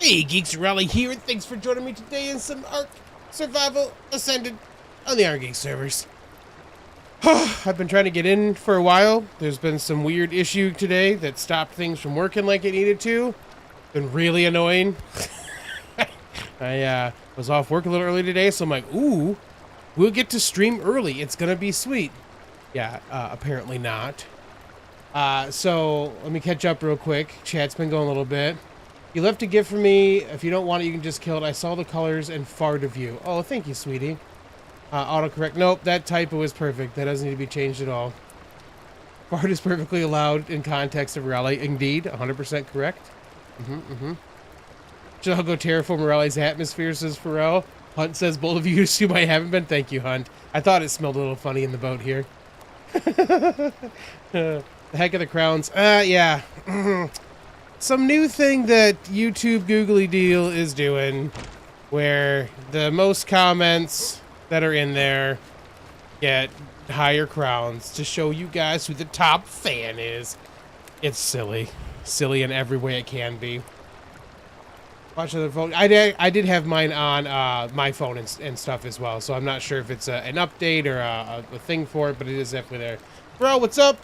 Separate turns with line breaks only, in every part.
Hey, Geeks, Arahli here, and thanks for joining me today in some ARK Survival Ascended on the IronGeeks servers. I've been trying to get in for a while. There's been some weird issue today that stopped things from working like it needed to. Been really annoying. I was off work a little early today, so I'm like, ooh, we'll get to stream early. It's gonna be sweet. Yeah, apparently not. So let me catch up real quick. Chat's been going a little bit. You left a gift for me. If you don't want it, you can just kill it. I saw the colors and far to view. Oh, thank you, sweetie. Autocorrect. Nope, that typo is perfect. That doesn't need to be changed at all. Fart is perfectly allowed in context of Arahli. Indeed, 100% correct. Should I go terraform Arahli's atmosphere, says Pharrell. Hunt says, both of you assume I haven't been. Thank you, Hunt. I thought it smelled a little funny in the boat here. The heck of the crowns. Yeah. Some new thing that YouTube Googly Deal is doing, where the most comments that are in there get higher crowns to show you guys who the top fan is. It's silly. Silly in every way it can be. Watch other phone. I did have mine on my phone and stuff as well, so I'm not sure if it's an update or a thing for it, but it is definitely there. Bro, what's up?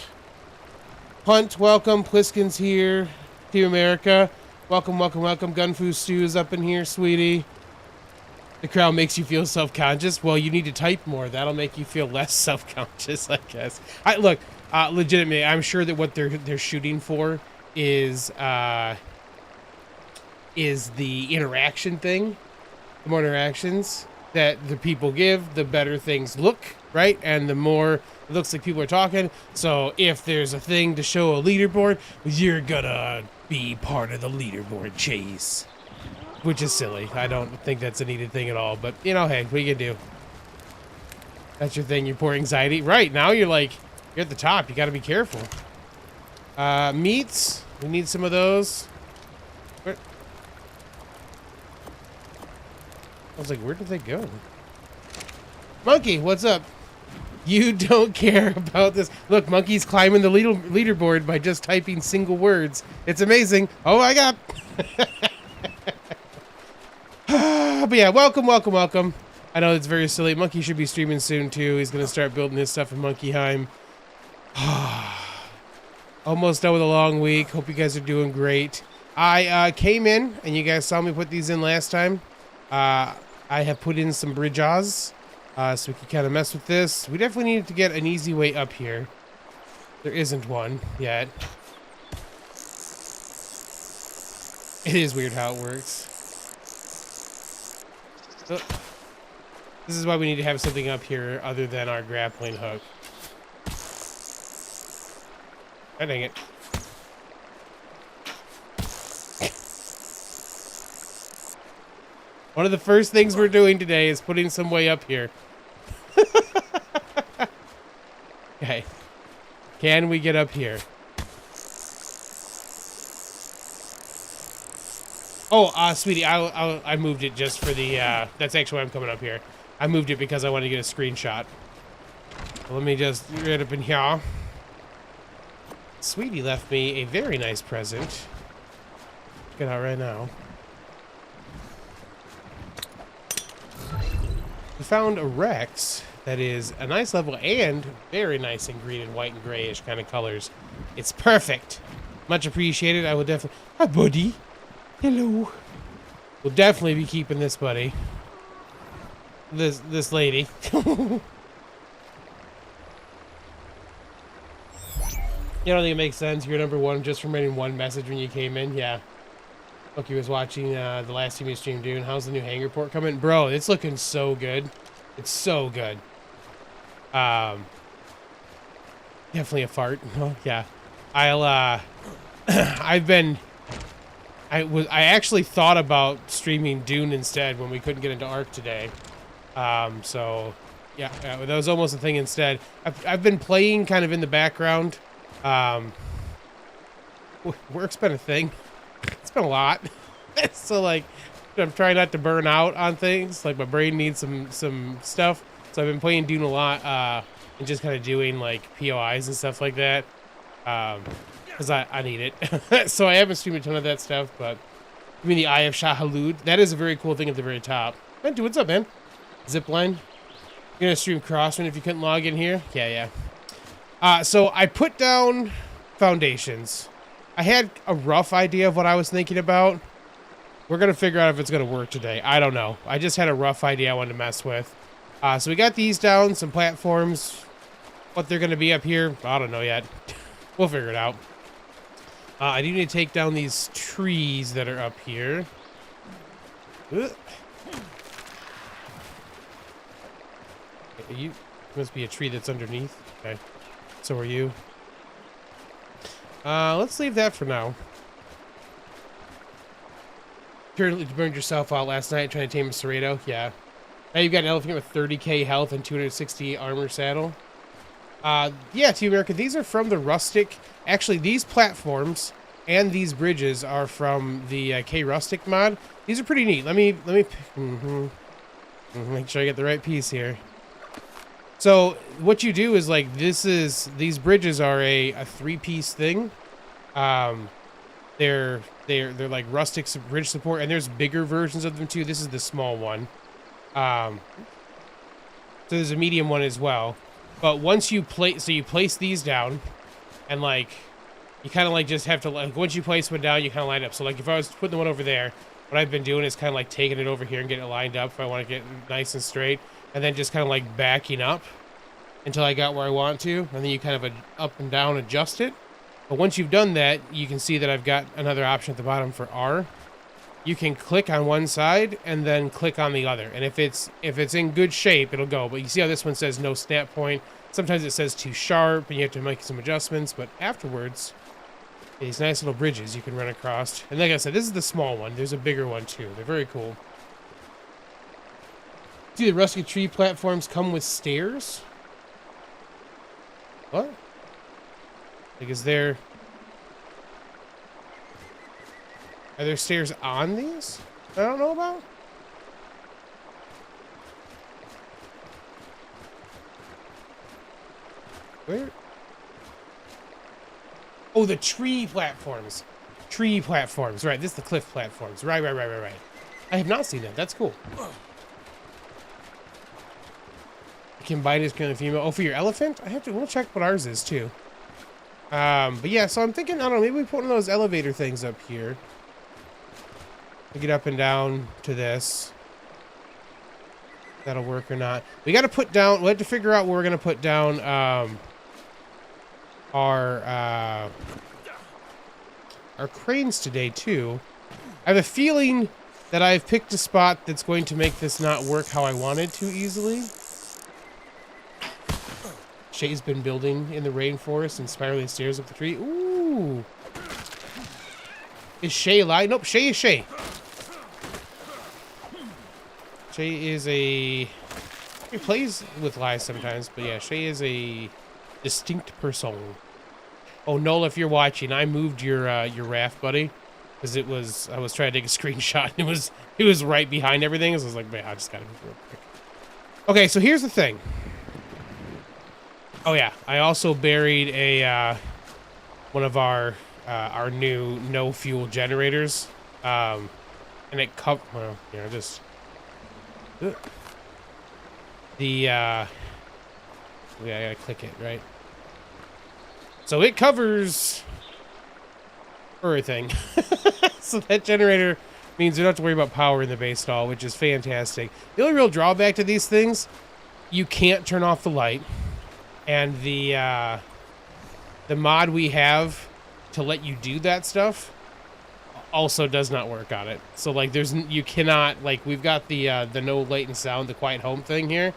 Hunt, welcome. Pliskin's here. Team America, welcome, welcome, welcome. Gunfu Stew's up in here, sweetie. The crowd makes you feel self-conscious. Well, you need to type more. That'll make you feel less self-conscious, I guess. Look, legitimately, I'm sure that what they're shooting for is the interaction thing. The more interactions that the people give, the better things look, right? And the more it looks like people are talking. So if there's a thing to show a leaderboard, you're gonna be part of the leaderboard chase, which is silly. I don't think that's a needed thing at all, but you know, hey, what you can do? That's your thing. You're poor anxiety, right? Now you're at the top. You got to be careful. Meats. We need some of those. Where? I was like, where did they go? Monkey, what's up? You don't care about this. Look, Monkey's climbing the leaderboard by just typing single words. It's amazing. Oh my god. But yeah, welcome, welcome, welcome. I know it's very silly. Monkey should be streaming soon too. He's going to start building his stuff in Monkeyheim. Almost done with a long week. Hope you guys are doing great. I came in, and you guys saw me put these in last time. I have put in some bridges. So we can kind of mess with this. We definitely need to get an easy way up here. There isn't one yet. It is weird how it works. So, this is why we need to have something up here other than our grappling hook. Oh, dang it. One of the first things we're doing today is putting some way up here. Okay. Can we get up here? Oh, sweetie, I moved it just for the, that's actually why I'm coming up here. I moved it because I wanted to get a screenshot. Let me just get up in here. Sweetie left me a very nice present. Get out right now. We found a Rex that is a nice level and very nice in green and white and grayish kind of colors. It's perfect. Much appreciated. I will definitely... Hi, buddy. Hello. We'll definitely be keeping this buddy. This lady. You don't think it makes sense? You're number one just from writing one message when you came in? Yeah. Look, was watching the last TV stream, dude. How's the new hangar port coming? Bro, it's looking so good. It's so good. Definitely a fart. Oh, yeah. I actually thought about streaming Dune instead when we couldn't get into ARK today. So yeah, that was almost a thing instead. I've been playing kind of in the background. Work's been a thing. It's been a lot. So like I'm trying not to burn out on things. Like my brain needs some stuff. So I've been playing Dune a lot, and just kind of doing like POIs and stuff like that. Because I need it. So I haven't streamed a ton of that stuff, but I mean the Eye of Shah-Halud. That is a very cool thing at the very top. Man, dude, what's up, man? Zipline. You're gonna stream Crosswind if you couldn't log in here? Yeah. So I put down foundations. I had a rough idea of what I was thinking about. We're gonna figure out if it's gonna work today. I don't know. I just had a rough idea I wanted to mess with. So we got these down, some platforms. What they're gonna be up here, I don't know yet. We'll figure it out. I do need to take down these trees that are up here. You must be a tree that's underneath. Okay. So are you. Let's leave that for now. Apparently you burned yourself out last night trying to tame a Cerrado. Yeah. Now you've got an elephant with 30k health and 260 armor saddle. Yeah, Team America, these are from the Rustic. Actually, these platforms and these bridges are from the K-Rustic mod. These are pretty neat. Let me make sure I get the right piece here. So what you do is like these bridges are a 3-piece thing. They're like rustic bridge support, and there's bigger versions of them too. This is the small one. So there's a medium one as well. But once you place these down, and like you kind of like just have to like once you place one down, you kind of line up. So like if I was putting the one over there, what I've been doing is kind of like taking it over here and getting it lined up if I want to get nice and straight, and then just kind of like backing up until I got where I want to, and then you kind of up and down adjust it. But once you've done that, you can see that I've got another option at the bottom for R. You can click on one side and then click on the other, and if it's in good shape, it'll go. But you see how this one says no snap point. Sometimes it says too sharp, and you have to make some adjustments. But afterwards, these nice little bridges you can run across. And like I said, this is the small one. There's a bigger one too. They're very cool. See, the rustic tree platforms come with stairs. What? Like, are there stairs on these I don't know about? Where? Oh, the tree platforms. Tree platforms. Right, this is the cliff platforms. Right. I have not seen that. That's cool. You can bite his kind of female. Oh, for your elephant? We'll check what ours is too. But yeah, so I'm thinking, I don't know, maybe we put one of those elevator things up here to get up and down to this. That'll work or not. We got to put down, we'll have to figure out where we're going to put down, our cranes today too. I have a feeling that I've picked a spot that's going to make this not work how I wanted to easily. Shay's been building in the rainforest and spiraling stairs up the tree. Ooh. Is Shay alive? Nope, Shay is Shay. Shay is a... He plays with lies sometimes, but yeah, Shay is a distinct person. Oh, Nola, if you're watching, I moved your raft, buddy, because I was trying to take a screenshot, and it was right behind everything, so I was like, man, I just gotta move real quick. Okay, so here's the thing. Oh yeah, I also buried a one of our new no fuel generators, and it well, you know, just yeah, I gotta click it right. So it covers everything. So that generator means you don't have to worry about power in the base at all, which is fantastic. The only real drawback to these things, you can't turn off the light. And the mod we have to let you do that stuff also does not work on it. So like you cannot, like, we've got the no latent sound, the quiet home thing here.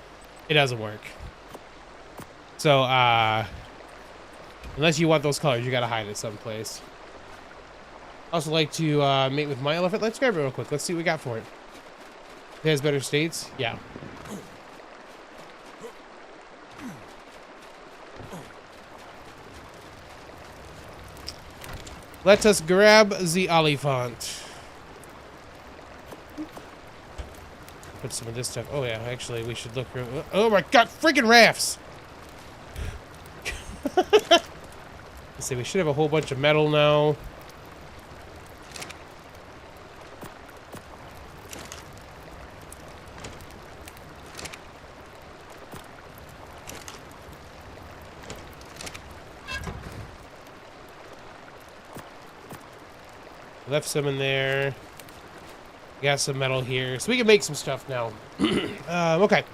It doesn't work. So unless you want those colors, you gotta hide it someplace. I also like to mate with my elephant. Let's grab it real quick. Let's see what we got for it. It has better states? Yeah. Let us grab the elephant. Put some of this stuff. Oh yeah, actually we should look. Oh my god, freaking rafts! Let's see, we should have a whole bunch of metal now. Left some in there. Got some metal here, so we can make some stuff now. Okay.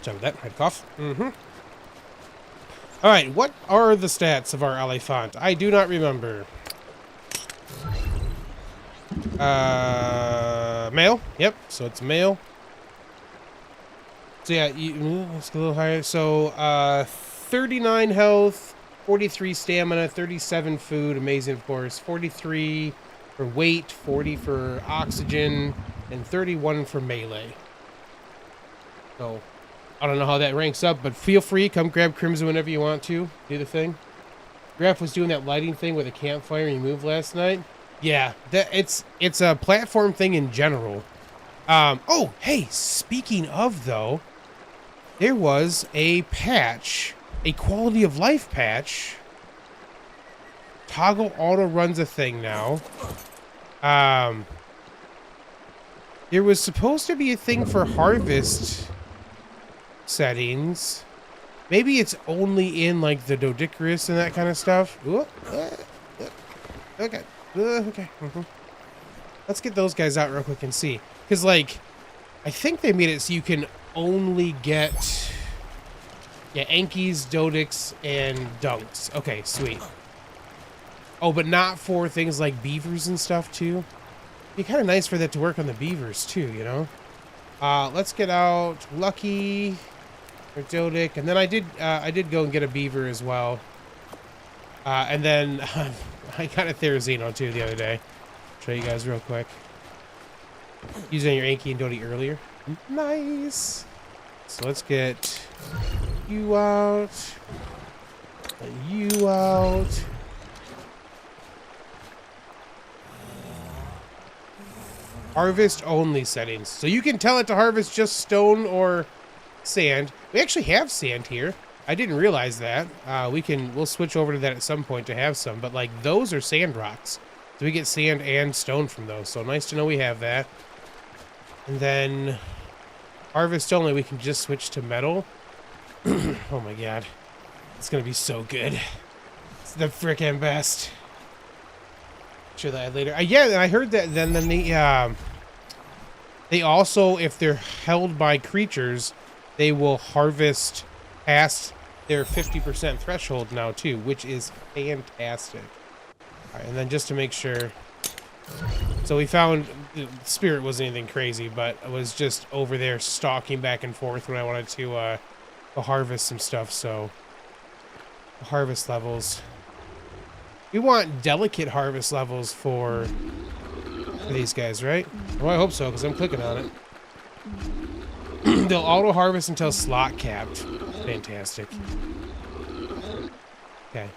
Sorry about that. I had a cough. All right, what are the stats of our elephant? I do not remember. Male. Yep. So it's male. So yeah, let's go a little higher. So 39 health, 43 stamina, 37 food. Amazing, of course. 43 for weight, 40 for oxygen, and 31 for melee. So I don't know how that ranks up, but feel free, come grab Crimson whenever you want to. Do the thing. Graf was doing that lighting thing with a campfire you moved last night. Yeah, it's a platform thing in general. Oh, hey, speaking of, though, there was a patch, a quality of life patch. Toggle auto runs a thing now. There was supposed to be a thing for harvest settings. Maybe it's only in, like, the Dodicarus and that kind of stuff. Ooh, okay. Okay. Let's get those guys out real quick and see. Because, like, I think they made it so you can only get... Yeah, Ankies, Dodics, and Dunks. Okay, sweet. Oh, but not for things like beavers and stuff, too? It'd be kind of nice for that to work on the beavers, too, you know? Let's get out Lucky or Dodic. And then I did go and get a beaver as well. And then... I got a Therizino too the other day. Show you guys real quick. Using your Anki and Dodi earlier. Nice. So let's get you out. And you out. Harvest only settings. So you can tell it to harvest just stone or sand. We actually have sand here. I didn't realize that. We'll switch over to that at some point to have some, but like those are sand rocks. So we get sand and stone from those. So nice to know we have that. And then harvest only, we can just switch to metal. Oh my god. It's gonna be so good. It's the frickin' best. Show that later. Yeah, and I heard that then they also, if they're held by creatures, they will harvest past their 50% threshold now too, which is fantastic. All right, and then just to make sure, so we found Spirit wasn't anything crazy, but I was just over there stalking back and forth when I wanted to harvest some stuff. So harvest levels, we want delicate harvest levels for these guys, right? Well, I hope so, because I'm clicking on it. They'll auto harvest until slot capped. Fantastic. Okay.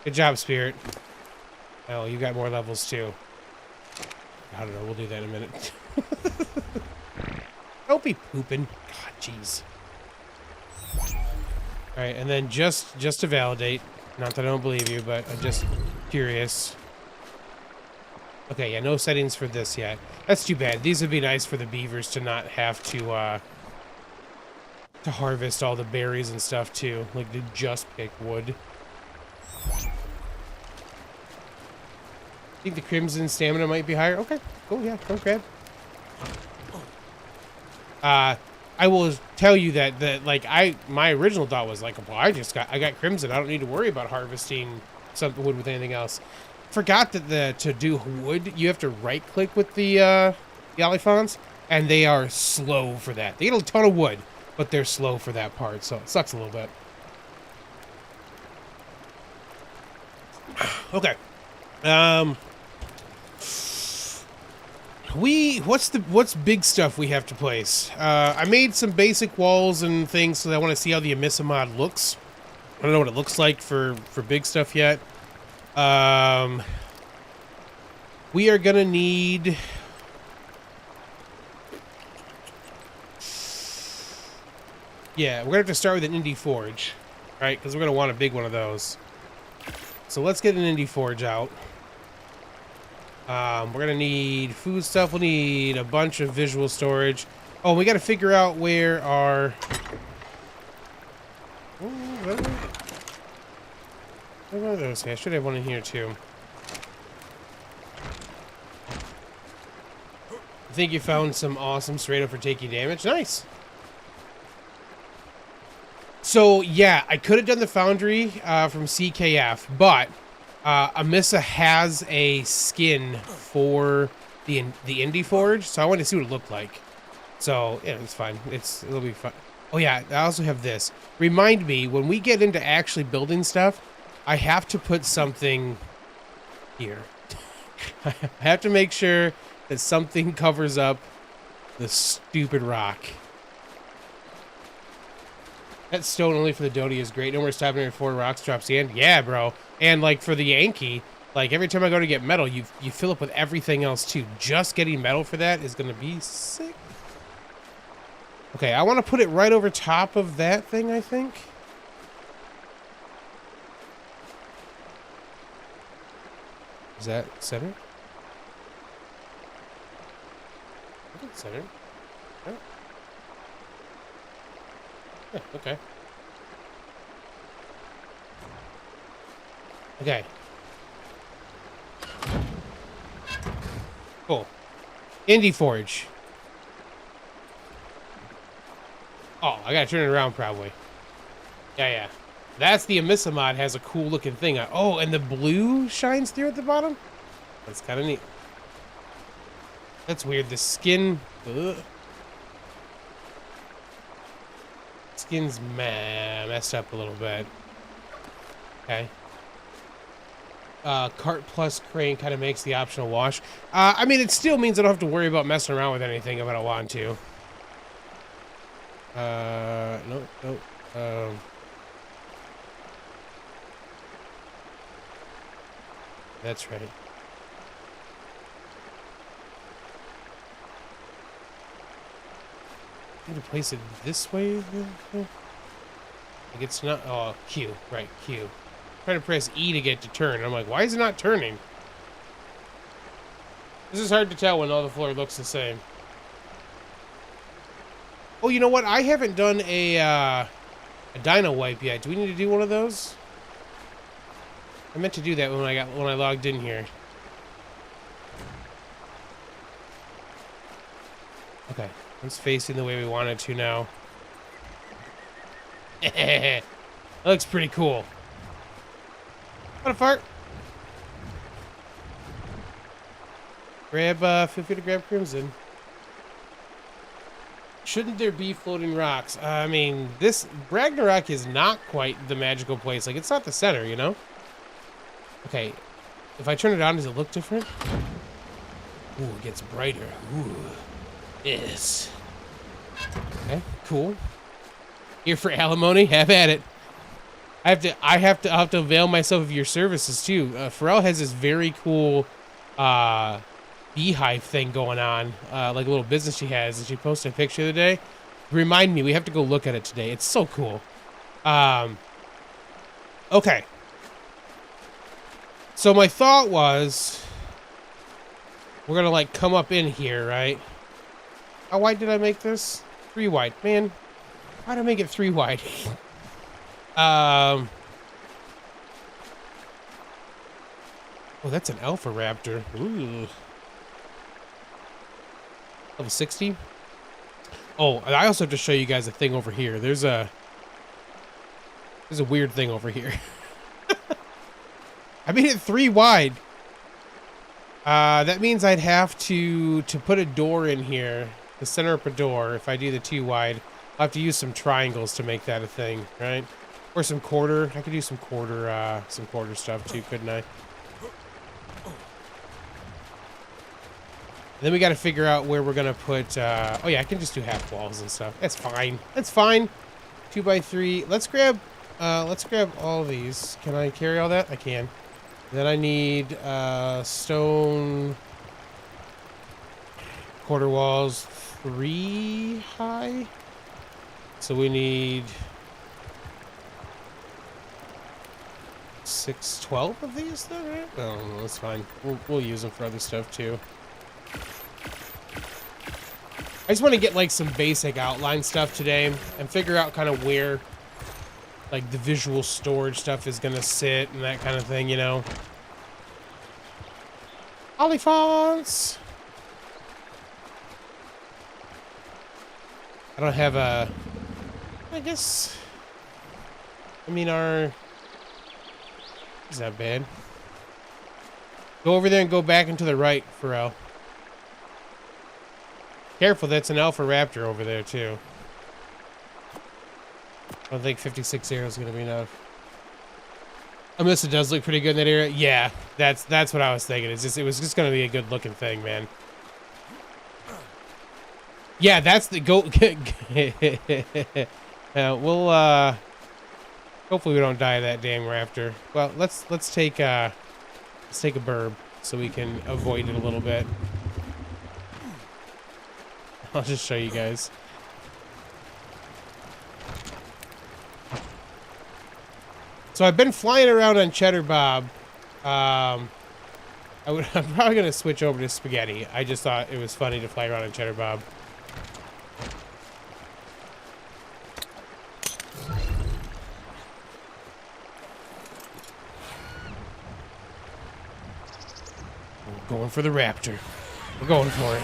Good job, Spirit. Oh, you got more levels too. I don't know. We'll do that in a minute. Don't be pooping. God, jeez. All right, and then just to validate, not that I don't believe you, but I'm just curious. Okay, yeah, no settings for this yet. That's too bad. These would be nice for the beavers to not have to harvest all the berries and stuff too. Like to just pick wood. I think the Crimson stamina might be higher. Okay, cool, yeah, go grab. I will tell you that like my original thought was like, well, I got Crimson. I don't need to worry about harvesting some wood with anything else. Forgot that to do wood, you have to right click with the Oliphants, and they are slow for that. They get a ton of wood, but they're slow for that part, so it sucks a little bit. Okay. What's big stuff we have to place? I made some basic walls and things, so I want to see how the Emissa mod looks. I don't know what it looks like for big stuff yet. We are gonna need... Yeah, we're gonna have to start with an Indie Forge, right? Because we're gonna want a big one of those. So let's get an Indie Forge out. We're gonna need food stuff. We'll need a bunch of visual storage. Oh, we gotta figure out where our... What are those? I should have one in here too. I think you found some awesome straight up for taking damage. Nice. So yeah, I could have done the foundry from CKF, but Amissa has a skin for the Indie Forge, so I wanted to see what it looked like. So yeah, it's fine. It'll be fun. Oh yeah, I also have this. Remind me when we get into actually building stuff, I have to put something here. I have to make sure that something covers up the stupid rock. That stone only for the Doty is great. No more stopping every 4 rocks drop sand. Yeah, bro. And like for the Yankee, like every time I go to get metal, you fill up with everything else too. Just getting metal for that is gonna be sick. Okay, I want to put it right over top of that thing, I think. Is that centered? I think it's centered. Oh. Yeah, okay. Okay. Cool. Indie Forge. Oh, I gotta turn it around probably. Yeah. That's the Amissa mod, has a cool looking thing. Oh, and the blue shines through at the bottom? That's kind of neat. That's weird. The skin... Ugh. Skin's messed up a little bit. Okay. Cart plus crane kind of makes the optional wash. I mean, it still means I don't have to worry about messing around with anything if I don't want to. Nope. That's right. I need to place it this way. Like it's not. Oh, Q. Right, Q. I'm trying to press E to get to turn. I'm like, why is it not turning? This is hard to tell when all the floor looks the same. Oh, you know what? I haven't done a dino wipe yet. Do we need to do one of those? I meant to do that when I logged in here. Okay, it's facing the way we want it to now. That looks pretty cool. What a fart! Feel free to grab Crimson. Shouldn't there be floating rocks? I mean, this Ragnarok is not quite the magical place. Like, it's not the center, you know? Okay, if I turn it on, does it look different? Ooh, it gets brighter. Ooh, yes. Okay, cool. Here for alimony, have at it. I have to avail myself of your services too. Pharrell has this very cool beehive thing going on, like a little business she has, and she posted a picture the other day. Remind me, we have to go look at it today. It's so cool. Okay. So my thought was, we're gonna like come up in here, right? How wide did I make this? 3 wide. Man, why did I make it 3 wide? Oh, that's an alpha raptor. Ooh. Level 60. Oh, I also have to show you guys a thing over here. There's a weird thing over here. I made it 3 wide. That means I'd have to put a door in here, to center up a door. If I do the 2 wide, I'll have to use some triangles to make that a thing, right? Or some quarter. I could do some quarter stuff too, couldn't I? And then we got to figure out where we're gonna put. Oh yeah, I can just do half walls and stuff. That's fine. That's fine. 2 by 3. Let's grab all these. Can I carry all that? I can. Then I need stone quarter walls 3 high. So we need 12 of these then, right? Oh, no, that's fine. We'll use them for other stuff too. I just want to get like some basic outline stuff today and figure out kind of where like the visual storage stuff is gonna sit and that kind of thing, you know. Oliphaunts! I don't have a... I guess... I mean, our... It's not bad. Go over there and go back and to the right, Pharrell. Careful, that's an alpha raptor over there, too. I don't think 56 arrows is going to be enough. Unless it does look pretty good in that area. Yeah, that's what I was thinking. It was just going to be a good looking thing, man. Yeah, that's the go. We'll hopefully we don't die of that damn raptor. Well, let's take a burb so we can avoid it a little bit. I'll just show you guys. So I've been flying around on Cheddar Bob. I'm probably gonna switch over to Spaghetti. I just thought it was funny to fly around on Cheddar Bob. We're going for the raptor. We're going for it.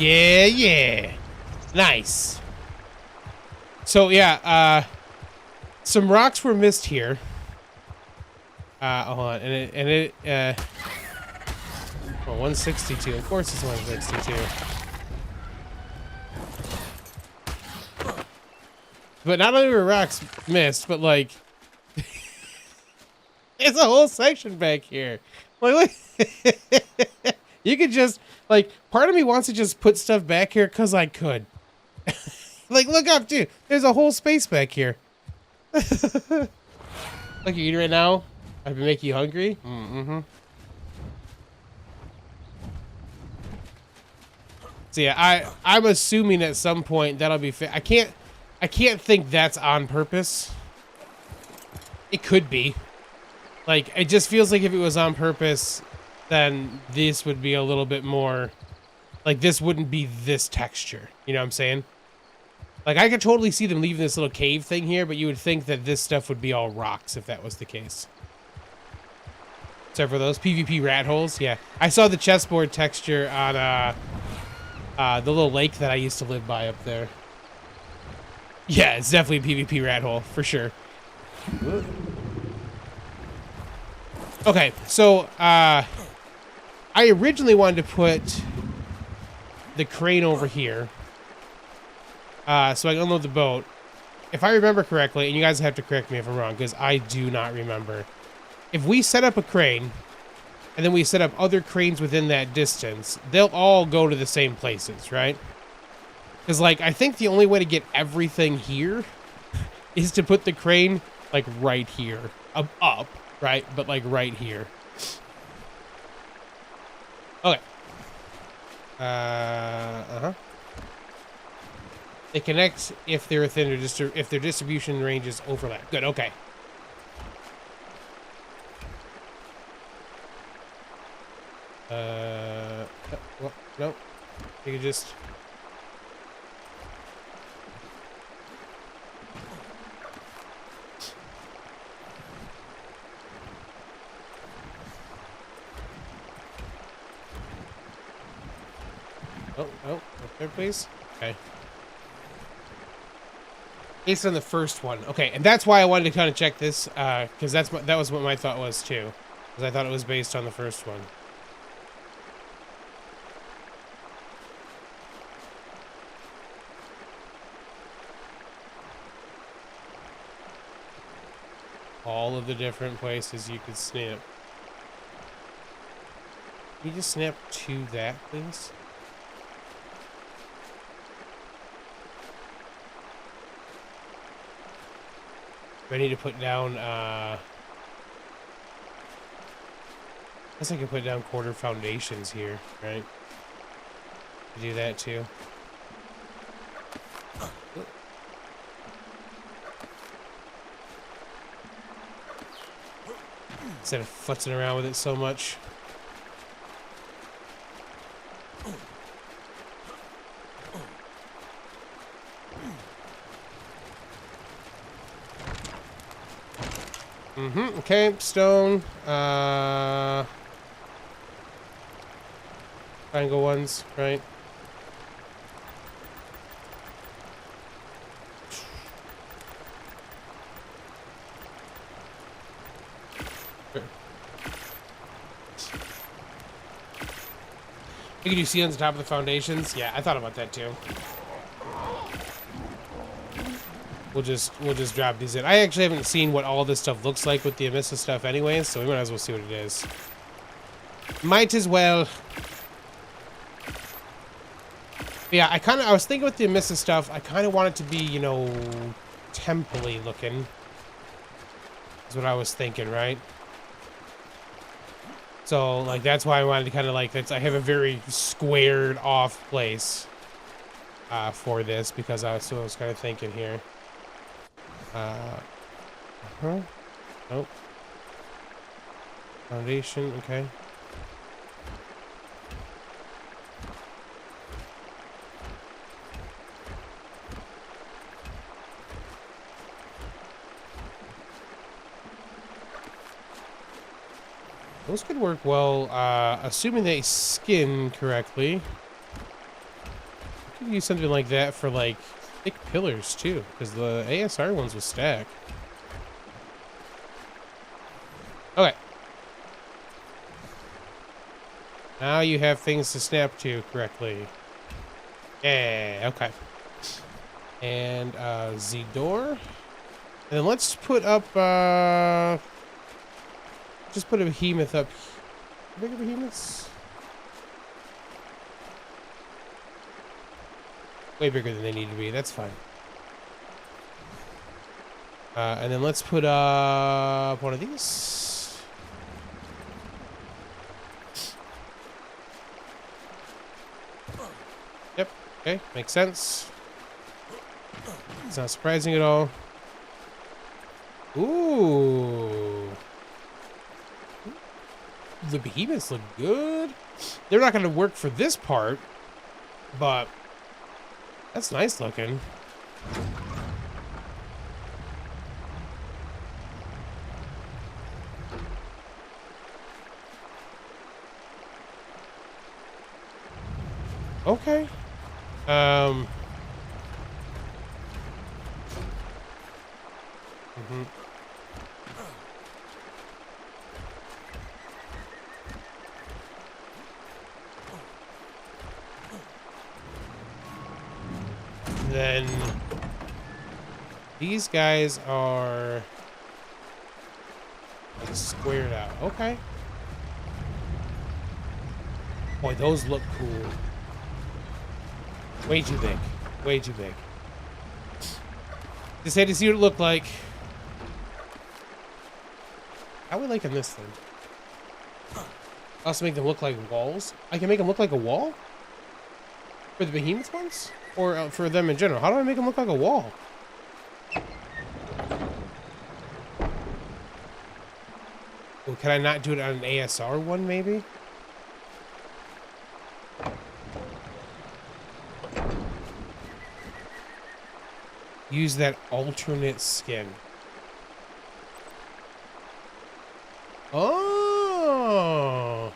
Yeah, yeah. Nice. So, yeah, some rocks were missed here. Hold on. And it, 162. Of course it's 162. But not only were rocks missed, but, like, there's a whole section back here. Like, you could just, like, part of me wants to just put stuff back here because I could. Like, look up, dude. There's a whole space back here. Look, you eating right now? I've been making you hungry? Mm-hmm. So, yeah, I'm assuming at some point that'll be I can't think that's on purpose. It could be. Like, it just feels like if it was on purpose, then this would be a little bit more... Like, this wouldn't be this texture. You know what I'm saying? Like, I could totally see them leaving this little cave thing here, but you would think that this stuff would be all rocks if that was the case. Except for those PvP rat holes. Yeah. I saw the chessboard texture on the little lake that I used to live by up there. Yeah, it's definitely a PvP rat hole, for sure. Okay, so, I originally wanted to put the crane over here, so I can unload the boat. If I remember correctly, and you guys have to correct me if I'm wrong, because I do not remember. If we set up a crane, and then we set up other cranes within that distance, they'll all go to the same places, right? Because, like, I think the only way to get everything here is to put the crane, like, right here. Up, right? But, like, right here. Okay. They connect if they're within if their distribution ranges overlap. Good, okay. Well, no. You could just... Oh, up there, please. Okay. Based on the first one. Okay, and that's why I wanted to kind of check this, because that was what my thought was, too. Because I thought it was based on the first one. All of the different places you could snap. Can you just snap to that, please? I need to put down, I guess I can put down quarter foundations here, right? Do that too. Instead of futzing around with it so much. Mm-hmm. Okay, stone. Triangle ones, right? Can you see on the top of the foundations? Yeah, I thought about that too. We'll just drop these in. I actually haven't seen what all this stuff looks like with the Amissa stuff anyways, so we might as well see what it is. Might as well. But yeah, I was thinking with the Amissa stuff, I kind of want it to be, you know, temple-y looking. Is what I was thinking, right? So, like, that's why I wanted to kind of, like, I have a very squared off place for this, because I was kind of thinking here. Nope. Foundation, okay. Those could work well, assuming they skin correctly. You could use something like that for, like, thick pillars, too, because the ASR ones will stack. Okay. Now you have things to snap to correctly. Yeah, okay. And, the door. And then let's put up, just put a behemoth up. How big are behemoths? Way bigger than they need to be. That's fine. And then let's put up one of these. Yep. Okay. Makes sense. It's not surprising at all. Ooh. The behemoths look good. They're not going to work for this part, but that's nice looking. Okay. Then these guys are like squared out. Okay. Boy, those look cool. Way too big. Way too big. Just had to see what it looked like. How are we liking this thing? Also make them look like walls. I can make them look like a wall? For the behemoth ones? Or for them in general? How do I make them look like a wall? Well, can I not do it on an ASR one, maybe? Use that alternate skin. Oh!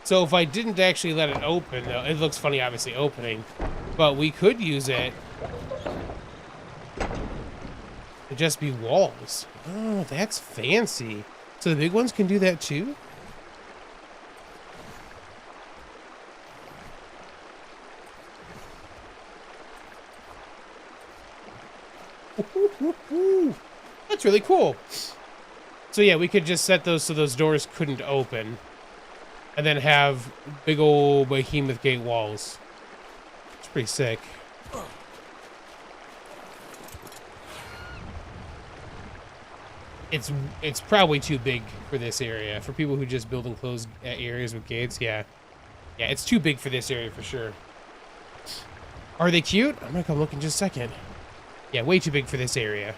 So if I didn't actually let it open, though, it looks funny obviously opening, but we could use it to just be walls. Oh, that's fancy. So the big ones can do that too? That's really cool. So yeah, we could just set those so those doors couldn't open. And then have big old behemoth gate walls. It's pretty sick. It's probably too big for this area. For people who just build enclosed areas with gates, yeah. Yeah, it's too big for this area for sure. Are they cute? I'm gonna come look in just a second. Yeah, way too big for this area.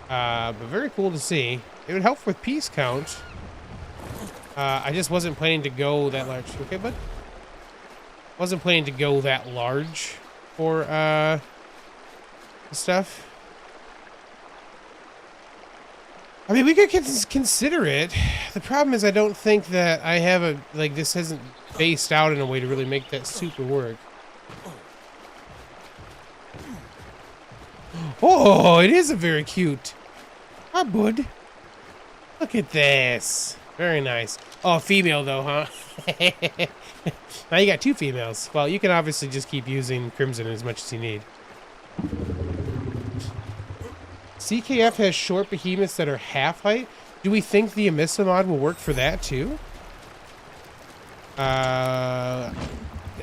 But very cool to see. It would help with piece count. I just wasn't planning to go that large. Okay, bud? Wasn't planning to go that large for stuff. I mean, we could consider it. The problem is I don't think that I have a, like, this hasn't based out in a way to really make that super work. Oh, it is a very cute. Hi, bud. Look at this. Very nice. Oh, female though, huh? Now you got 2 females. Well, you can obviously just keep using Crimson as much as you need. CKF has short behemoths that are half height. Do we think the Emissa mod will work for that too? I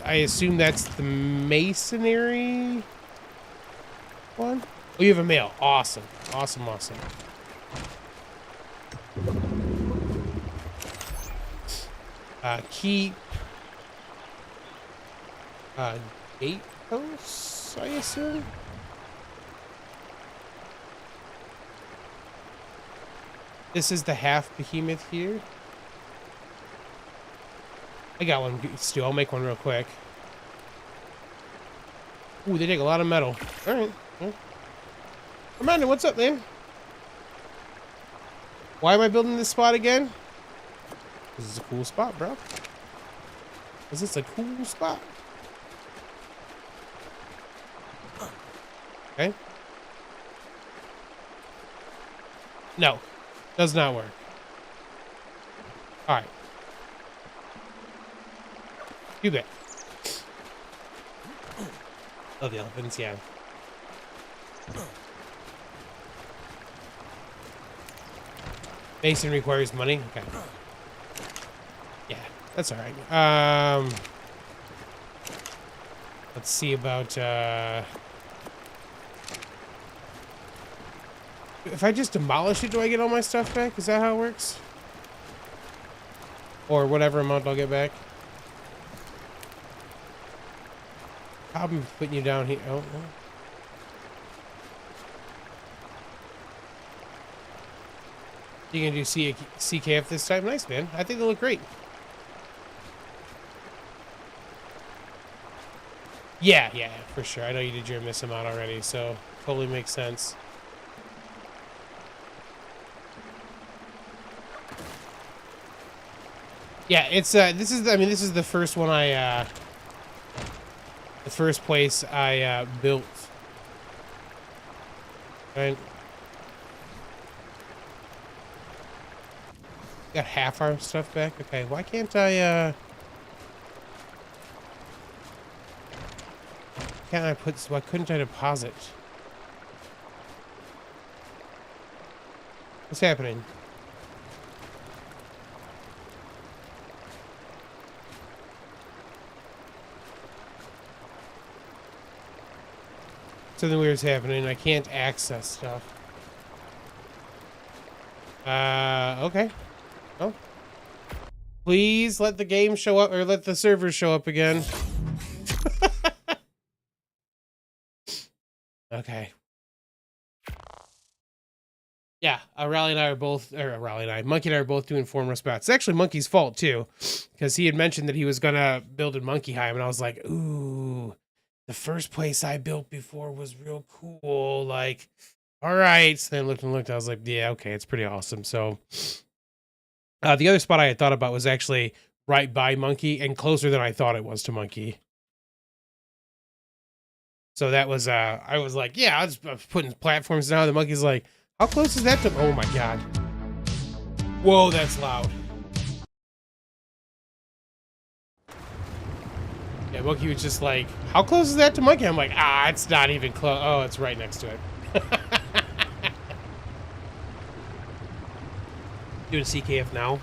assume that's the masonry one. Oh, you have a male. Awesome. Awesome, awesome. Keep gate posts, I assume. This is the half behemoth here. I got one still. I'll make one real quick. Ooh, they take a lot of metal. All right. Well. Amanda, what's up, man? Why am I building this spot again? This is a cool spot, bro. Is this a cool spot? Okay. No. Does not work. Alright. You bet. Love the elephants, yeah. Mason requires money? Okay. Yeah, that's alright. Let's see about, if I just demolish it, do I get all my stuff back? Is that how it works? Or whatever amount I'll get back? I'm putting you down here. Oh, no. You gonna do CKF this time? Nice, man. I think they look great. Yeah, yeah, for sure. I know you did your miss amount already, so totally makes sense. Yeah, it's this is, I mean, this is the first one I the first place I built. Right. Got half our stuff back. Okay, why can't I can't I put, why couldn't I deposit? What's happening? Something weird's happening. I can't access stuff. Okay. Oh. Please let the game show up, or let the servers show up again. Okay. Yeah, Arahli and I are both, or Arahli and I, Monkey and I are both doing form response. It's actually Monkey's fault too, because he had mentioned that he was gonna build in Monkeyheim, and I was like, ooh, the first place I built before was real cool. Like, all right. So then I looked and looked. I was like, yeah, okay, it's pretty awesome. So the other spot I had thought about was actually right by Monkey and closer than I thought it was to Monkey. So that was, I was like, yeah, I was putting platforms down. The Monkey's like, how close is that to, oh my God. Whoa, that's loud. Yeah, Monkey was just like, how close is that to Monkey? I'm like, ah, it's not even close. Oh, it's right next to it. Doing CKF now.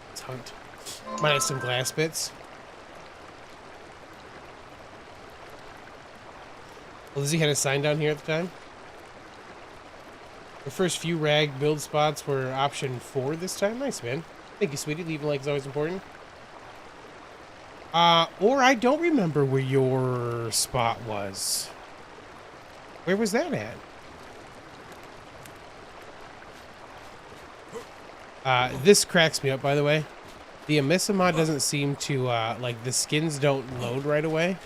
Let's hunt. Might have some glass bits. Well, Lizzie had a sign down here at the time. The first few rag build spots were option 4 this time. Nice, man. Thank you, sweetie. Leaving like is always important. Or I don't remember where your spot was. Where was that at? This cracks me up, by the way. The Amisama doesn't seem to, like, the skins don't load right away.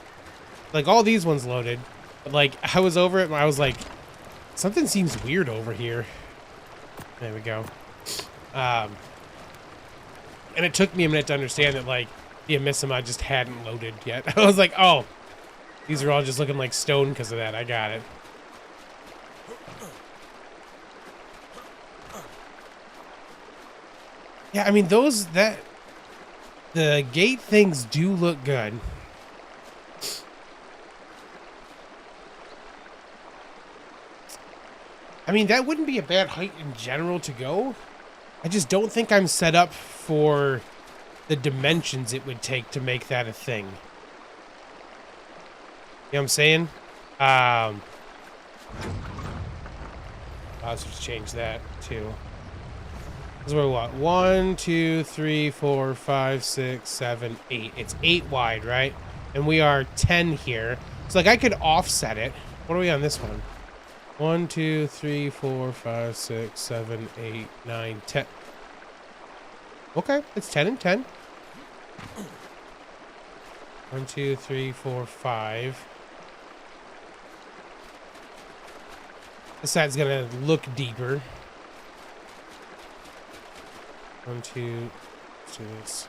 Like, all these ones loaded. But, like, I was over it and I was like, something seems weird over here. There we go. And it took me a minute to understand that, like, the Amisama just hadn't loaded yet. I was like, oh, these are all just looking like stone because of that. I got it. Yeah, I mean, the gate things do look good. I mean, that wouldn't be a bad height in general to go. I just don't think I'm set up for the dimensions it would take to make that a thing. You know what I'm saying? I'll just change that too. This is what we want. 1, 2, 3, 4, 5, 6, 7, 8. It's 8 wide, right? And we are 10 here. So, like, I could offset it. What are we on this one? 1, 2, 3, 4, 5, 6, 7, 8, 9, 10. Okay, it's 10 and 10. 1, 2, 3, 4, 5. This side's gonna look deeper. 1, 2, let's do this.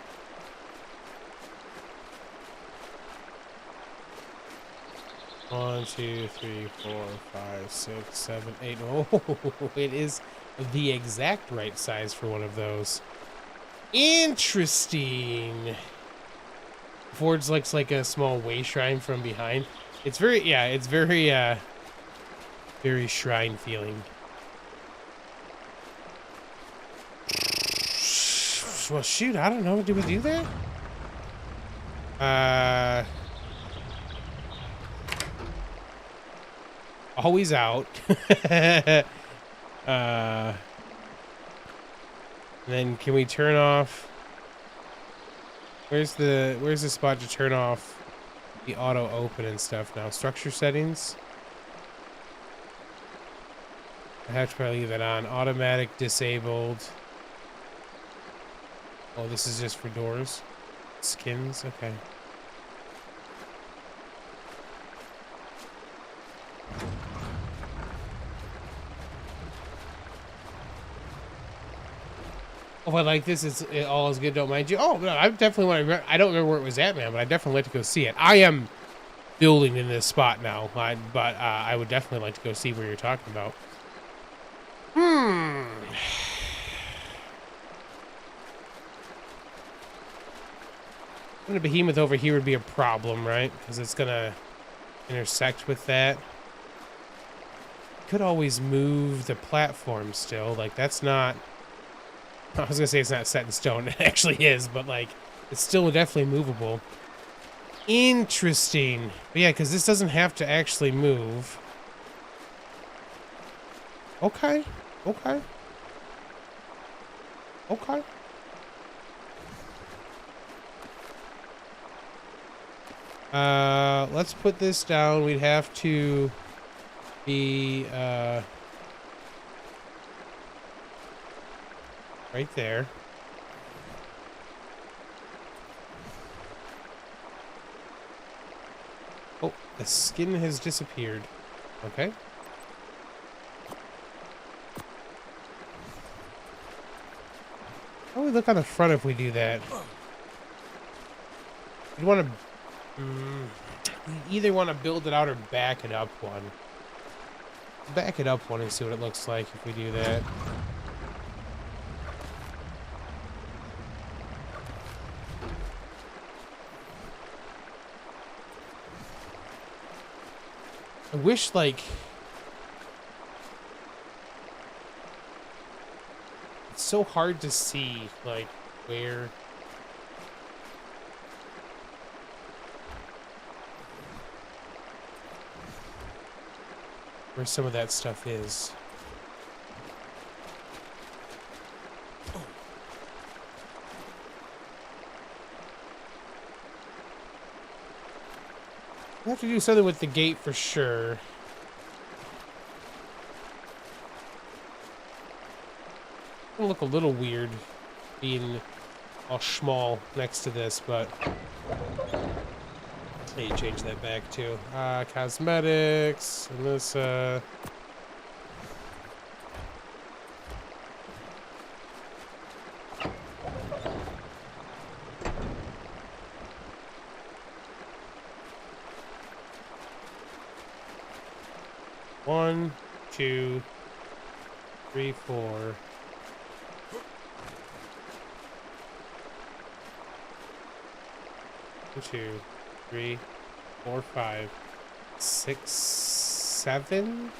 One, 2, 3, 4, 5, 6, 7, 8. Oh, it is the exact right size for one of those. Interesting. Forge looks like a small way shrine from behind. It's very, yeah, it's very, very shrine feeling. Well, shoot, I don't know. Did we do that? Always out. Then can we turn off? Where's the spot to turn off the auto open and stuff now? Structure settings. I have to probably leave that on. Automatic disabled. Oh, this is just for doors. Skins, okay. Oh, I like this. It's all is good. Don't mind you. Oh no, I definitely want to. I don't remember where it was at, man, but I definitely like to go see it. I am building in this spot now, but I would definitely like to go see where you're talking about. And a behemoth over here would be a problem, right? Because it's gonna intersect with that. Could always move the platform still. Like that's not. I was gonna say it's not set in stone. It actually is, but like it's still definitely movable. Interesting. But yeah, because this doesn't have to actually move. Okay. Okay. Okay. Let's put this down. We'd have to be right there. Oh, the skin has disappeared. Okay. How do we look on the front if we do that? You want to... you either want to build it out or back it up one. Back it up one and see what it looks like if we do that. I wish, like... It's so hard to see, like, where... where some of that stuff is. We have to do something with the gate for sure. It'll look a little weird being all small next to this, but I need to change that back too. Cosmetics, and this, 1, 2, 3, 4. 2, 3, 4, 5, 6, 7.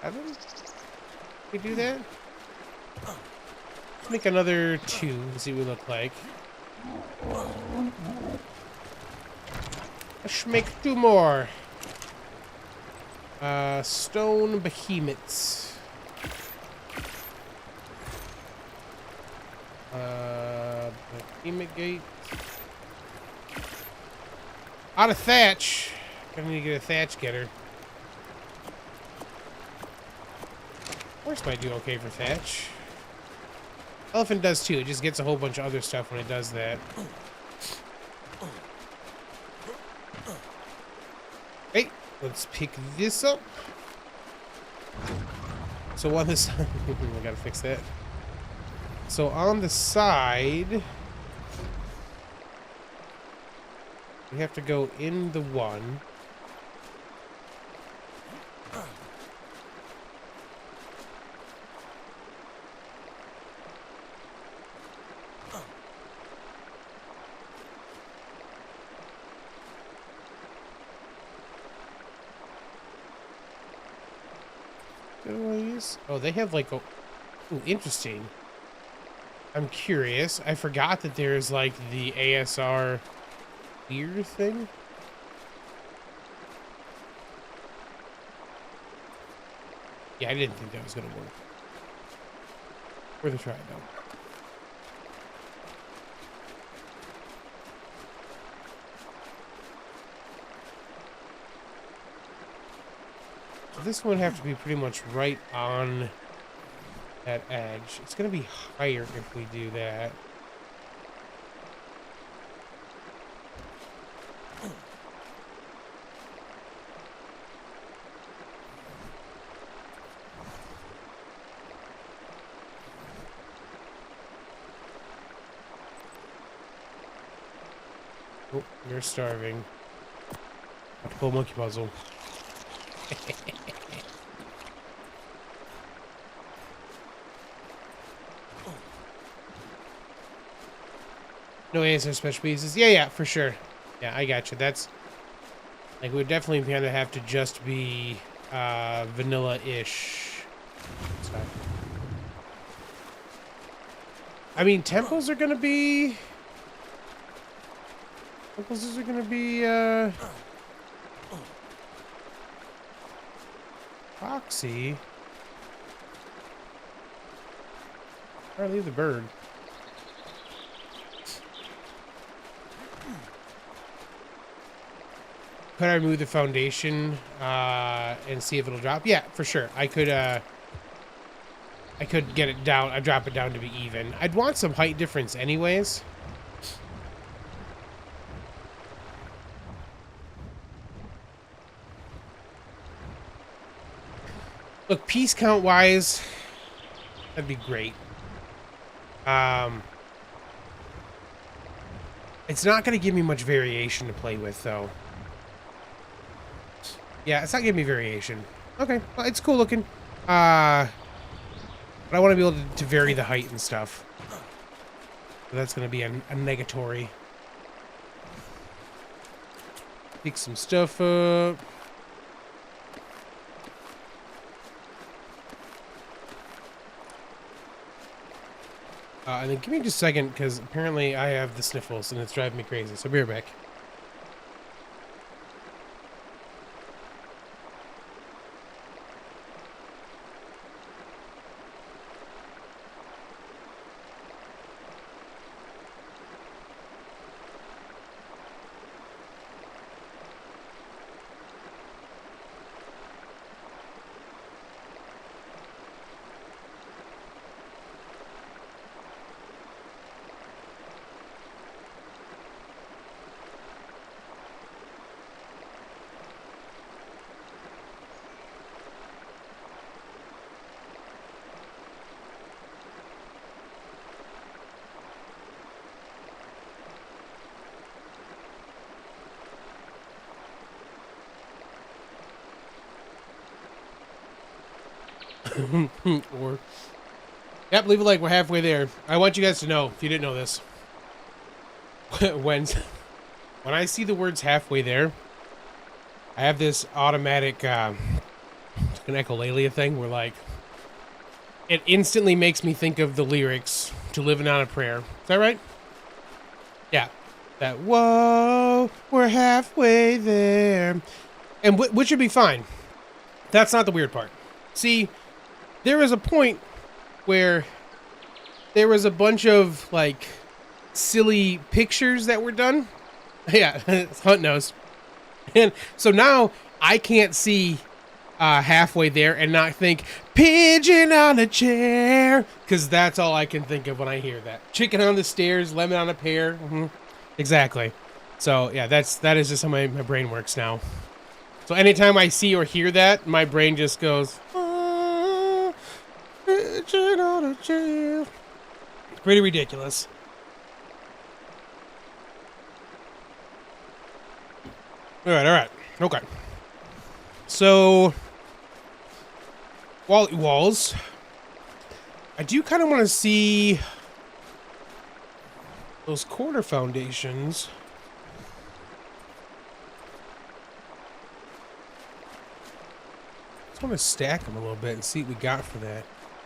7? We do that? Let's make another 2 and see what we look like. Let's make 2 more. Stone behemoths. Behemoth gate. Out of thatch. Gonna need to get a thatch getter. Horse might do okay for thatch. Elephant does too. It just gets a whole bunch of other stuff when it does that. Hey, let's pick this up. So on this, I gotta fix that. So on the side, we have to go in the one. Oh, they have like a... Ooh, interesting. I'm curious. I forgot that there's like the ASR beer thing. Yeah, I didn't think that was gonna work. Worth a try though. This one would have to be pretty much right on that edge. It's going to be higher if we do that. Oh, you're starving. Have to pull a monkey puzzle. No answer special pieces. Yeah, for sure. Yeah, I got you. That's like we'd definitely kind of have to just be vanilla-ish stuff. I mean, temples are gonna be Foxy. Or leave the bird. Could I remove the foundation and see if it'll drop? Yeah, for sure. I could get it down. I'd drop it down to be even. I'd want some height difference anyways. Look, piece count wise, that'd be great. It's not going to give me much variation to play with, though. Yeah, it's not giving me variation. Okay, well, it's cool looking. But I want to be able to vary the height and stuff. So that's going to be a negatory. Pick some stuff up. And then give me just a second, because apparently I have the sniffles and it's driving me crazy. So be right back. Or, yep, leave a like. We're halfway there. I want you guys to know, if you didn't know this, when I see the words halfway there, I have this automatic an echolalia thing where, like, it instantly makes me think of the lyrics to Living on a Prayer. Is that right? Yeah. That, whoa, we're halfway there. And which would be fine. That's not the weird part. See, there was a point where there was a bunch of, like, silly pictures that were done. Yeah, Hunt knows. And so now I can't see halfway there and not think pigeon on a chair, because that's all I can think of when I hear that. Chicken on the stairs, lemon on a pear. Mm-hmm. Exactly. So yeah, that is just how my brain works now. So anytime I see or hear that, my brain just goes pigeon on a chair. It's pretty ridiculous. All right, okay. So, walls. I do kind of want to see those corner foundations. I just want to stack them a little bit and see what we got for that,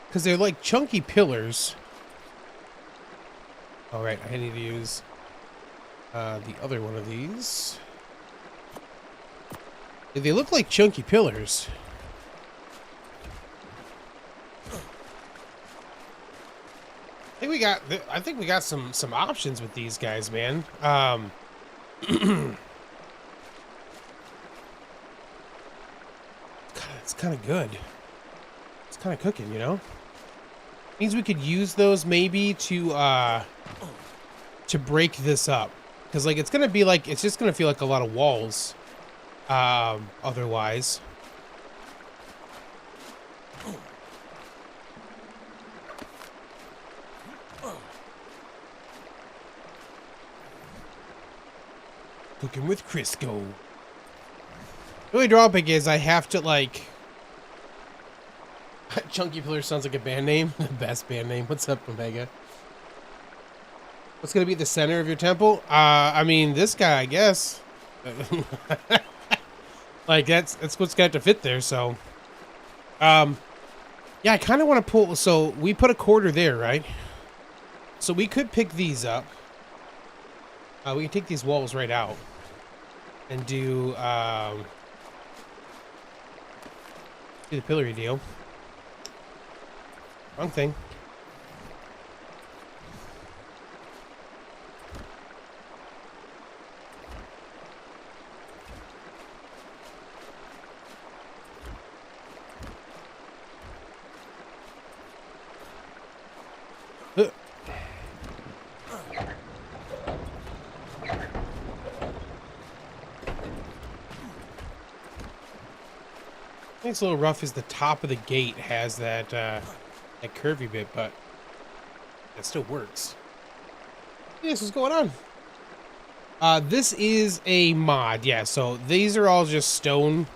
because they're like chunky pillars. All right, I need to use the other one of these. They look like chunky pillars. I think we got some options with these guys, man. It's kind of good. It's kind of cooking, you know. Means we could use those maybe to break this up, because like it's gonna be like, it's just gonna feel like a lot of walls. Otherwise. Cooking with Crisco. The only drawback is I have to, like... Chunky Pillar sounds like a band name. The best band name. What's up, Omega? What's gonna be the center of your temple? I mean, this guy, I guess. Like, that's what's got to fit there, so... yeah, I kind of want to pull... So, we put a quarter there, right? So, we could pick these up. We can take these walls right out. And do the pillory deal. Wrong thing. It's a little rough as the top of the gate has that that curvy bit, but it still works. Hey, this is going on. This is a mod, yeah. So these are all just stone.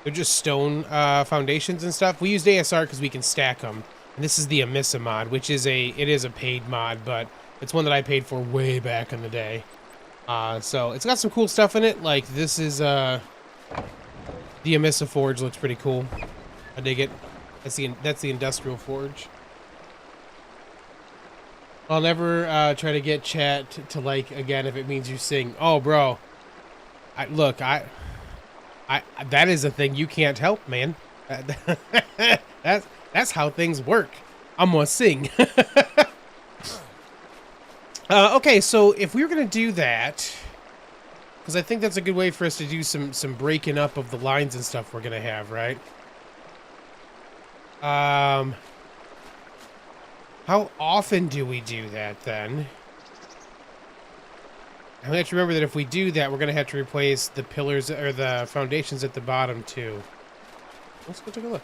They're just stone foundations and stuff. We used ASR because we can stack them. And this is the Amissa mod, which is a paid mod, but it's one that I paid for way back in the day. So it's got some cool stuff in it. Like this is the Amissa forge looks pretty cool. I dig it. That's the industrial forge. I'll never try to get chat to like again if it means you sing. Oh, bro. That is a thing you can't help, man. That's how things work. I'm gonna sing. Okay, so if we were gonna do that, because I think that's a good way for us to do some breaking up of the lines and stuff we're gonna have, right? How often do we do that then? I have to remember that if we do that, we're gonna have to replace the pillars or the foundations at the bottom too. Let's go take a look.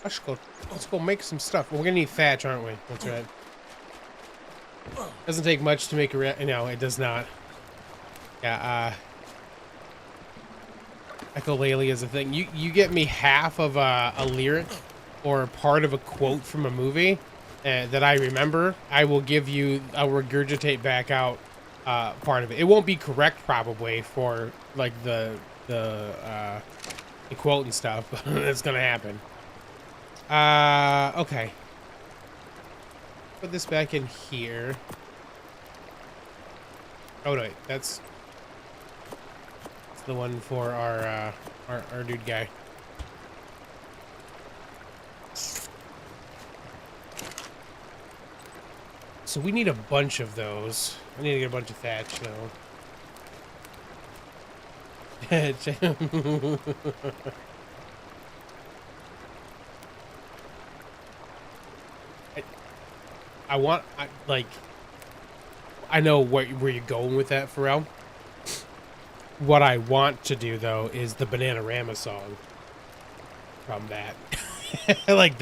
Let's go make some stuff. Well, we're gonna need thatch, aren't we? That's right. Doesn't take much to make a no, it does not. Yeah, echolalia is a thing. You get me half of a lyric or part of a quote from a movie that I remember, I'll regurgitate back out part of it. It won't be correct probably for like the quote and stuff, but it's gonna happen. Okay. Put this back in here. Oh no, wait, that's the one for our dude guy. So we need a bunch of those. I need to get a bunch of thatch though. I know where you're going with that, Pharrell. What I want to do, though, is the Bananarama song from that. Like,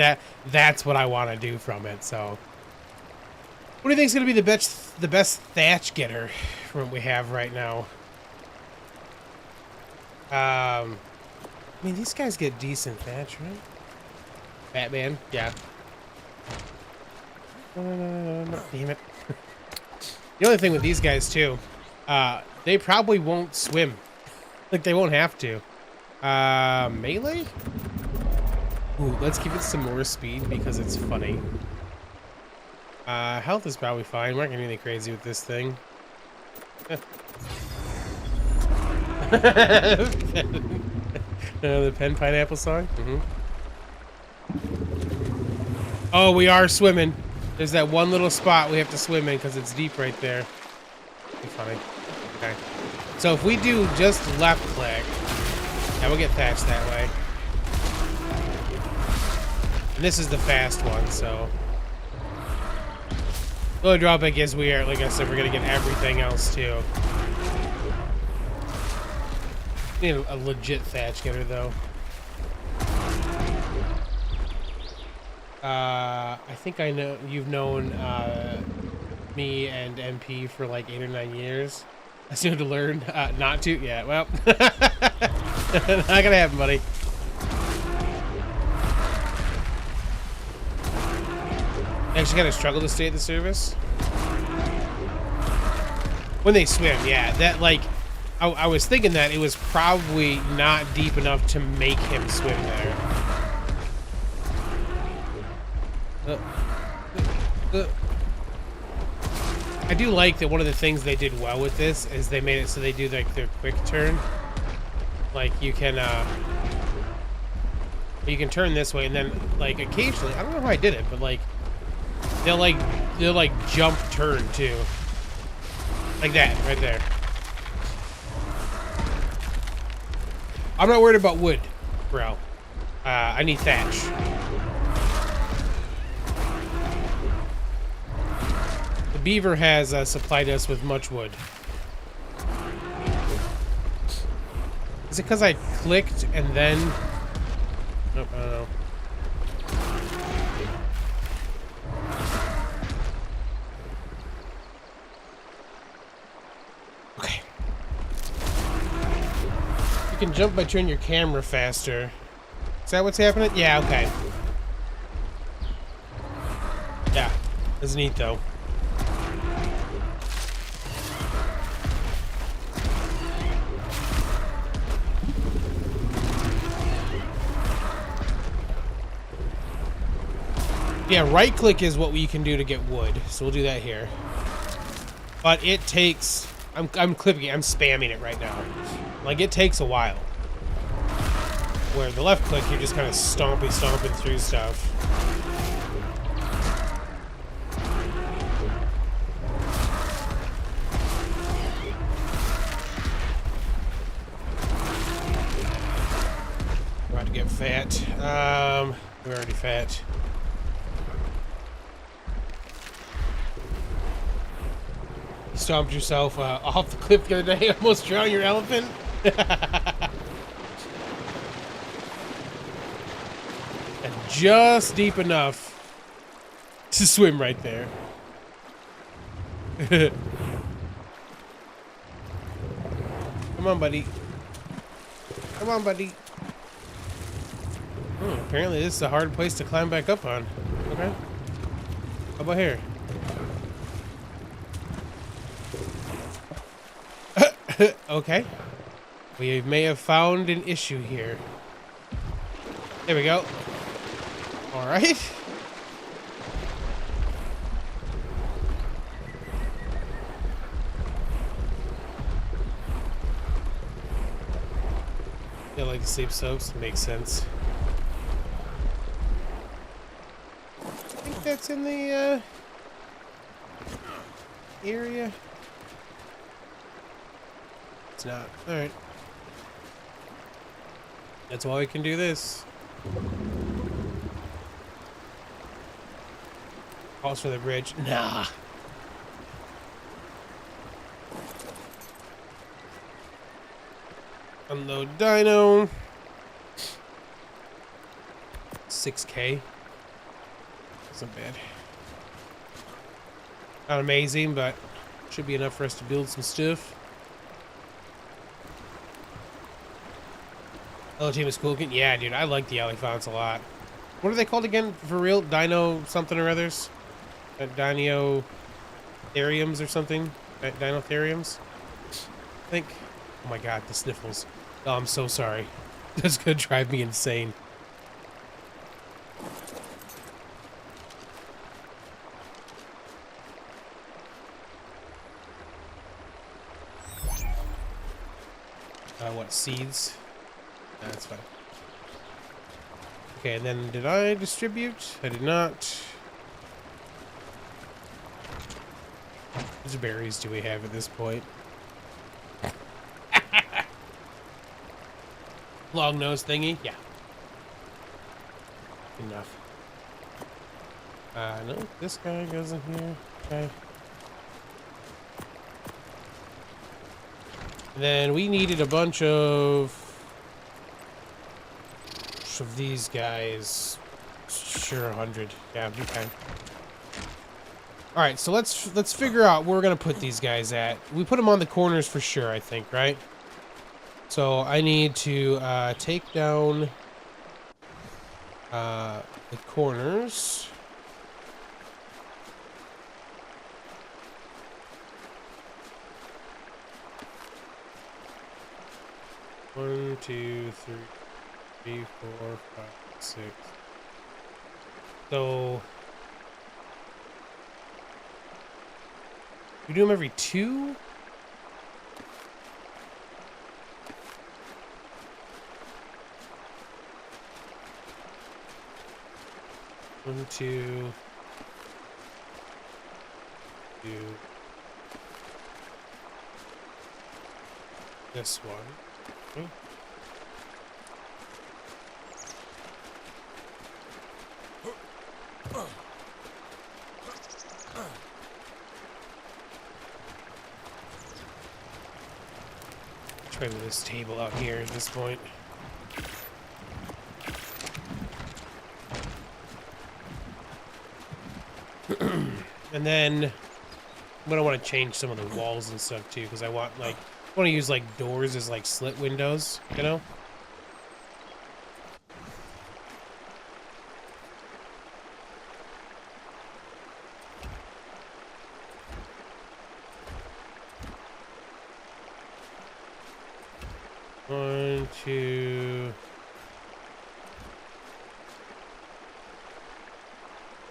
that's what I want to do from it, so. What do you think is going to be the best thatch getter from what we have right now? I mean, these guys get decent thatch, right? Batman, yeah. No, damn it. The only thing with these guys, too, they probably won't swim. Like, they won't have to. Melee? Ooh, let's give it some more speed because it's funny. Health is probably fine. We're not gonna do anything crazy with this thing. The pen pineapple song? Mm-hmm. Oh, we are swimming. There's that one little spot we have to swim in because it's deep right there. Be funny. Okay. So if we do just left click, yeah, we'll get Thatch that way. And this is the fast one, so. The only drawback is like I said, we're gonna get everything else too. Need a legit Thatch getter though. I think I know you've known me and MP for like 8 or 9 years. I still have to learn not to. Yeah, well, not gonna happen, buddy. I actually kind of struggle to stay at the service when they swim. Yeah, that like I was thinking that it was probably not deep enough to make him swim there. I do like that one of the things they did well with this is they made it so they do like their quick turn. Like you can turn this way and then like occasionally, I don't know how I did it, but like they'll jump turn too. Like that, right there. I'm not worried about wood, bro. I need thatch. Beaver has supplied us with much wood. Is it because I clicked and then... Nope, I don't know. Okay. You can jump by turning your camera faster. Is that what's happening? Yeah, okay. Yeah, that's neat though. Yeah, right click is what we can do to get wood, so we'll do that here. But it takes, I'm clipping it, I'm spamming it right now. Like it takes a while. Where the left click, you're just kind of stomping through stuff. We're about to get fat. We're already fat. You stomped yourself off the cliff the other day, almost drowned your elephant. And just deep enough to swim right there. Come on, buddy. Come on, buddy. Oh, apparently this is a hard place to climb back up on. Okay. How about here? Okay. We may have found an issue here. There we go. All right. Yeah, like the sleep soaps. Makes sense. I think that's in the area. It's not. All right. That's why we can do this. Calls for the bridge. Nah. Unload dino. 6K. That's not bad. Not amazing, but should be enough for us to build some stuff. Hello team is cool. Yeah, dude, I like the elephants a lot. What are they called again? For real? Dino something or others? Dino theriums or something? Dino theriums? I think. Oh my god, the sniffles. Oh, I'm so sorry. That's gonna drive me insane. What, seeds? That's fine. Okay, and then did I distribute? I did not. Which berries do we have at this point? Long nose thingy? Yeah. Enough. No, this guy goes in here. Okay. And then we needed a bunch of these guys. Sure, 100. Yeah, okay. All right, so let's figure out where we're gonna put these guys at. We put them on the corners for sure, I think, right? So I need to take down the corners. One, two, three, 4, 5, 6. So we do them every 2? One, two, this one. Okay. Try with this table out here at this point. And then I'm gonna want to change some of the walls and stuff too, because I want to use like doors as like slit windows, you know? One, two.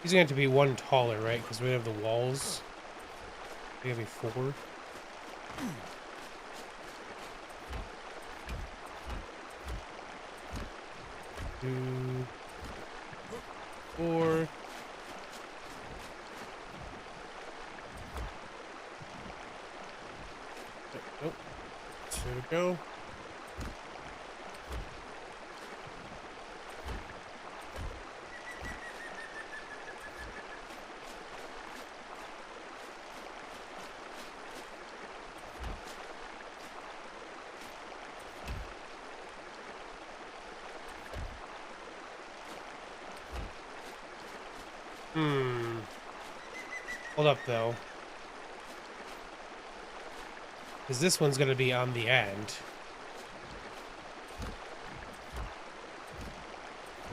These are going to be one taller, right? Because we have the walls. They gotta be 4. 2, 4. Nope. There we go. Hold up, though. Because this one's going to be on the end.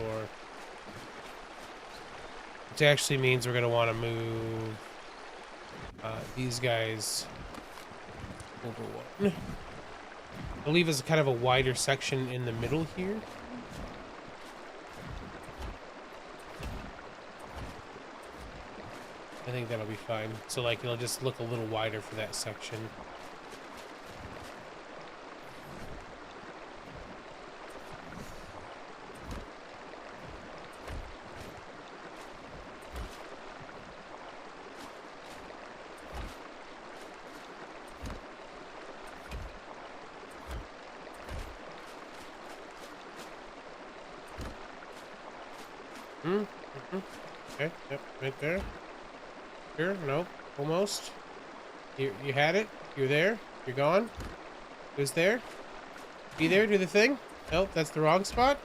4. Which actually means we're going to want to move these guys over one. I'll leave us kind of a wider section in the middle here. I think that'll be fine. So, like, it'll just look a little wider for that section. Okay, yep, right there. Here, no, almost. You had it. You're there. You're gone. Who's there? Be there, do the thing. Nope, that's the wrong spot.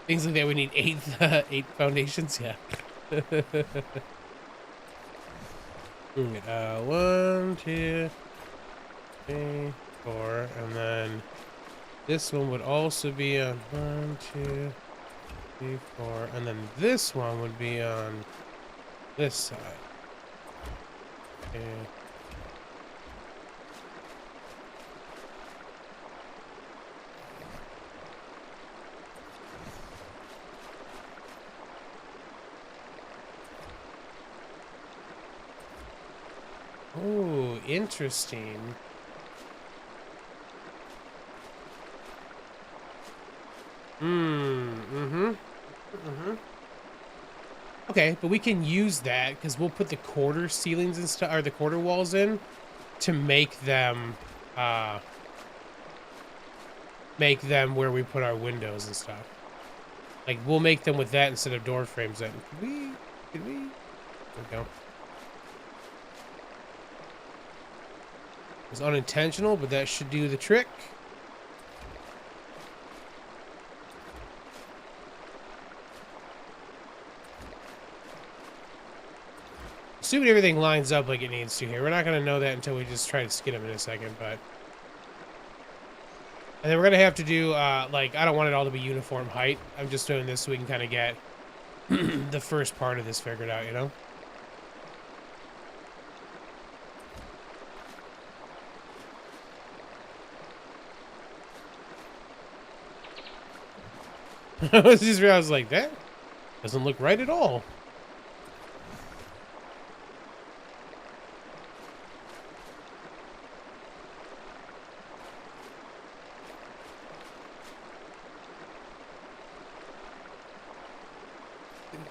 Things like that, we need 8 foundations, yeah. 1, 2, 3, 4, and then this one would also be on 1, 2, 3, 4, and then this one would be on this side. Okay. Oh, interesting. Okay, but we can use that because we'll put the quarter ceilings and stuff, or the quarter walls in, to make them where we put our windows and stuff. Like, we'll make them with that instead of door frames. Then could we? There we go. It was unintentional, but that should do the trick. Assuming everything lines up like it needs to here. We're not going to know that until we just try to skid them in a second, but... And then we're going to have to do, like, I don't want it all to be uniform height. I'm just doing this so we can kind of get the first part of this figured out, you know? I was just realized, like, that doesn't look right at all.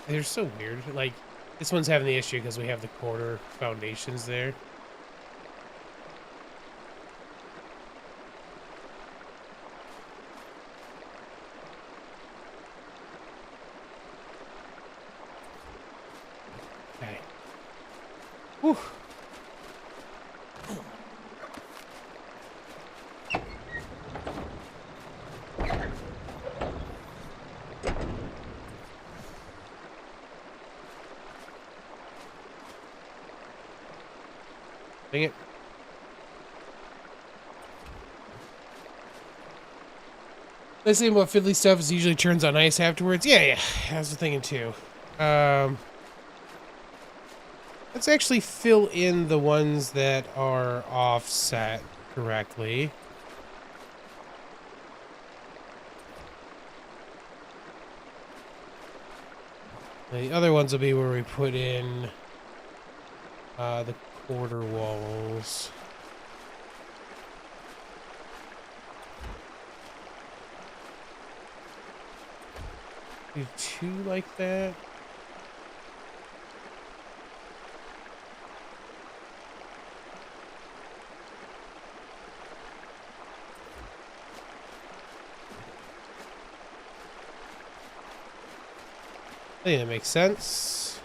They're so weird. Like, this one's having the issue because we have the quarter foundations there. Okay. Whew. Dang it. This thing about fiddly stuff is usually turns on ice afterwards. Yeah, I was thinking too. Let's actually fill in the ones that are offset correctly. The other ones will be where we put in the quarter walls. Do 2 like that. I think that makes sense.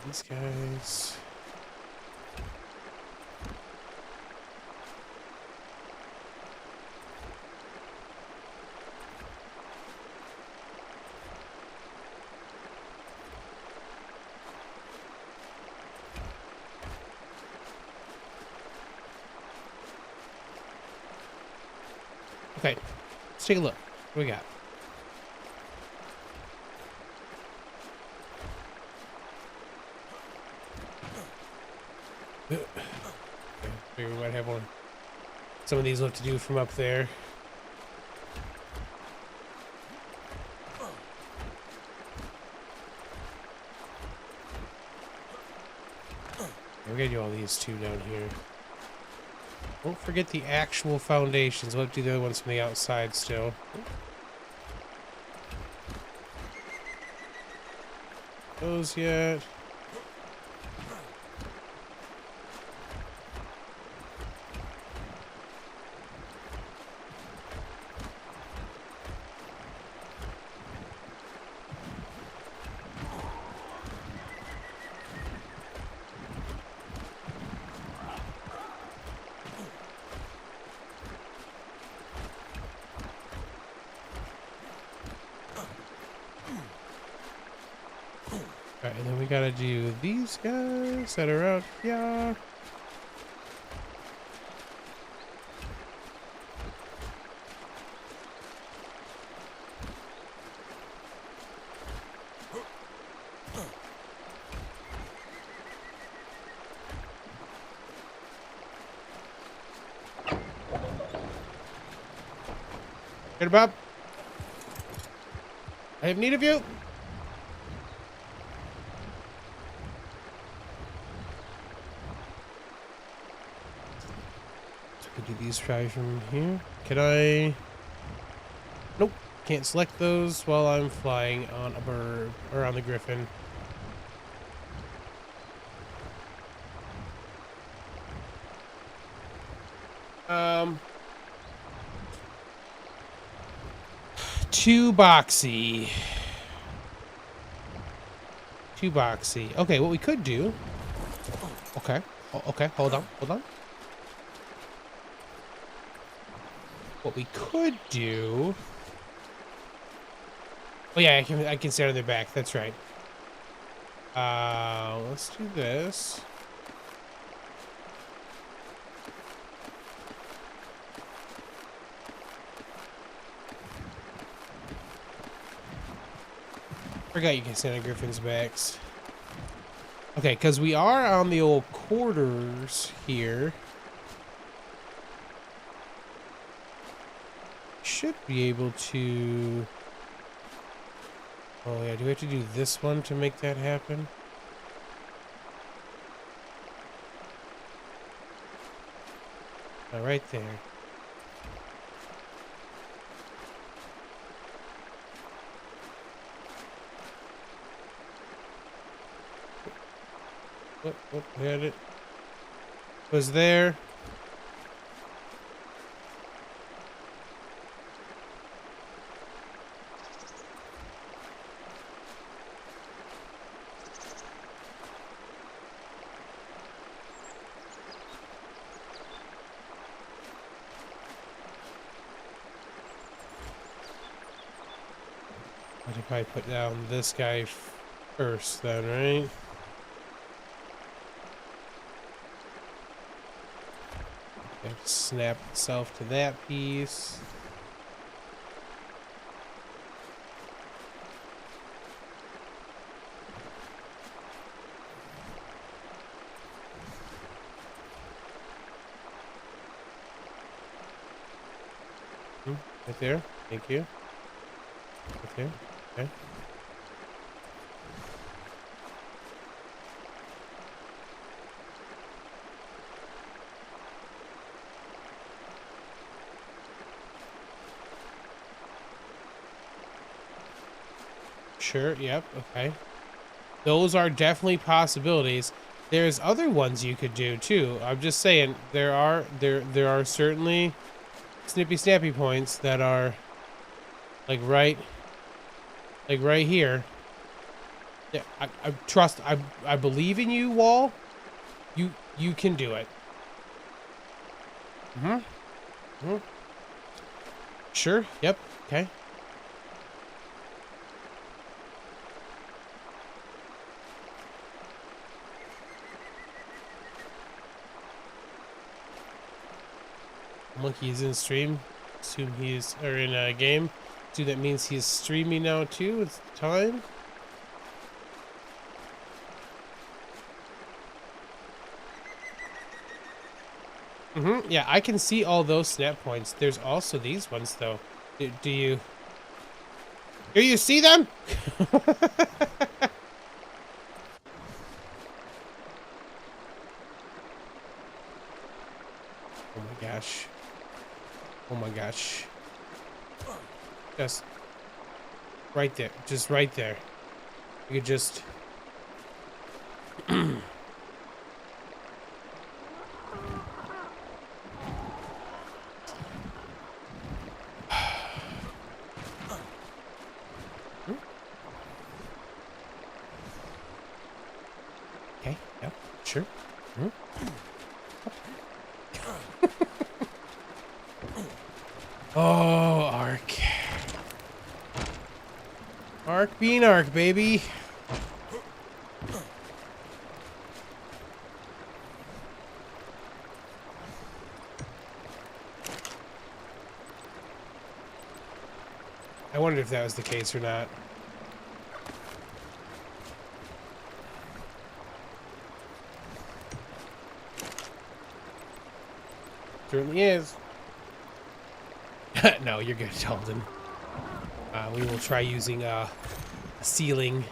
These guys. Okay, let's take a look. What do we got? Okay, figure we might have one. Some of these we'll have to do from up there. We're gonna do all these two down here. Don't forget the actual foundations. We'll have to do the other ones from the outside still. Those yet. Alright, and then we gotta do these guys that are out here. Get Bob. I have need of you. Do these try from here? Can I? Nope. Can't select those while I'm flying on a bird or on the griffin. Too boxy. Too boxy. Okay, what we could do. Okay. Okay, hold on. Hold on. What we could do. Oh yeah, I can stand on their back. That's right. Let's do this. Forgot you can stand on Griffin's backs. Okay, because we are on the old quarters here. Should be able to. Oh yeah, do we have to do this one to make that happen? Right there. What had it? Was there? I should probably put down this guy first then, right? Snap itself to that piece. Right there. Thank you. Right there. Okay. Sure, yep, okay. Those are definitely possibilities. There's other ones you could do too. I'm just saying there are certainly snippy snappy points that are like right here. Yeah, I believe in you, Wall. You can do it. Sure, yep, okay. Monkey is in stream. Assume he's, or in a game. So that means he's streaming now too. It's the time. Yeah, I can see all those snap points. There's also these ones though. Do you see them? Oh my gosh. Oh my gosh. Just right there. Just right there. You could just... Okay, yep, sure. Oh, ARK. ARK being ARK, baby. I wondered if that was the case or not. Certainly is. No, you're good, Dalton. We will try using a ceiling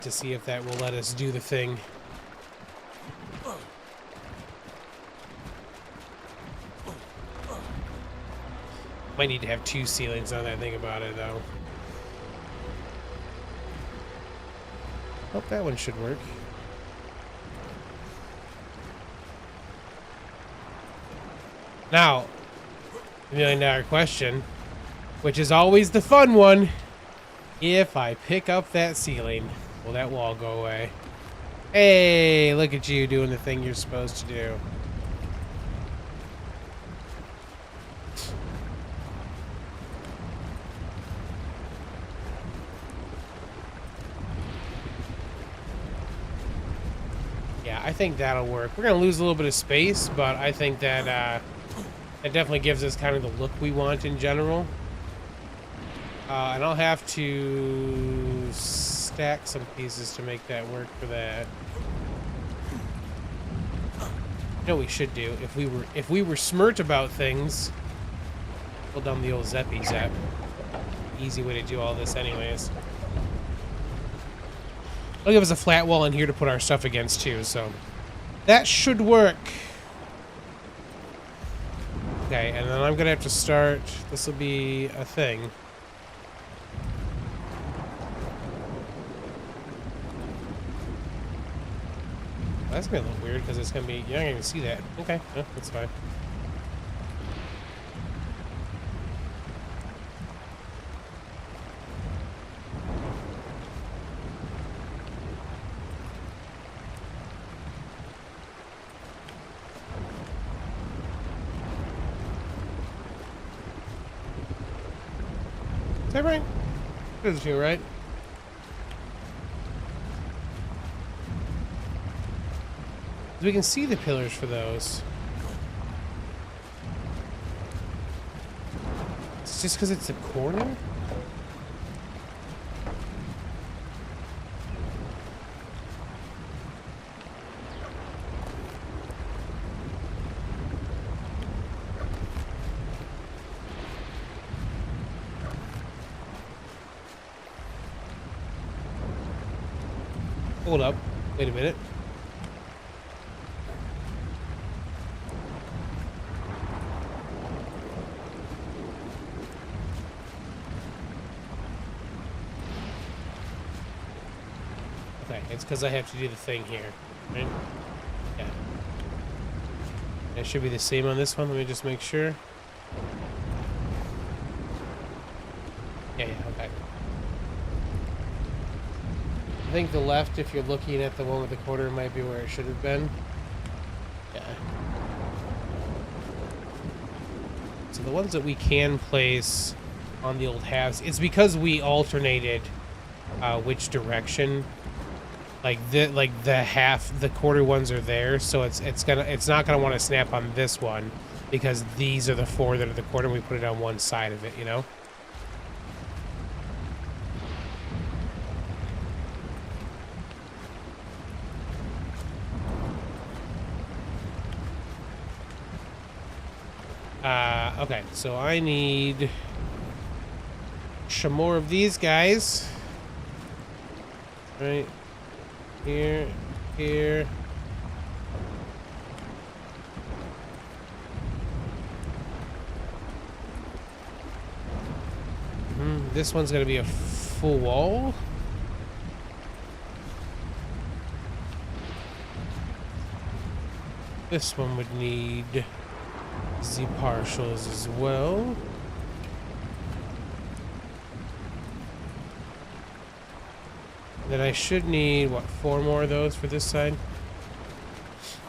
to see if that will let us do the thing. Might need to have 2 ceilings now that I think about it, though. Hope that one should work. Now, $1 million question, which is always the fun one. If I pick up that ceiling, will that wall go away? Hey, look at you doing the thing you're supposed to do. Yeah, I think that'll work. We're going to lose a little bit of space, but I think that that definitely gives us kind of the look we want in general. And I'll have to stack some pieces to make that work for that. You know what we should do? If we were smart about things, pull down the old Zeppy Zap. Easy way to do all this anyways. It'll give us a flat wall in here to put our stuff against too, so that should work. Okay, and then I'm gonna have to start, this will be a thing. That's gonna be a little weird because it's gonna be, you're not gonna even see that. Okay, no, that's fine. Is that right? Doesn't feel right. We can see the pillars for those. It's just because it's a corner? Hold up. Wait a minute. Okay, it's because I have to do the thing here, right? Yeah. It should be the same on this one. Let me just make sure. Yeah, okay. I think the left, if you're looking at the one with the quarter, might be where it should have been. Yeah. So the ones that we can place on the old halves, it's because we alternated which direction. Like the half, the quarter ones are there, so it's not gonna want to snap on this one, because these are the 4 that are the quarter. We put it on one side of it, you know? Okay, so I need some more of these guys. Right here, here. This one's gonna be a full wall. This one would need Z partials as well. Then I should need, what, 4 more of those for this side?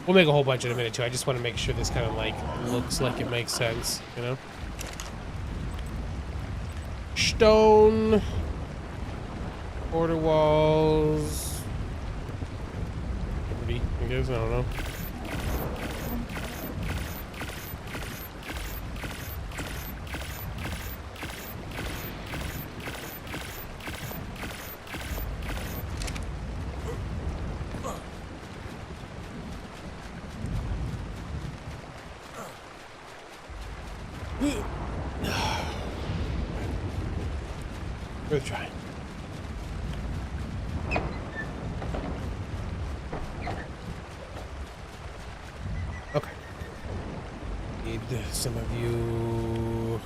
We'll make a whole bunch in a minute too. I just want to make sure this kind of like looks like it makes sense, you know? Stone. Border walls. I guess, I don't know. Worth trying. Okay. Need some of you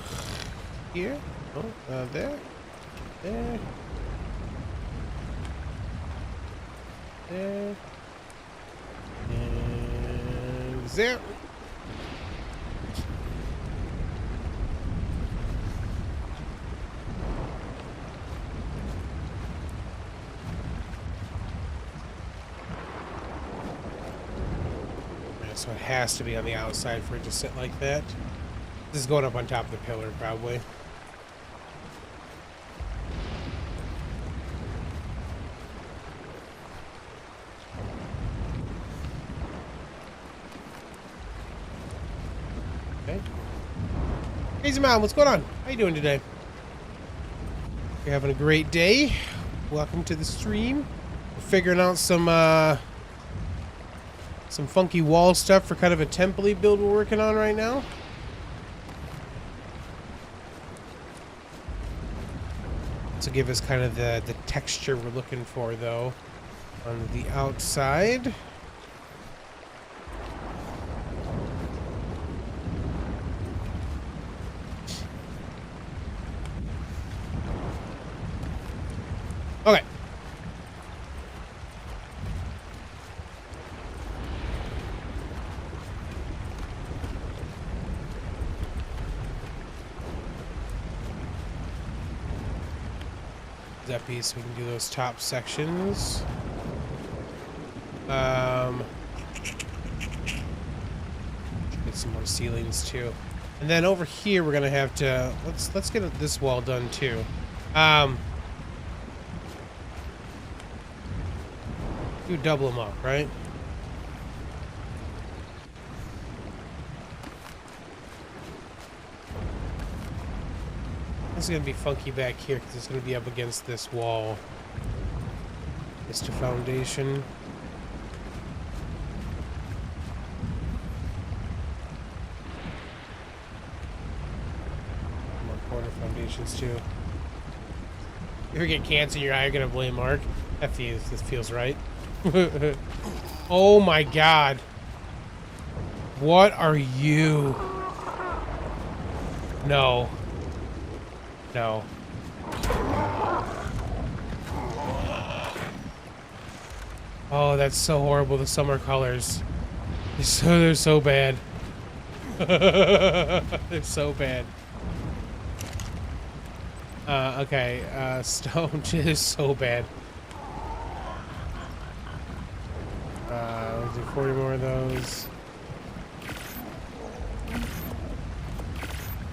here. Oh, there. There. There. And there. So it has to be on the outside for it to sit like that. This is going up on top of the pillar, probably. Okay. Crazy Mom, what's going on? How you doing today? You're having a great day. Welcome to the stream. We're figuring out some funky wall stuff for kind of a temple-y build we're working on right now. To give us kind of the texture we're looking for, though, on the outside. Okay. That piece, we can do those top sections. Get some more ceilings too, and then over here we're gonna have to let's get this wall done too. Do double them up, right? This is going to be funky back here because it's going to be up against this wall. It's the foundation. More corner foundations too. If you ever get cancer in your eye, you're going to blame Mark. This feels right. Oh my god. What are you? No. No. Oh, that's so horrible. The summer colors. They're so bad. They're so bad. Okay. Stone is so bad. We'll do 40 more of those.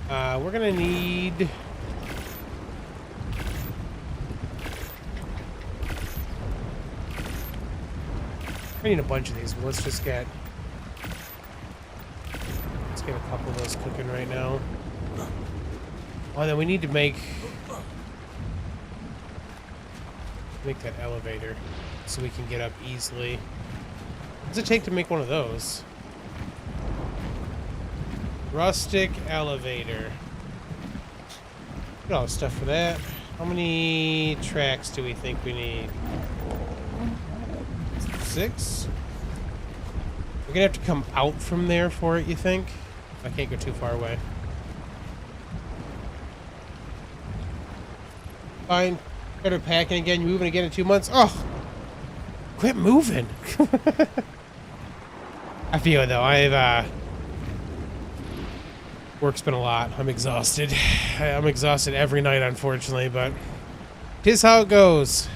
We're gonna need... I need a bunch of these, but let's get a couple of those cooking right now. Oh, then we need to make that elevator so we can get up easily. What does it take to make one of those? Rustic elevator. Got all the stuff for that. How many tracks do we think we need? 6? We're gonna have to come out from there for it, you think? I can't go too far away. Fine. Better packing again. You're moving again in 2 months. Oh! Quit moving! I feel it though. Work's been a lot. I'm exhausted. I'm exhausted every night, unfortunately, but 'tis how it goes.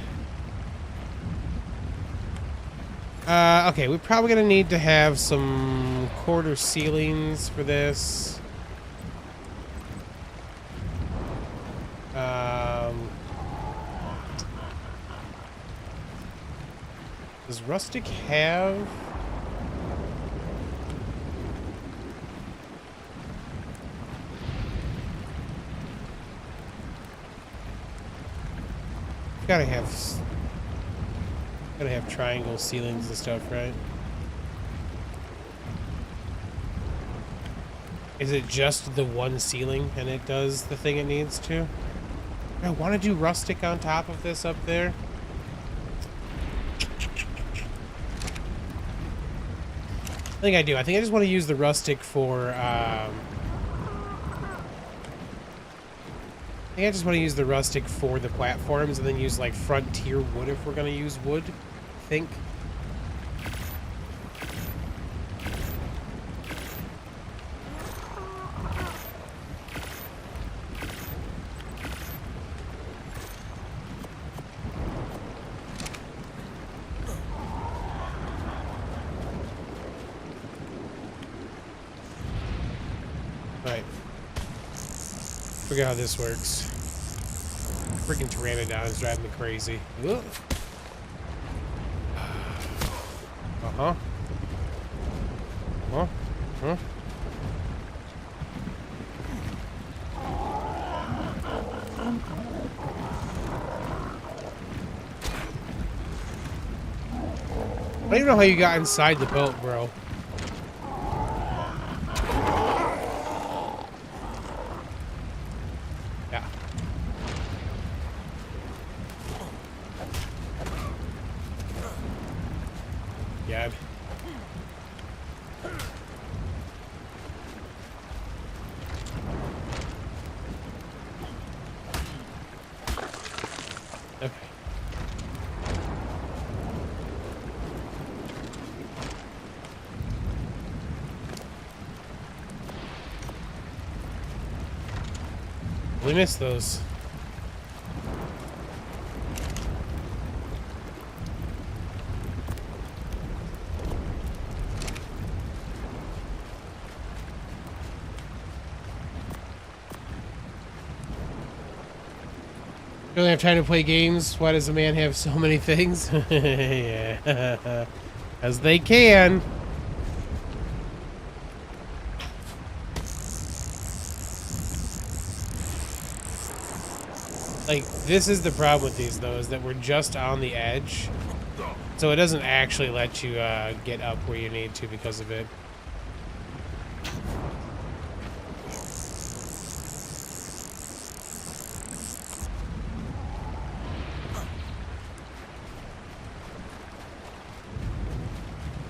Okay, we're probably gonna need to have some quarter ceilings for this. Does Rustic have... Gotta have triangle ceilings and stuff, right? Is it just the one ceiling and it does the thing it needs to? I want to do rustic on top of this up there. I think I do. I think I just want to use the rustic for, I think I just want to use the rustic for the platforms and then use like frontier wood if we're going to use wood, I think. Alright. Forget how this works. Freaking Pteranodon is driving me crazy. Ugh. Uh-huh. Huh? Huh? I don't even know how you got inside the boat, bro. Yeah. Okay. We missed those. You only have time to play games. Why does a man have so many things? Yeah. As they can. Like, this is the problem with these, though, is that we're just on the edge. So it doesn't actually let you get up where you need to because of it.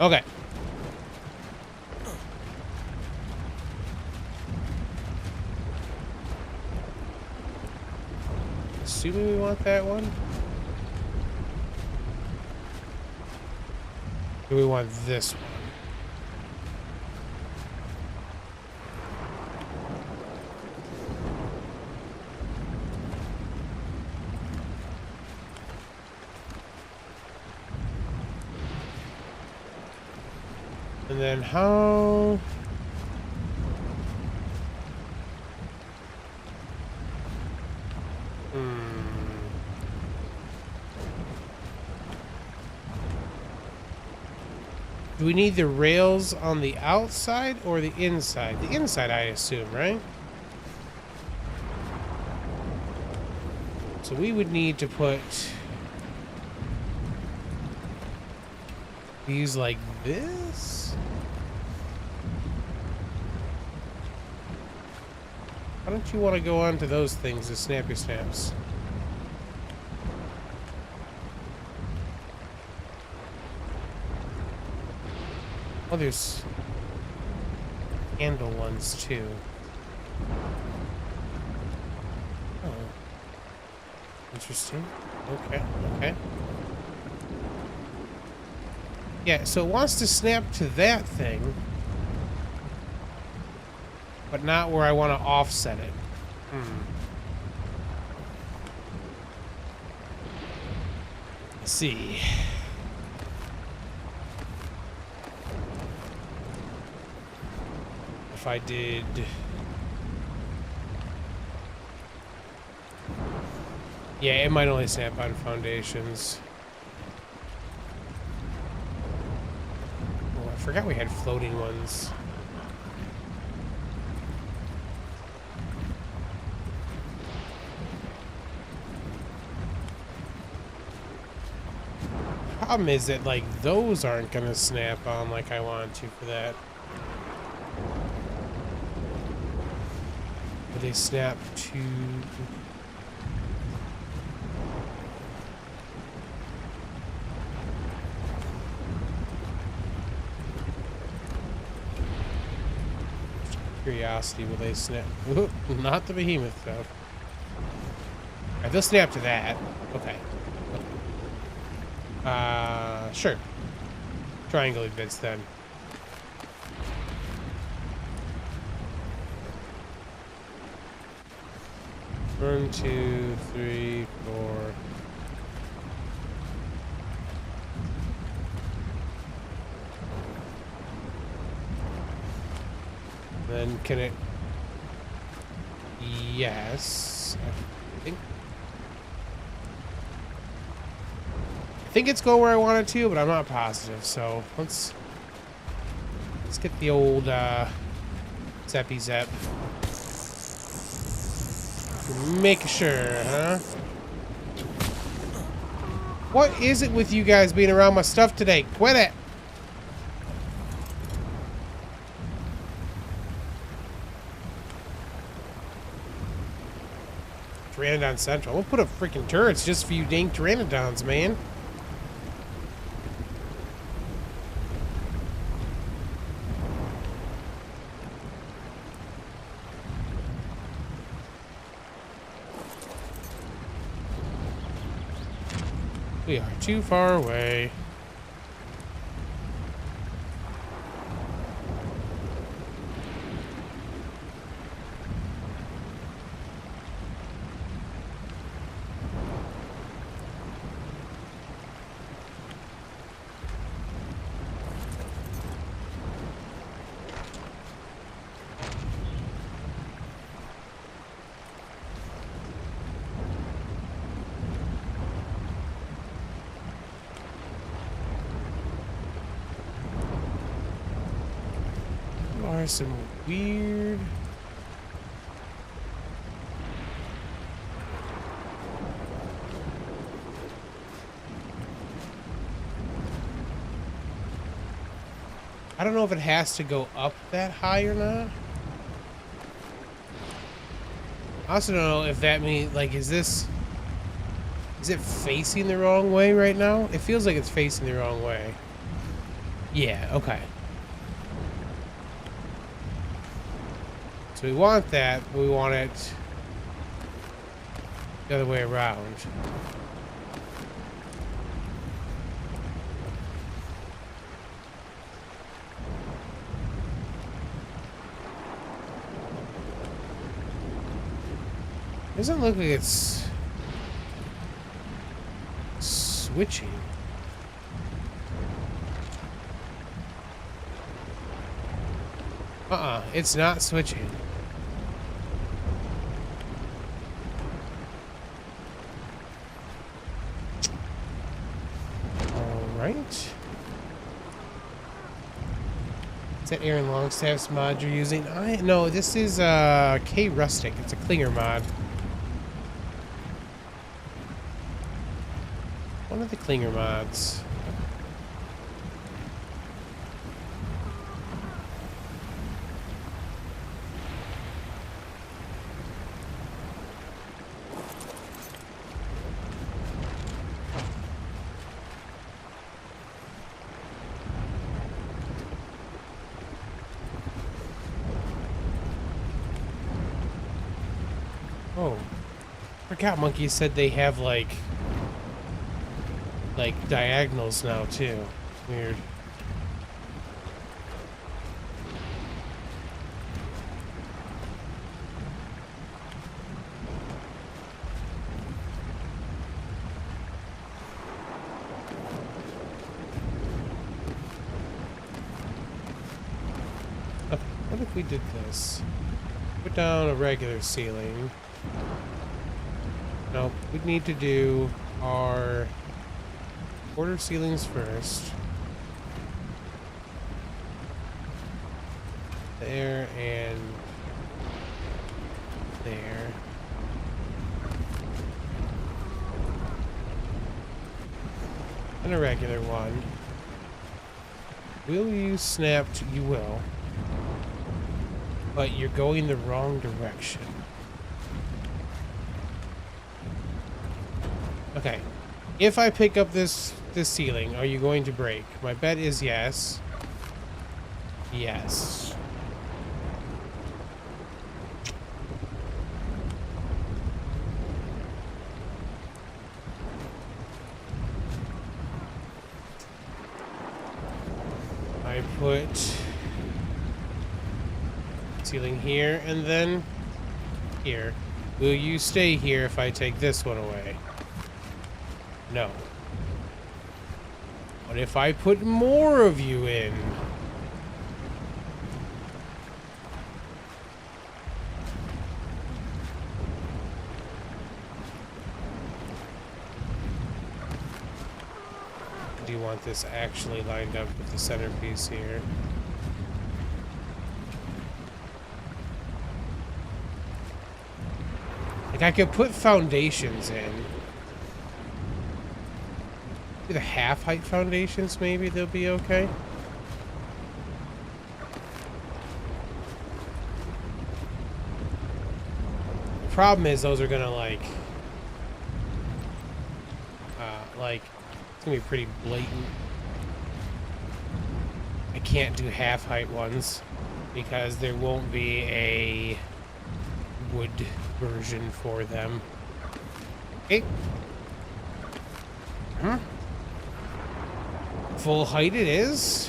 Okay. Assuming we want that one. Do we want this one? And then how... Do we need the rails on the outside or the inside? The inside, I assume, right? So we would need to put these like this. Why don't you want to go on to those things, the snappy snaps? Oh, there's handle ones too. Oh, interesting. Okay, okay. Yeah, so it wants to snap to that thing, but not where I want to offset it. Let's see. If I did... Yeah, it might only snap on foundations. Oh, I forgot we had floating ones. Problem is that, like, those aren't gonna snap on like I want to for that. But they snap to... Curiosity, will they snap? Whoop, not the behemoth, though. Alright, they'll snap to that. Okay. Sure. Triangle bits then. 1, 2, 3, 4. Then can it... Yes, I think it's going where I want it to, but I'm not positive. So let's get the old Zeppy Zep. Make sure, huh? What is it with you guys being around my stuff today? Quit it! Pteranodon Central. We'll put up freaking turrets just for you dang Pteranodons, man. We are too far away. Some weird... I don't know if it has to go up that high or not. I also don't know if that means, like, is it facing the wrong way right now? It feels like it's facing the wrong way. Yeah, okay. So we want that, but we want it the other way around. Doesn't look like it's switching. It's not switching. Right. Is that Aaron Longstaff's mod you're using? No, this is K Rustic. It's a Klinger mod. One of the Klinger mods. Oh, Forgot Monkey said they have like diagonals now too. Weird. Okay, what if we did this? Put down a regular ceiling. No, we need to do our quarter ceilings first. There and there. And a regular one. Will you snapped? You will. But you're going the wrong direction. Okay. If I pick up this ceiling, are you going to break? My bet is yes. Yes. I put ceiling here and then here. Will you stay here if I take this one away? No. What if I put more of you in? Do you want this actually lined up with the centerpiece here? Like, I could put foundations in. The half-height foundations, maybe they'll be okay. The problem is those are gonna like, it's gonna be pretty blatant. I can't do half-height ones because there won't be a wood version for them. Okay. Huh? Full height it is.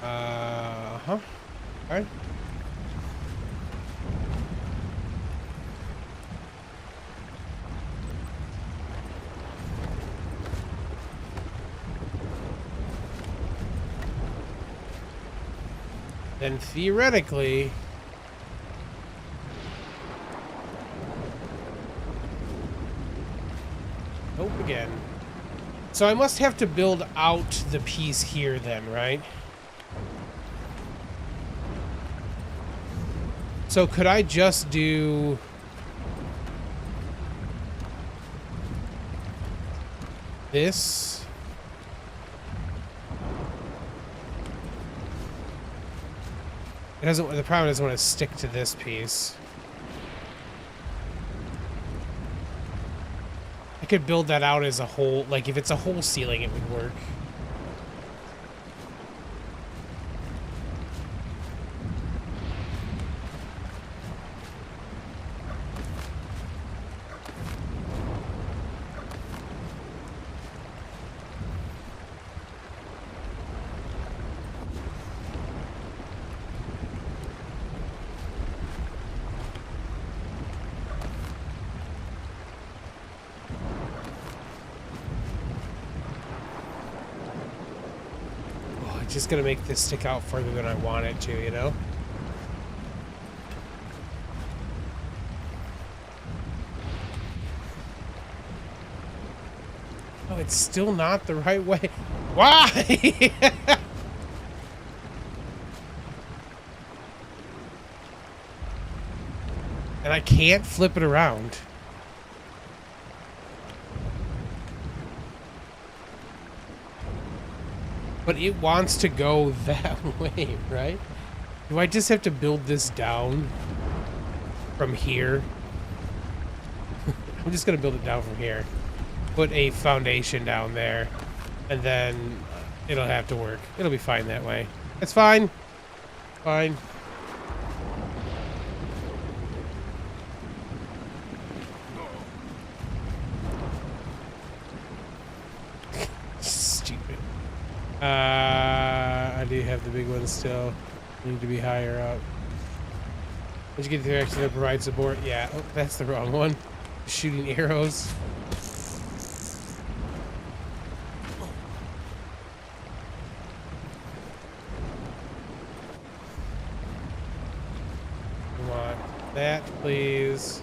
Huh? Alright. Then theoretically, nope again. So I must have to build out the piece here then, right? So could I just do this? It doesn't, the problem doesn't want to stick to this piece. I could build that out as a whole, like if it's a whole ceiling it would work. Just gonna make this stick out further than I want it to, you know? it's still not the right way. Why? And I can't flip it around. But it wants to go that way, right? Do I just have to build this down from here? I'm just gonna build it down from here. Put a foundation down there, and then it'll have to work. It'll be fine that way. It's fine. Fine. Stupid. I do have the big one still. Need to be higher up. Did you get the direction to provide support? Yeah. Oh, that's the wrong one. Shooting arrows. We want that, please.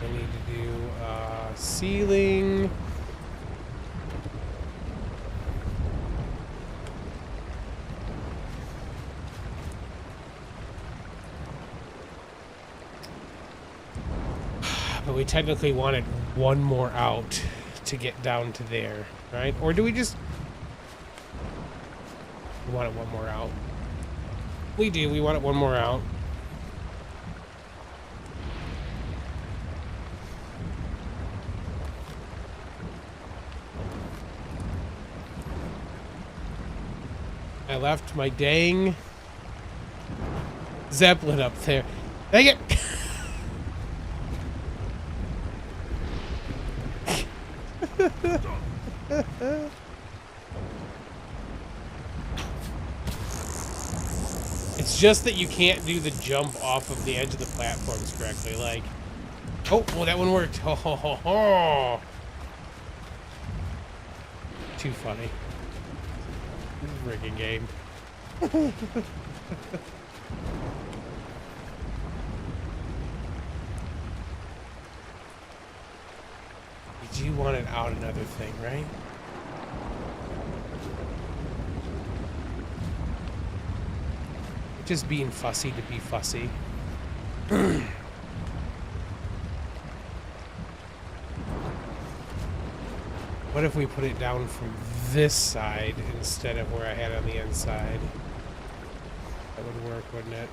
We need to do ceiling. But we technically wanted one more out to get down to there, right? Or do we just... We wanted one more out. We do. We wanted one more out. I left my dang Zeppelin up there. Dang it! It's just that you can't do the jump off of the edge of the platforms correctly. Like, oh, well, that one worked. Ho, ho, ho, ho. Too funny. Friggin' game. You wanted out another thing, right? Just being fussy to be fussy. What if we put it down from this side instead of where I had it on the inside? That would work, wouldn't it?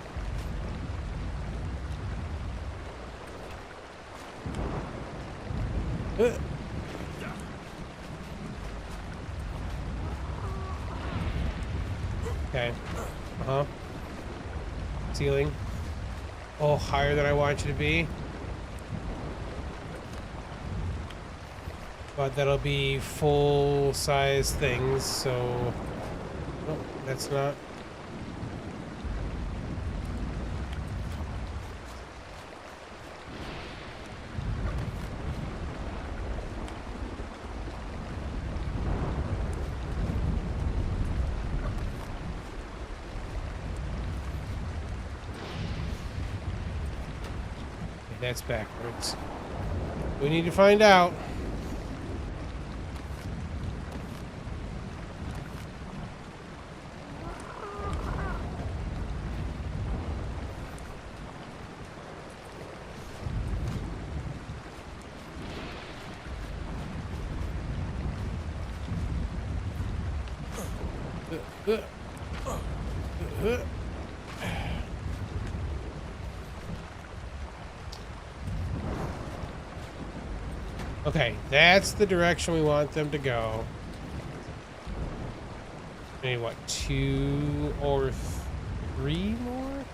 Okay. Uh-huh. Ceiling. Oh, higher than I want you to be. But that'll be full-size things, so... Oh, that's not... That's backwards. We need to find out. Okay, that's the direction we want them to go. Maybe what, 2 or 3 more?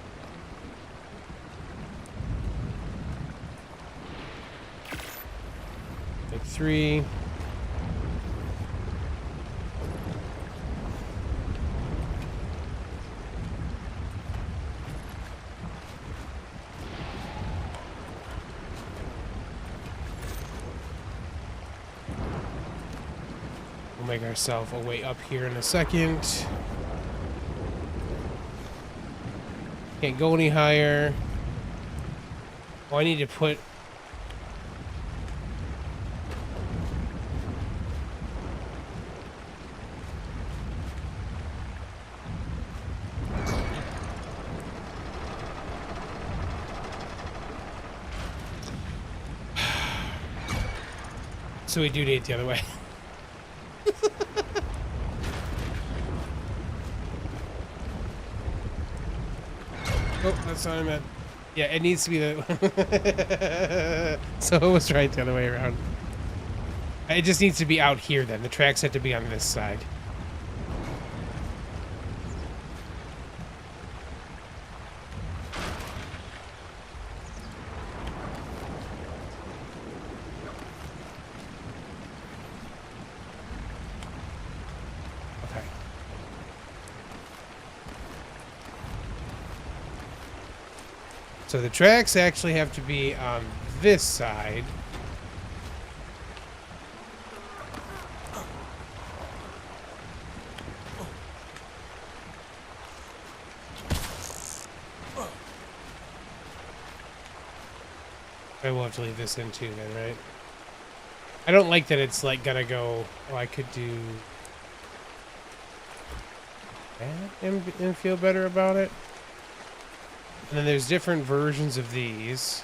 Like 3. Make ourselves a way up here in a second. Can't go any higher. Oh, I need to put... So we do need it the other way. Oh, that's what I meant. Yeah, it needs to be the... So it was right the other way around. It just needs to be out here then. The tracks have to be on this side. Okay. So the tracks actually have to be on this side. I will have to leave this in too then, right? I don't like that it's like gonna go... Oh, I could do that and feel better about it. And then there's different versions of these.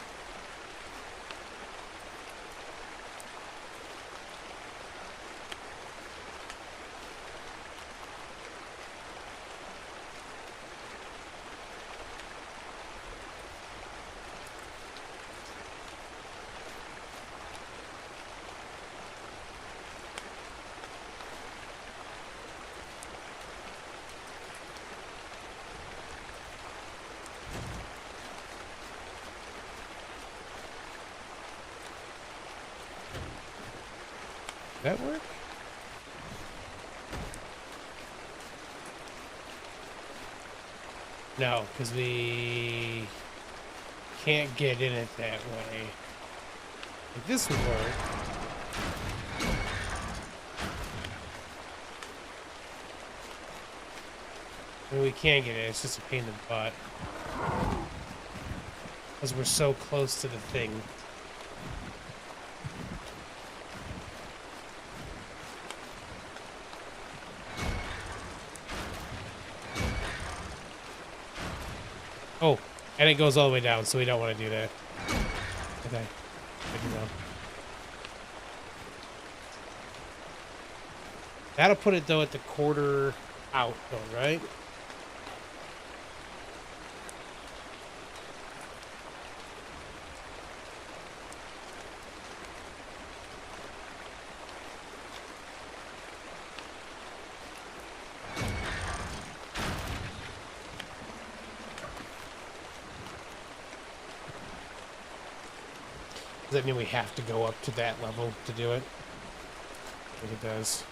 That work? No, because we can't get in it that way. But this would work. I mean, we can get it, it's just a pain in the butt. Because we're so close to the thing. Oh, and it goes all the way down, so we don't want to do that. Okay, good to know. That'll put it, though, at the quarter out, though, right? Does that mean we have to go up to that level to do it? I think it does.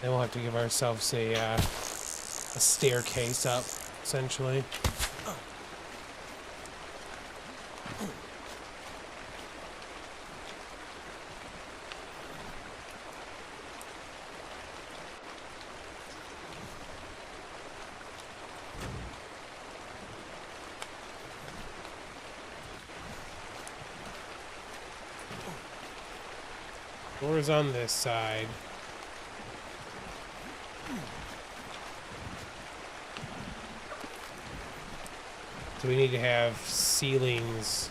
Then we'll have to give ourselves a staircase up, essentially. Doors on this side. So we need to have ceilings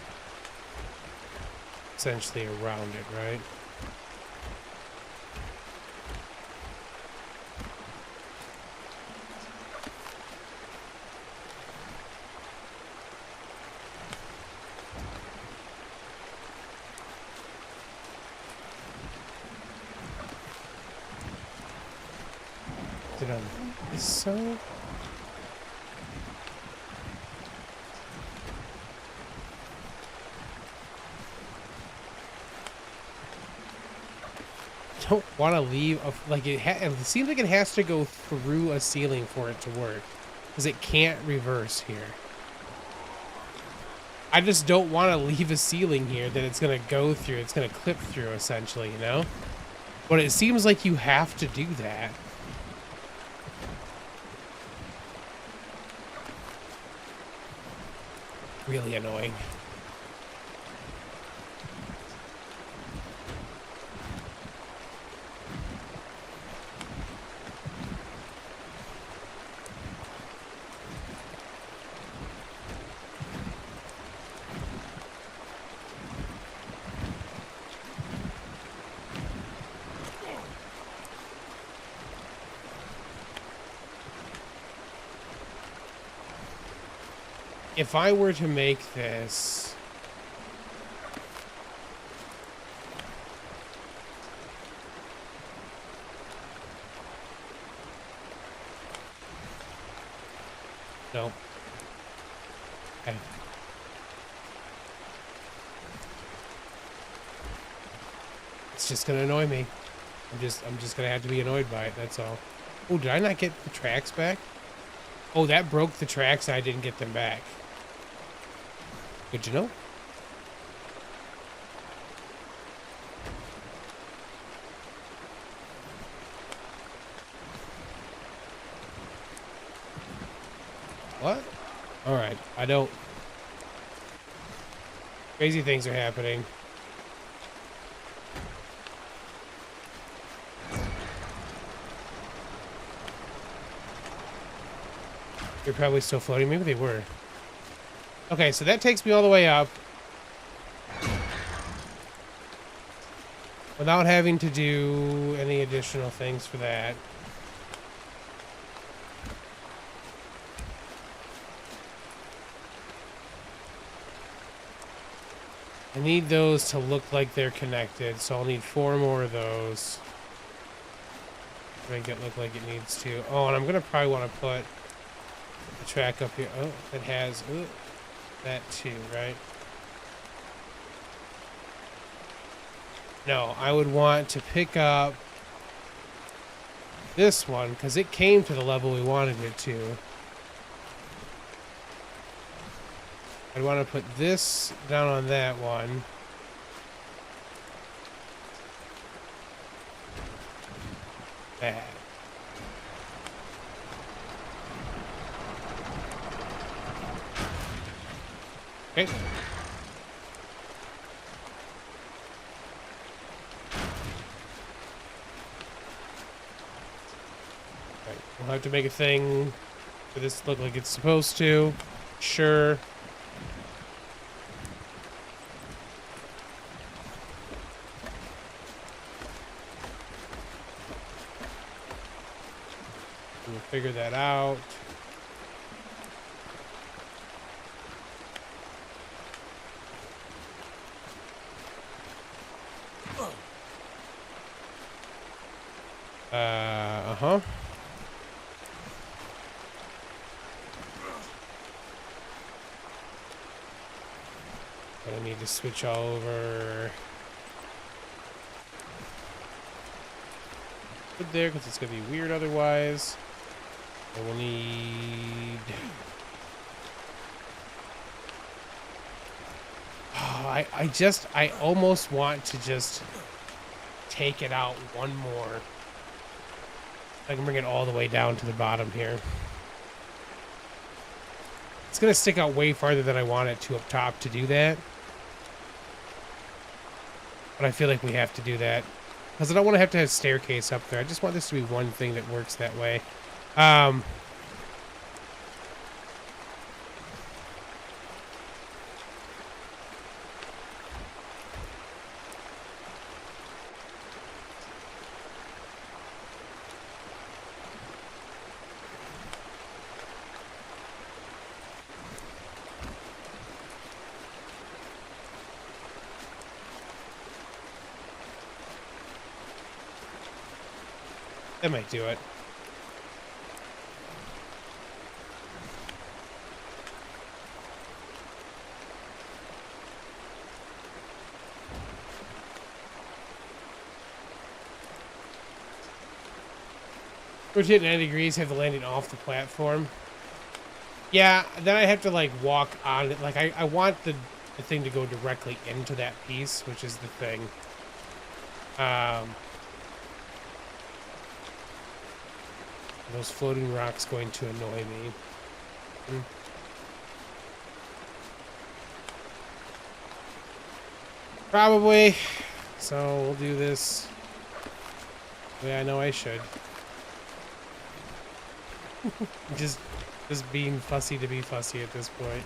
essentially around it, right? it on this side? Don't want to leave like it seems like it has to go through a ceiling for it to work, because it can't reverse here. I just don't want to leave a ceiling here that it's going to go through. It's going to clip through, essentially, you know? But it seems like you have to do that. Really annoying. If I were to make this... No. Okay. It's just gonna annoy me. I'm just gonna have to be annoyed by it, that's all. Oh, did I not get the tracks back? Oh, that broke the tracks and I didn't get them back. Good to know. What? Alright, I don't... Crazy things are happening. They're probably still floating. Maybe they were. Okay, so that takes me all the way up. Without having to do any additional things for that. I need those to look like they're connected, so I'll need 4 more of those. Make it look like it needs to. Oh, and I'm going to probably want to put the track up here. Oh, it has that too, right? No, I would want to pick up this one, because it came to the level we wanted it to. I'd want to put this down on that one. That. Okay. Right. We'll have to make a thing for this to look like it's supposed to. Sure. We'll figure that out. Uh-huh. But I need to switch all over. Put there, because it's going to be weird otherwise. I will need... Oh, I almost want to just take it out one more. I can bring it all the way down to the bottom here. It's going to stick out way farther than I want it to up top to do that. But I feel like we have to do that. Because I don't want to have a staircase up there. I just want this to be one thing that works that way. That might do it. Rotate 90 degrees, have the landing off the platform. Yeah, then I have to like walk on it. Like I want the thing to go directly into that piece, which is the thing. Those floating rocks going to annoy me. Probably. So we'll do this the way I know I should. just being fussy to be fussy at this point.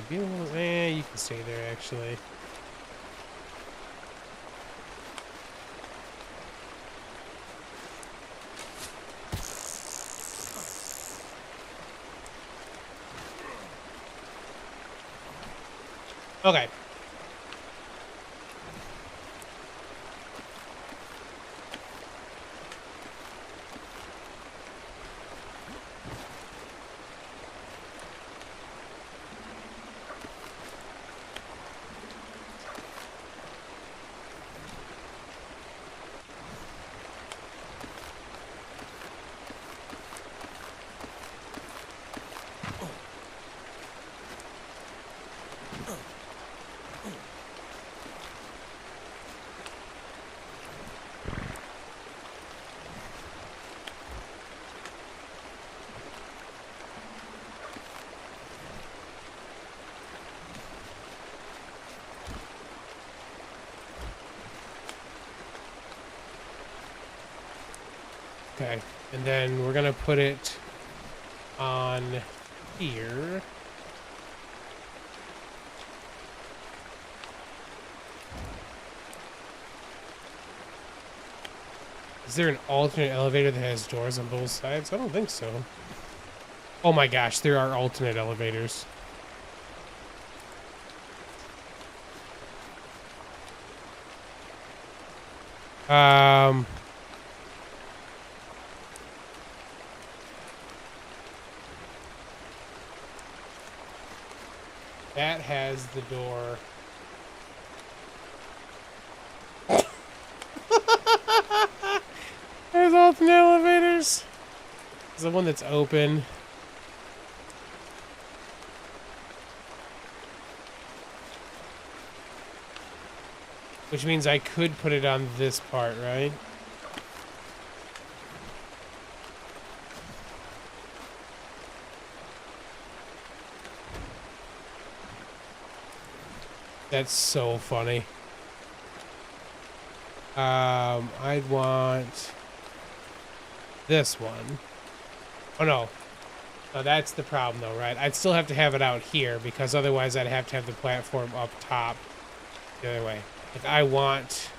You can stay there actually. Okay. Okay, and then we're gonna put it on here. Is there an alternate elevator that has doors on both sides? I don't think so. Oh my gosh, there are alternate elevators. That has the door. There's alternate elevators. There's the one that's open. Which means I could put it on this part, right? That's so funny. I'd want this one. Oh no. No, that's the problem though, right? I'd still have to have it out here because otherwise I'd have to have the platform up top the other way. Like I want...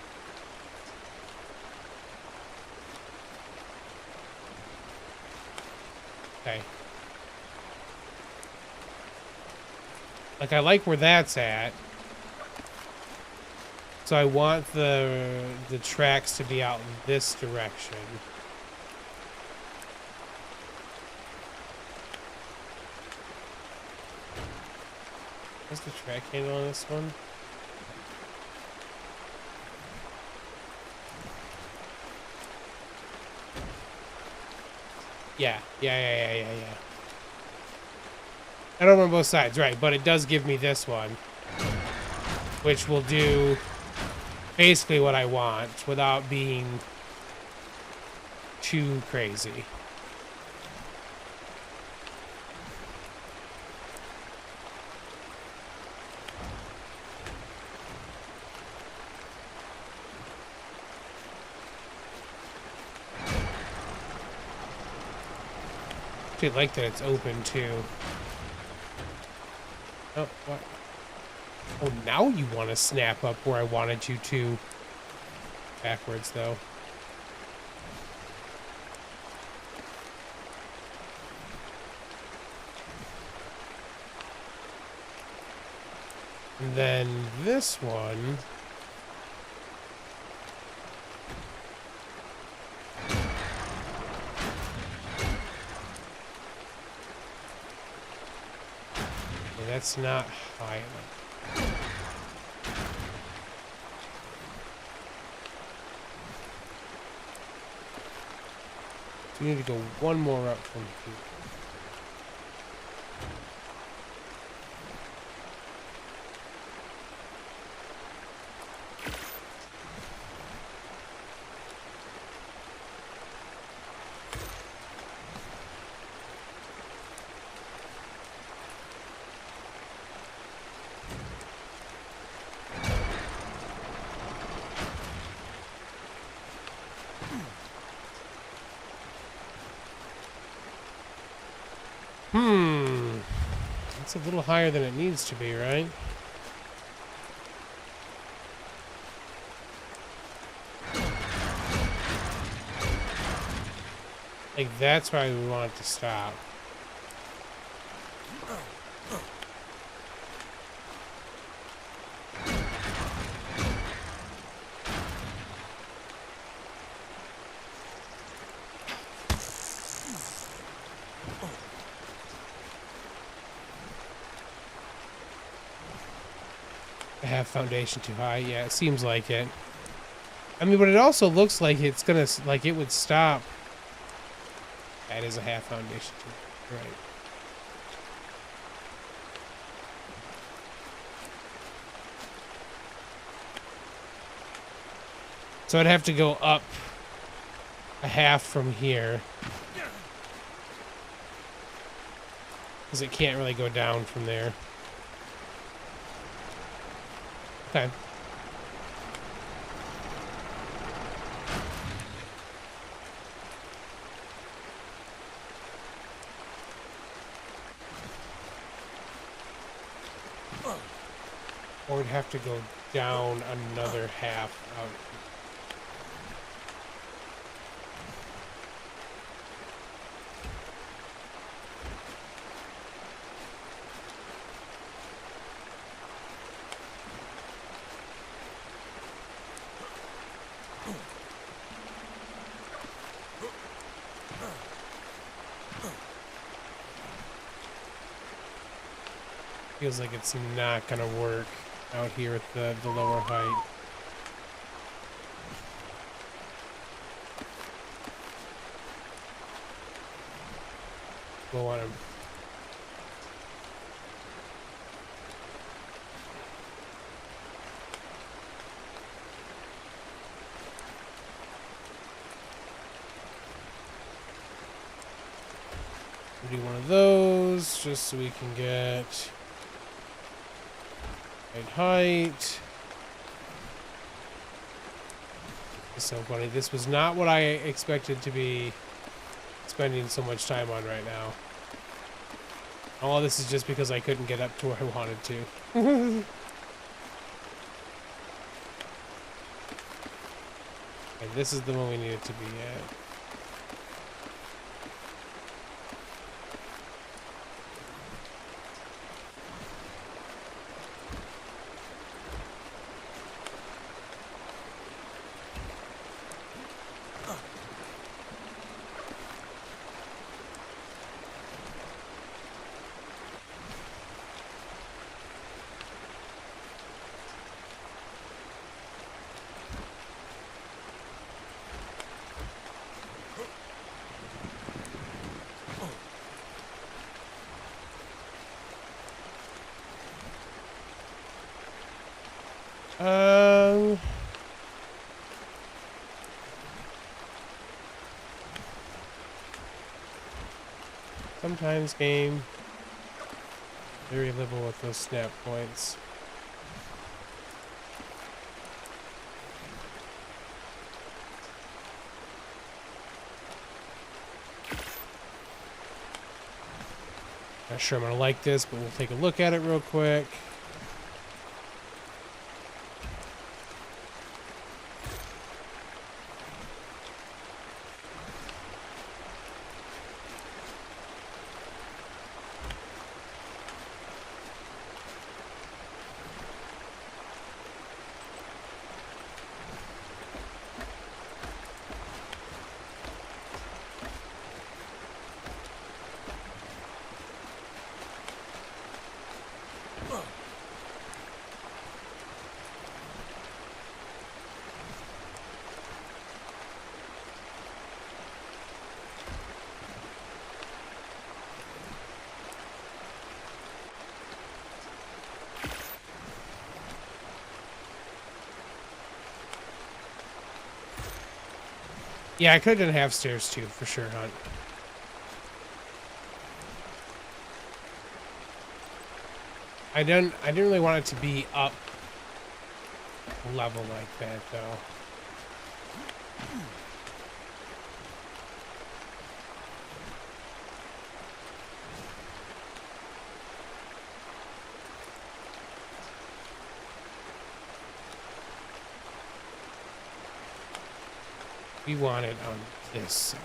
Okay. Like I like where that's at. So I want the tracks to be out in this direction. What's the track handle on this one? Yeah. I don't want both sides, right, but it does give me this one, which will do basically what I want without being too crazy. I like that it's open too. Oh, what? Oh, now you want to snap up where I wanted you to. Backwards, though. And then this one... that's not high enough. We need to go one more up from here. It's a little higher than it needs to be, right? Like, that's why we want it to stop. I have foundation too high. Yeah, it seems like it. I mean, but it also looks like it's gonna, like, it would stop. That is a half foundation too. Right. So I'd have to go up a half from here. Because it can't really go down from there. Okay. Or we'd have to go down another half out. Feels like it's not gonna work out here at the lower height. Go on him. We'll do one of those just so we can get height. It's so funny. This was not what I expected to be spending so much time on right now. All this is just because I couldn't get up to where I wanted to. And this is the one we needed to be at. Sometimes game very liberal with those snap points. Not sure I'm gonna like this, but we'll take a look at it real quick. Yeah, I could have done half stairs too, for sure, Hunt. I didn't really want it to be up level like that, though. We want it on this side.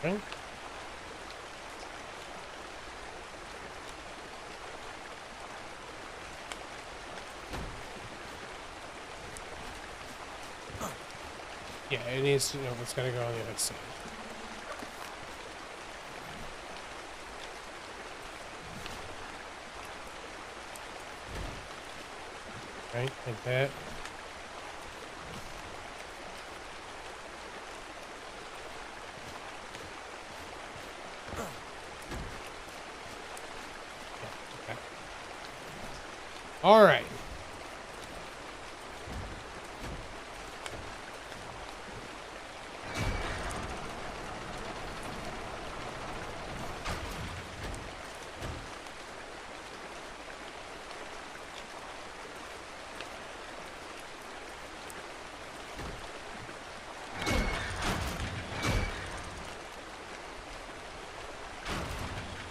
Okay. Yeah, it needs to know it's gotta go on the other side. Right, like that. Yeah, okay. All right.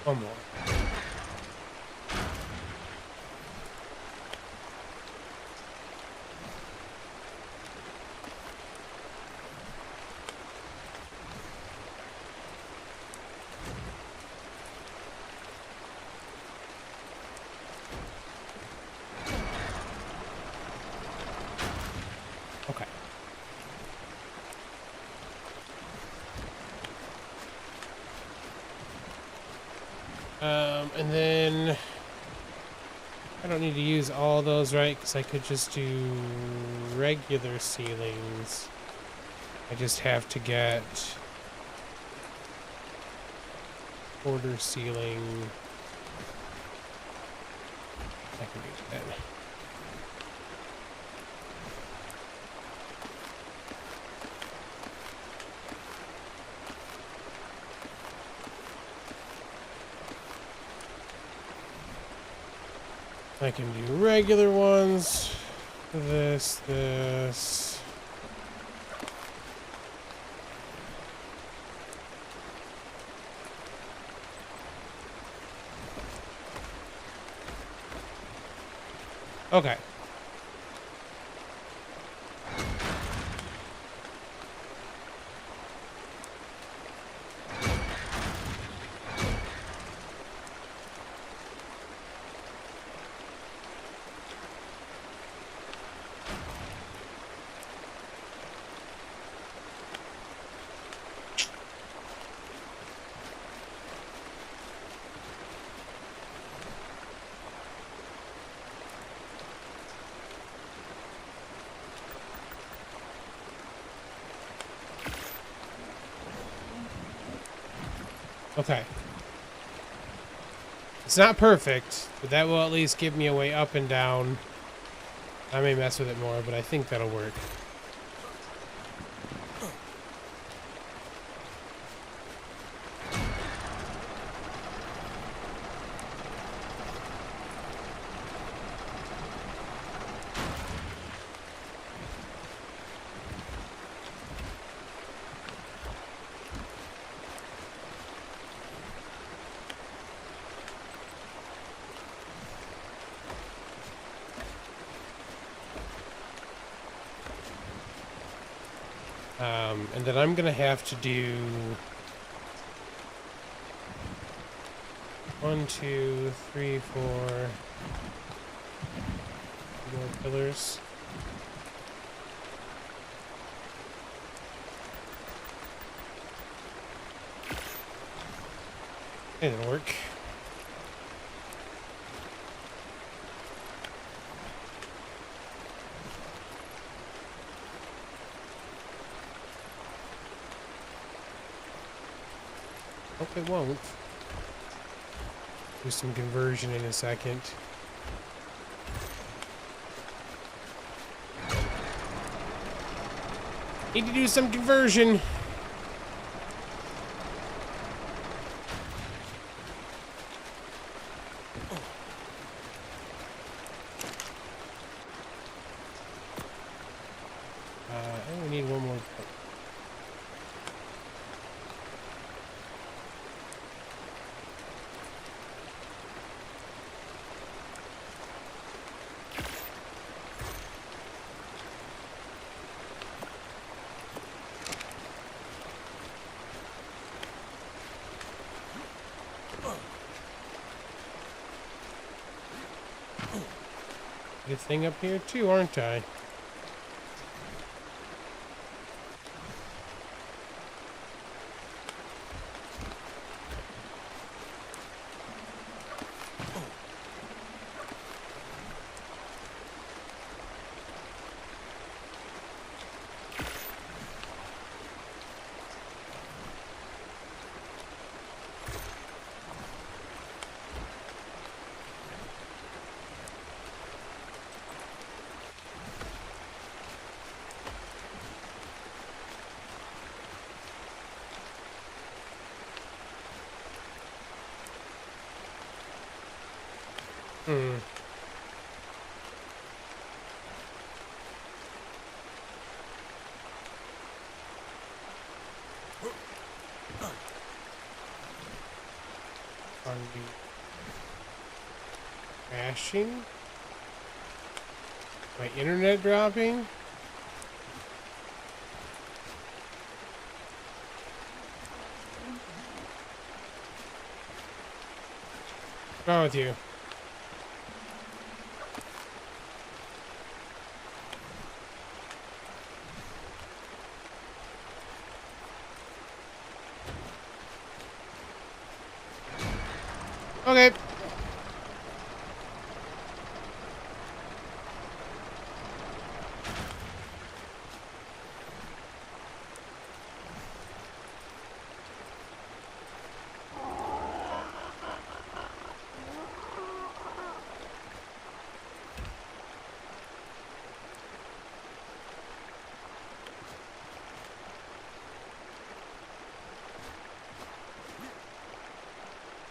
One more. Okay. And then I don't need to use all those, right? Because I could just do regular ceilings. I just have to get quarter ceiling. I can do that. I can do regular ones. This. Okay. Okay. It's not perfect, but that will at least give me a way up and down. I may mess with it more, but I think that'll work. And then I'm gonna have to do 1, 2, 3, 4 more pillars. It didn't work. Hope it won't. Do some conversion in a second. Need to do some conversion. And we need one more. Good thing up here too, aren't I? Hmm. Are we crashing? My internet dropping? What's wrong with you? Okay.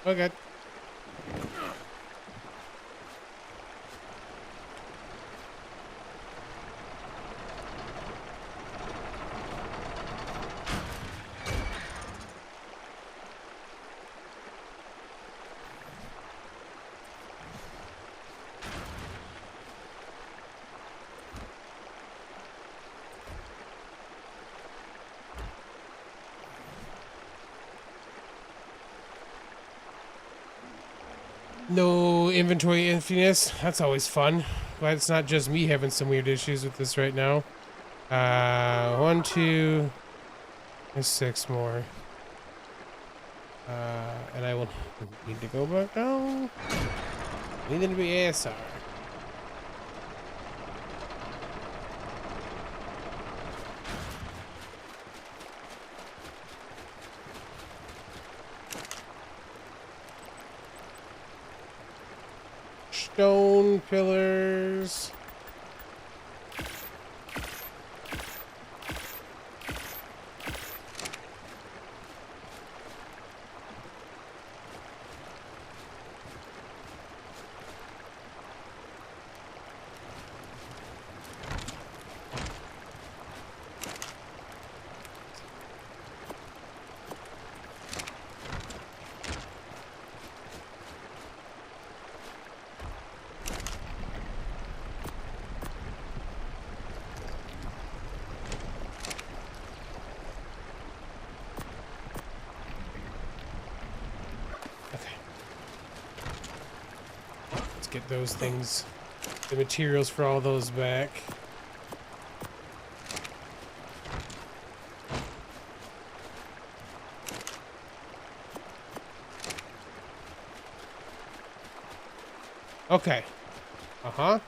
Okay. No inventory emptiness. That's always fun. But it's not just me having some weird issues with this right now. 1, 2, there's 6 more. And I will need to go back down. Needing to be ASR. Stone pillars. Get those things, the materials for all those back. Okay. Uh-huh.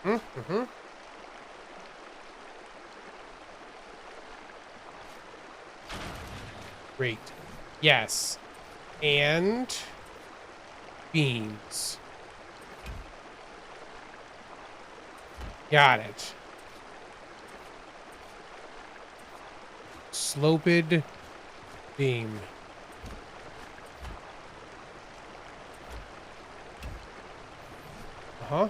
Mm-hmm. Great. Yes. And beams. Got it. Sloped beam. Uh-huh.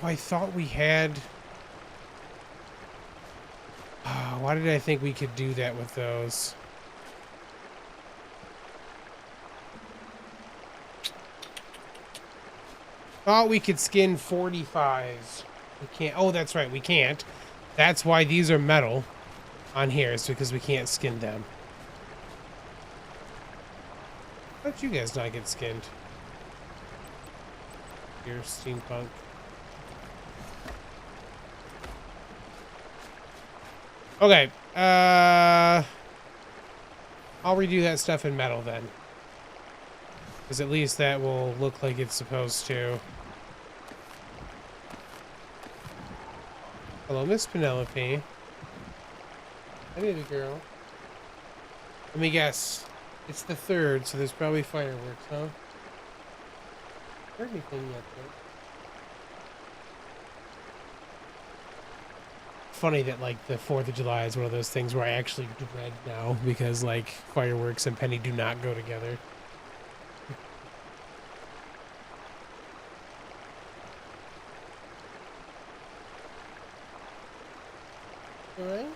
Oh, I thought we had... Oh, why did I think we could do that with those? Thought we could skin 45s. We can't. Oh, that's right. We can't. That's why these are metal on here. It's because we can't skin them. How'd you guys not get skinned? You're steampunk. Okay. I'll redo that stuff in metal then. Because at least that will look like it's supposed to. Hello, Miss Penelope. I need a girl. Let me guess. It's the 3rd, so there's probably fireworks, huh? Heard anything yet, though? Funny that, like, the 4th of July is one of those things where I actually dread now, because, like, fireworks and Penny do not go together. Alright.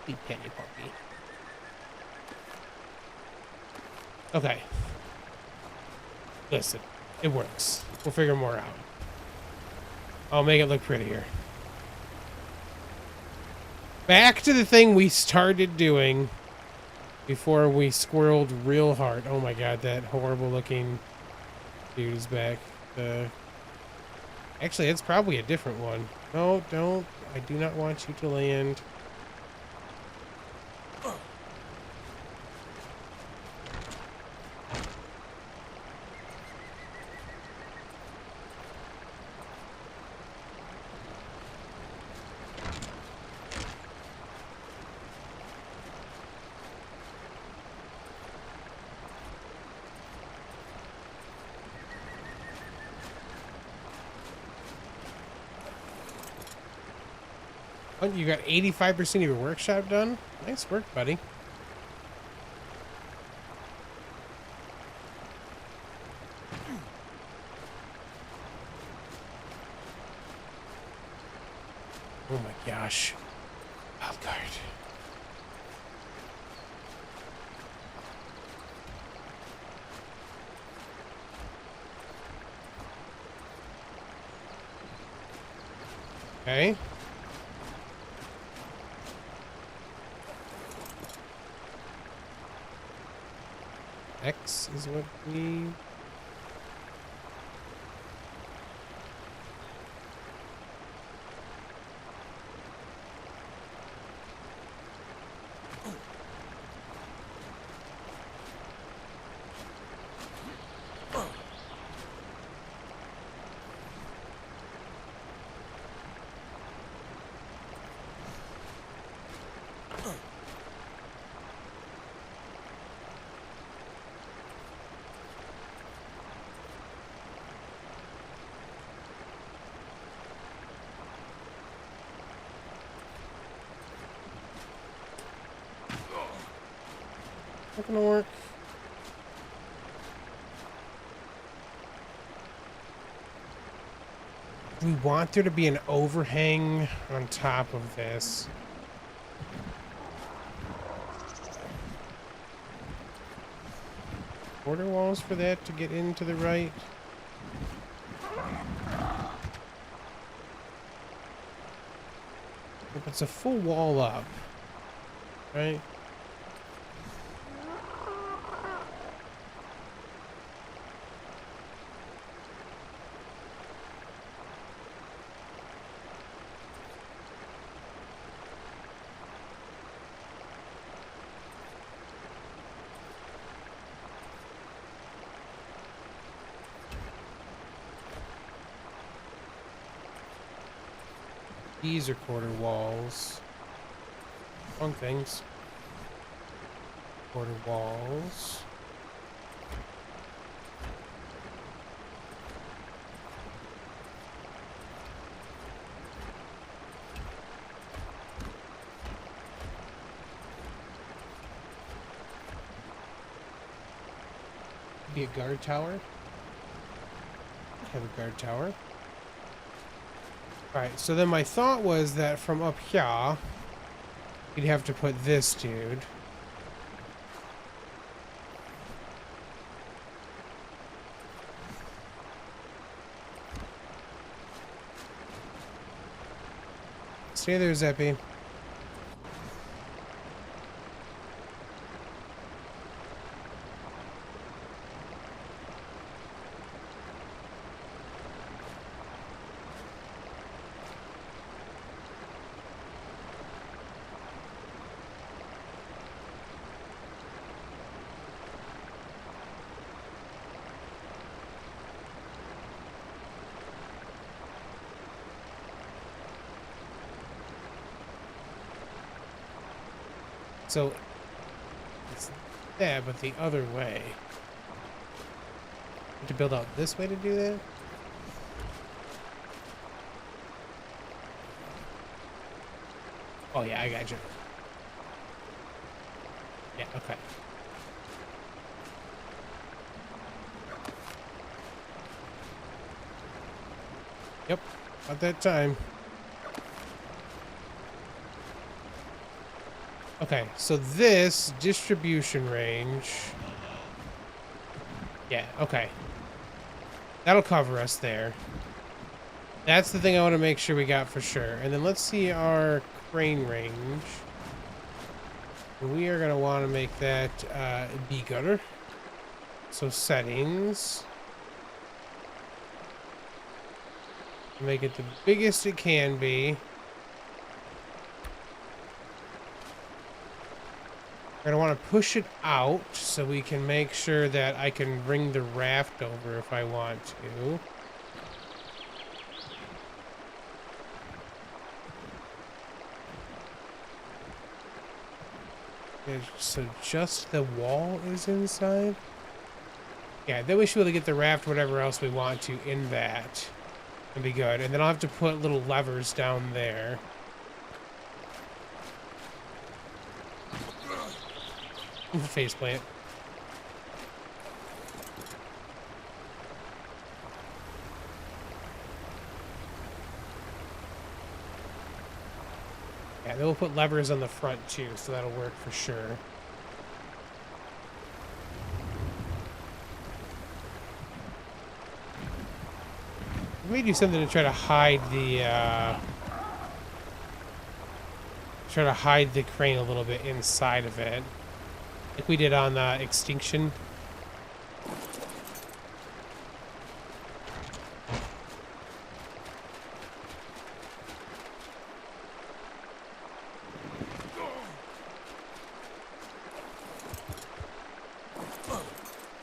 Be Penny Puppy. Okay. Listen, it works. We'll figure more out. I'll make it look prettier. Back to the thing we started doing before we squirreled real hard. Oh my god, that horrible looking dude is back. Actually, it's probably a different one. No, don't. I do not want you to land. Oh, you got 85% of your workshop done? Nice work, buddy. Oh my gosh. Wild card. Okay. X is what we... Not gonna work. We want there to be an overhang on top of this. Border walls for that to get into the right. If it's a full wall up, right? These are quarter walls. Wrong things. Quarter walls. Be a guard tower. Have a guard tower. Alright, so then my thought was that from up here, you'd have to put this dude. Stay there, Zeppy. So, it's there, but the other way. To build out this way to do that? Oh yeah, I got you. Yeah, okay. Yep, about that time. Okay, so this distribution range... Yeah, okay. That'll cover us there. That's the thing I want to make sure we got for sure. And then let's see our crane range. We are going to want to make that bigger. So settings. Make it the biggest it can be. We're going to want to push it out so we can make sure that I can bring the raft over if I want to. Okay, so just the wall is inside? Yeah, then we should be able to get the raft, whatever else we want to, in that. That'd be good. And then I'll have to put little levers down there. Faceplant. Yeah, then we'll put levers on the front too, so that'll work for sure. We may do something to try to hide the crane a little bit inside of it. Like we did on Extinction.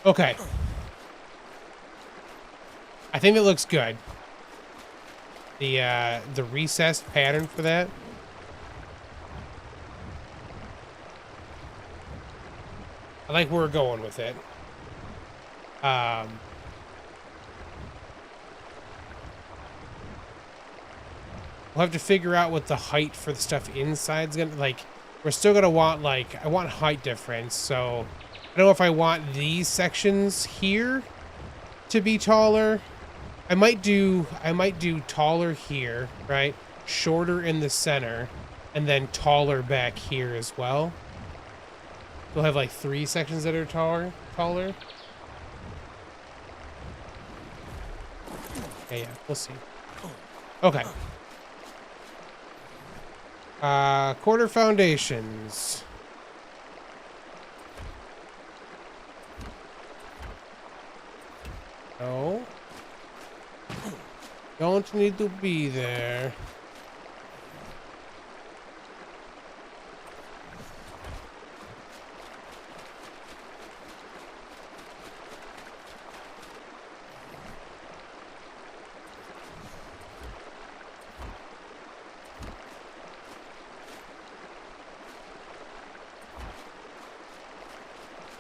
Okay. I think it looks good. The recessed pattern for that. I like where we're going with it. We'll have to figure out what the height for the stuff inside is gonna, like, we're still gonna want, like, I want height difference, so I don't know if I want these sections here to be taller. I might do taller here, right? Shorter in the center, and then taller back here as well. We'll have like 3 sections that are taller. Yeah, we'll see. Okay. Quarter foundations. No. Don't need to be there.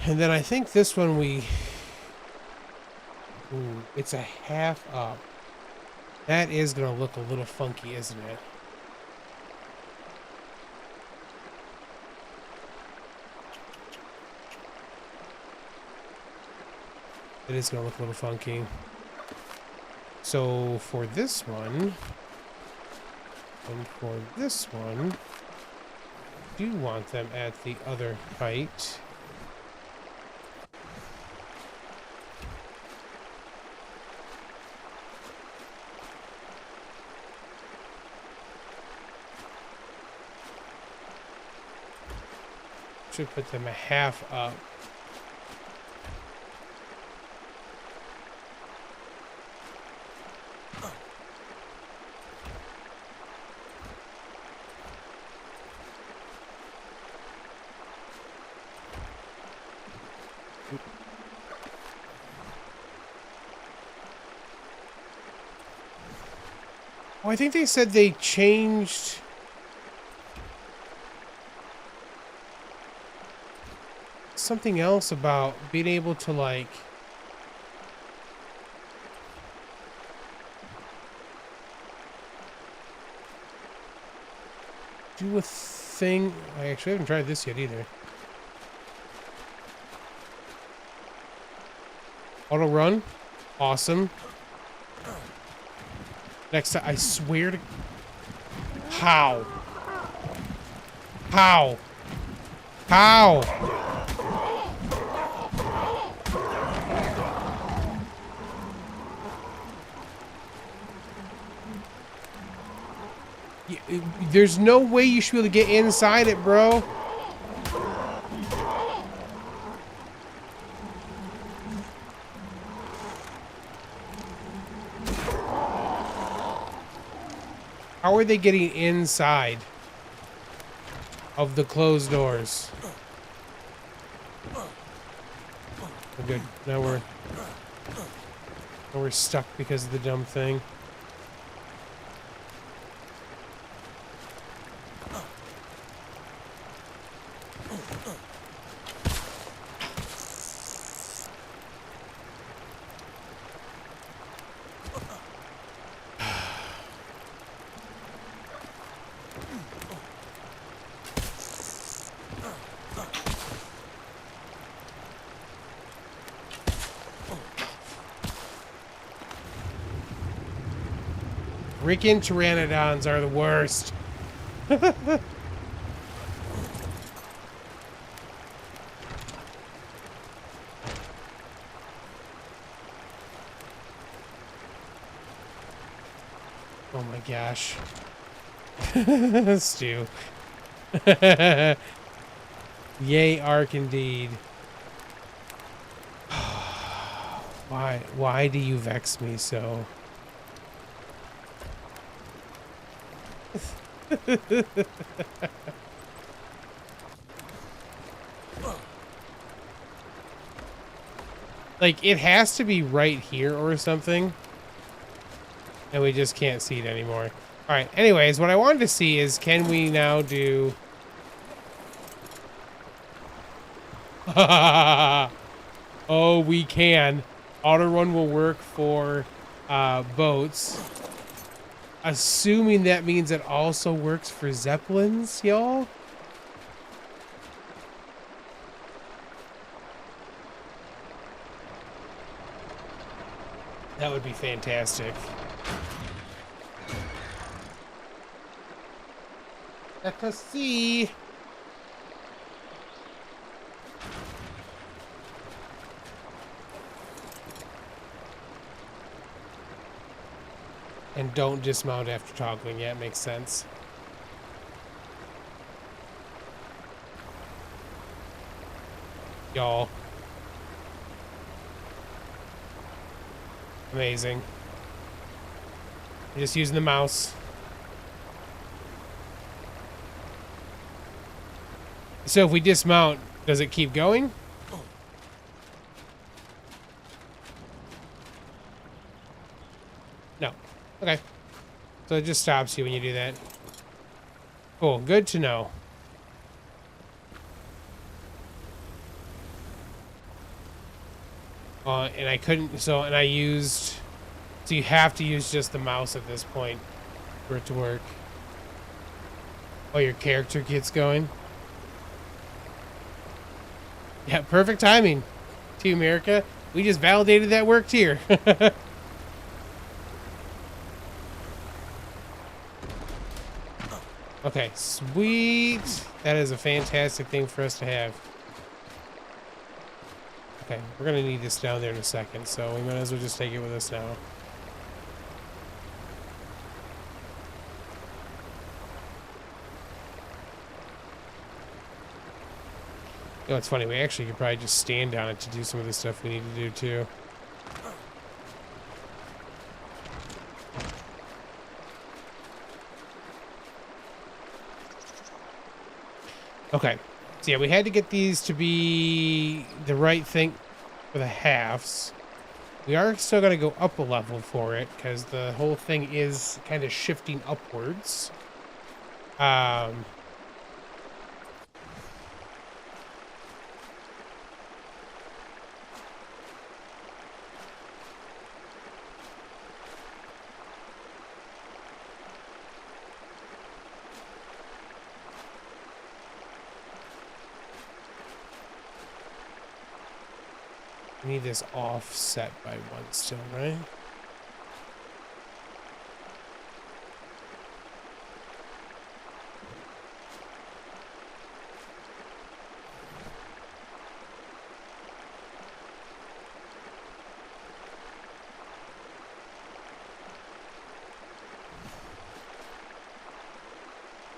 And then I think this one we... Ooh, it's a half up. That is going to look a little funky, isn't it? It is going to look a little funky. So for this one, and for this one, I do want them at the other height. Should put them a half up. Oh, I think they said they changed something else about being able to, like, do a thing. I actually haven't tried this yet either. Auto run. Awesome. Next time, I swear to... How? How? How? There's no way you should be able to get inside it, bro. How are they getting inside of the closed doors? We're good. Now we're stuck because of the dumb thing. Freaking pteranodons are the worst. Oh my gosh. Stu. Yay, ARK indeed. Why do you vex me so? Like, it has to be right here or something. And we just can't see it anymore. Alright, anyways, what I wanted to see is, can we now do... Oh, we can. Auto run will work for boats. Assuming that means it also works for Zeppelins, y'all? That would be fantastic. Let us see. And don't dismount after toggling. Yeah, it makes sense. Y'all. Amazing. I'm just using the mouse. So if we dismount, does it keep going? No. Okay. So it just stops you when you do that. Cool. Good to know. And I couldn't, so, and I used, so you have to use just the mouse at this point for it to work. Oh, your character gets going. Yeah, perfect timing. Team America, we just validated that worked here. Okay, sweet. That is a fantastic thing for us to have. Okay, we're gonna need this down there in a second, so we might as well just take it with us now. You know, it's funny, we actually could probably just stand on it to do some of the stuff we need to do too. Okay, so yeah, we had to get these to be the right thing for the halves. We are still going to go up a level for it because the whole thing is kind of shifting upwards. We need this offset by one still, right?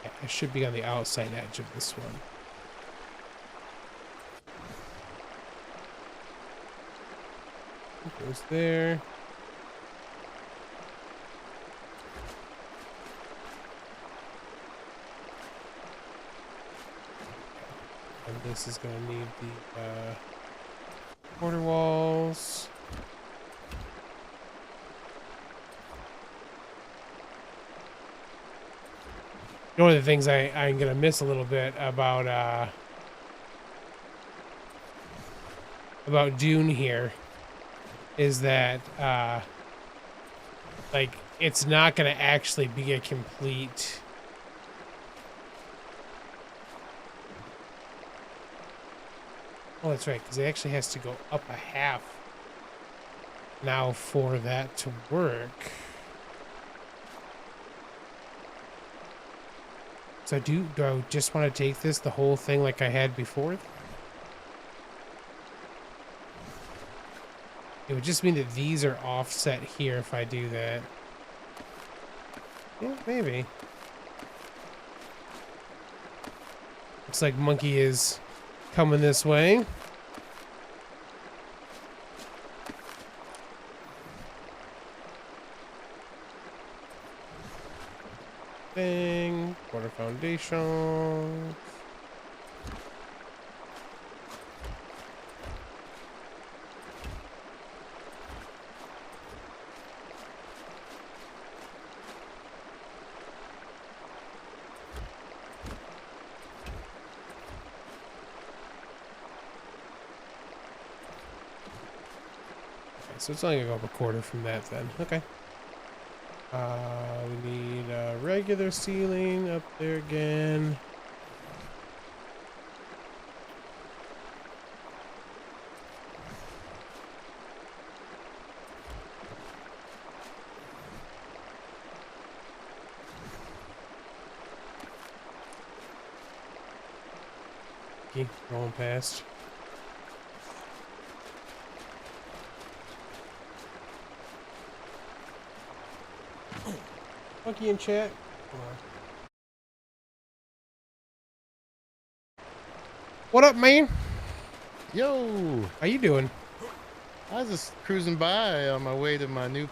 Yeah, it should be on the outside edge of this one. Goes there. And this is going to need the border walls. One of the things I'm going to miss a little bit about Dune here is that like it's not going to actually be a complete that's right, because it actually has to go up a half now for that to work. So do I just want to take this the whole thing like I had before? It would just mean that these are offset here if I do that. Yeah, maybe. Looks like Monkey is coming this way. Thing. Quarter foundation. So it's only gonna go up a quarter from that then. Okay. We need a regular ceiling up there again. Keep rolling past. Monkey in chat. Come on. What up, man?
Yo,
How you doing?
I was just cruising by on my way to my new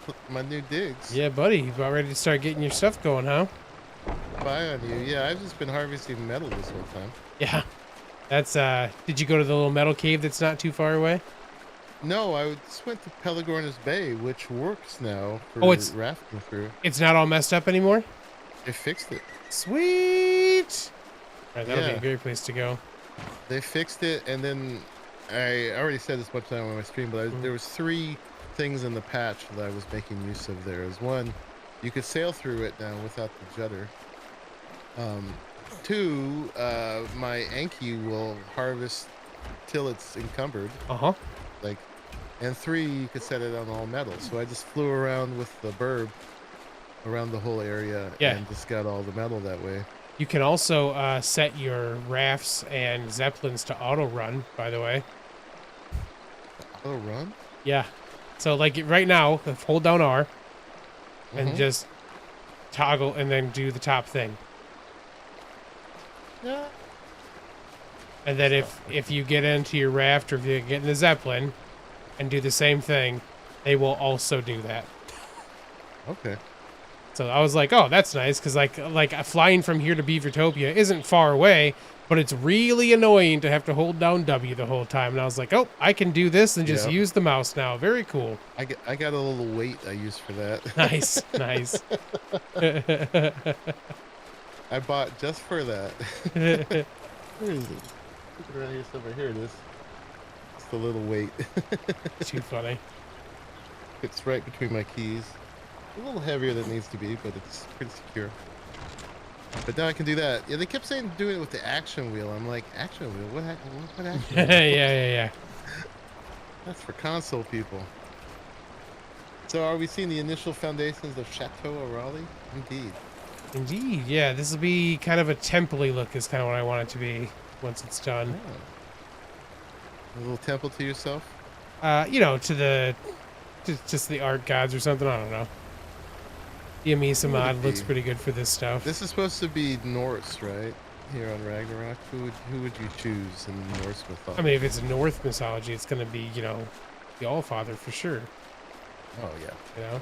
digs.
Yeah, buddy. You about ready to start getting your stuff going, huh?
By on you. Yeah, I've just been harvesting metal this whole time.
Yeah. That's did you go to the little metal cave that's not too far away?
No, I just went to Pelagornis Bay, which works now for rafting through.
It's not all messed up anymore?
They fixed it.
Sweet. All right, that'll be a great place to go.
They fixed it, and then I already said this much time on my stream, but there was 3 things in the patch that I was making use of. There was one, you could sail through it now without the judder. 2, my Anki will harvest till it's encumbered. Like, and 3, you could set it on all metal. So I just flew around with the burb around the whole area and just got all the metal that way.
You can also set your rafts and zeppelins to auto run, by the way.
Auto run?
Yeah. So like right now, hold down R and just toggle and then do the top thing.
Yeah.
And then if you get into your raft or if you get in the zeppelin and do the same thing, they will also do that.
Okay.
So I was like, oh, that's nice, because like flying from here to Beavertopia isn't far away, but it's really annoying to have to hold down W the whole time. And I was like, oh, I can do this and just use the mouse now. Very cool.
I got a little weight I use for that.
Nice, nice.
I bought just for that. Where is it? Look around here somewhere. Here it is. It's the little weight.
Too funny.
It's right between my keys. A little heavier than it needs to be, but it's pretty secure. But now I can do that. Yeah, they kept saying doing it with the action wheel. I'm like, action wheel? What action wheel?
Yeah.
That's for console people. So are we seeing the initial foundations of Chateau Arahli?
Indeed, yeah. This will be kind of a temple-y look is kind of what I want it to be once it's done.
Oh. A little temple to yourself?
You know, to just the art gods or something. I don't know. The Amisa mod looks pretty good for this stuff.
This is supposed to be Norse, right? Here on Ragnarok, who would you choose in Norse mythology?
I mean, if it's North mythology, it's going to be, you know, the Allfather for sure.
Oh yeah,
you know.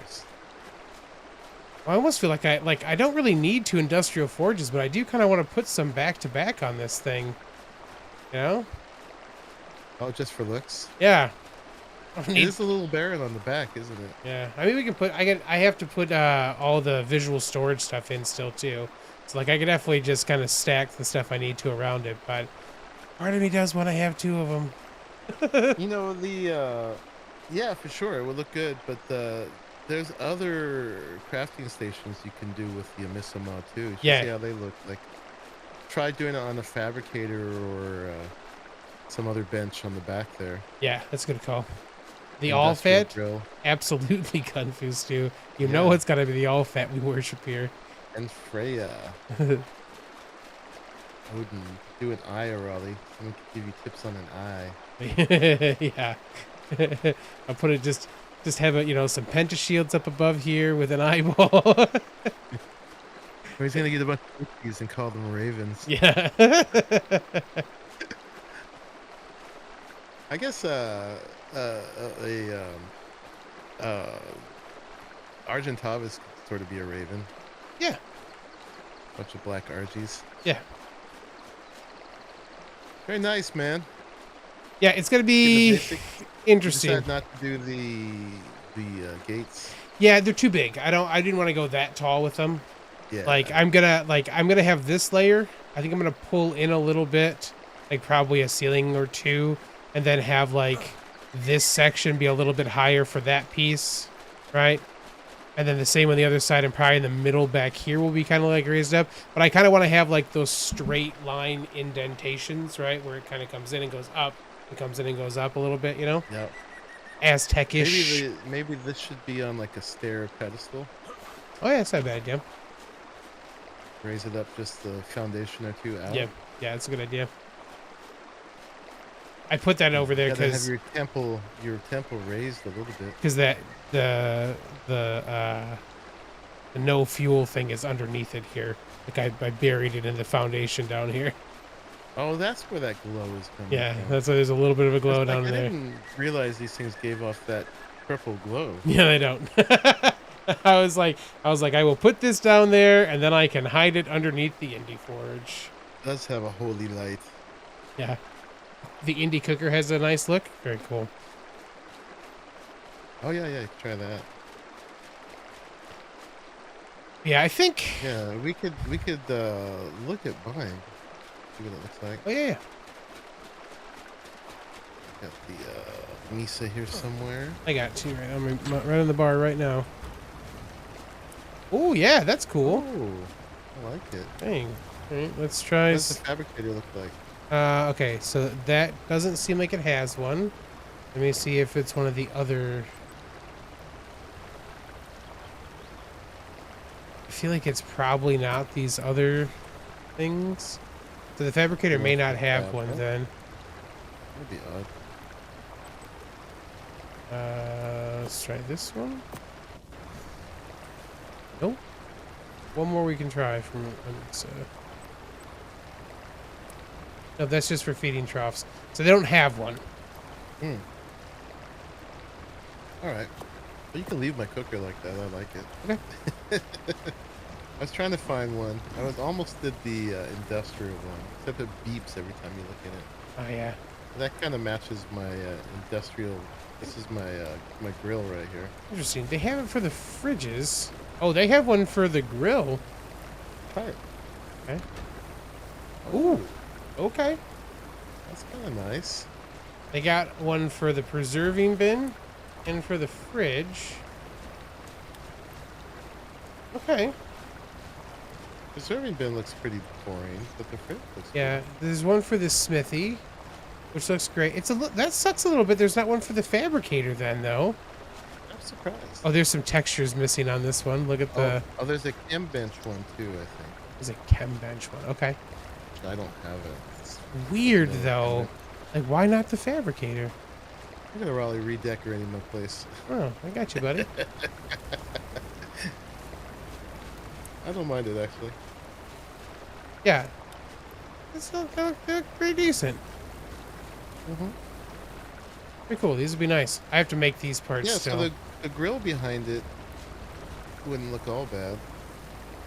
I almost feel like I don't really need 2 industrial forges, but I do kind of want to put some back to back on this thing. You know?
Oh, just for looks?
Yeah.
It is a little barren on the back, isn't it?
Yeah, I mean we can put. I have to put all the visual storage stuff in still too. So like I could definitely just kind of stack the stuff I need to around it. But part of me does want to have 2 of them.
You know yeah, for sure it would look good. But there's other crafting stations you can do with the Amisa mod too. You see how they look. Like try doing it on a fabricator or some other bench on the back there.
Yeah, that's a good call. The all-fat, absolutely confused too. You know it's got to be the all-fat we worship here.
And Freya. Odin, do an eye, Arahli. Someone can give you tips on an eye.
Yeah. I'll put it just have a, you know, some pentashields up above here with an eyeball.
Or he's gonna get a bunch of cookies and call them ravens.
Yeah.
I guess Argentavis could sort of be a raven.
Yeah.
Bunch of black Argies.
Yeah.
Very nice, man.
Yeah, it's gonna be interesting.
You decided not to do the gates.
Yeah, they're too big. I didn't want to go that tall with them.
Yeah.
Like I'm gonna have this layer. I think I'm gonna pull in a little bit, like probably a ceiling or 2, and then have like this section be a little bit higher for that piece, right? And then the same on the other side, and probably in the middle back here will be kind of like raised up. But I kind of want to have like those straight line indentations, right? Where it kind of comes in and goes up. It comes in and goes up a little bit, you know?
Yep.
Aztec-ish.
Maybe this should be on like a stair pedestal.
Oh yeah, it's not a bad idea.
Raise it up just the foundation or 2 out.
Yeah, that's a good idea. I put that over there because
have your temple raised a little bit.
Because the no fuel thing is underneath it here. Like I buried it in the foundation down here.
Oh, that's where that glow is coming.
Yeah,
from.
that's why there's a little bit of a glow down there.
I didn't realize these things gave off that purple glow.
Yeah, they don't. I was like, I will put this down there, and then I can hide it underneath the Indie Forge.
It does have a holy light.
Yeah. The Indie Cooker has a nice look. Very cool.
Oh yeah, try that.
Yeah, I think.
Yeah, we could look at mine. See what it looks like.
Oh yeah.
Got the Misa here somewhere.
I got two right. I'm right on the bar right now. Oh yeah, that's cool.
Oh, I like it.
Dang. Okay, let's try.
What does the fabricator look like?
Okay, so that doesn't seem like it has one. Let me see if it's one of the other. I feel like it's probably not these other things. So the fabricator may not have one then.
That'd be odd.
Let's try this one. Nope. One more we can try from. No, that's just for feeding troughs. So they don't have one.
Hmm. All right. Well, you can leave my cooker like that. I like it.
Okay.
I was trying to find one. I was almost did the industrial one, except it beeps every time you look at it.
Oh yeah.
That kind of matches my industrial. This is my my grill right here.
Interesting. They have it for the fridges. Oh, they have one for the grill.
Try it.
Okay. Ooh. Okay.
That's kind of nice.
They got one for the preserving bin and for the fridge. Okay.
Preserving bin looks pretty boring, but the fridge looks
Yeah,
good.
there's one for the smithy, which looks great. It's that sucks a little bit. There's not one for the fabricator then, though.
I'm surprised.
Oh, there's some textures missing on this one. Look at the.
Oh, there's a chem bench one too, I think.
There's a chem bench one. Okay.
I don't have it. It's
Weird though. Like, why not the fabricator?
I'm gonna Raleigh redecorating my place.
Oh, I got you, buddy.
I don't mind it actually.
Yeah. They look pretty decent.
Mm-hmm.
Pretty cool. These would be nice. I have to make these parts
Yeah,
still.
so the grill behind it wouldn't look all bad.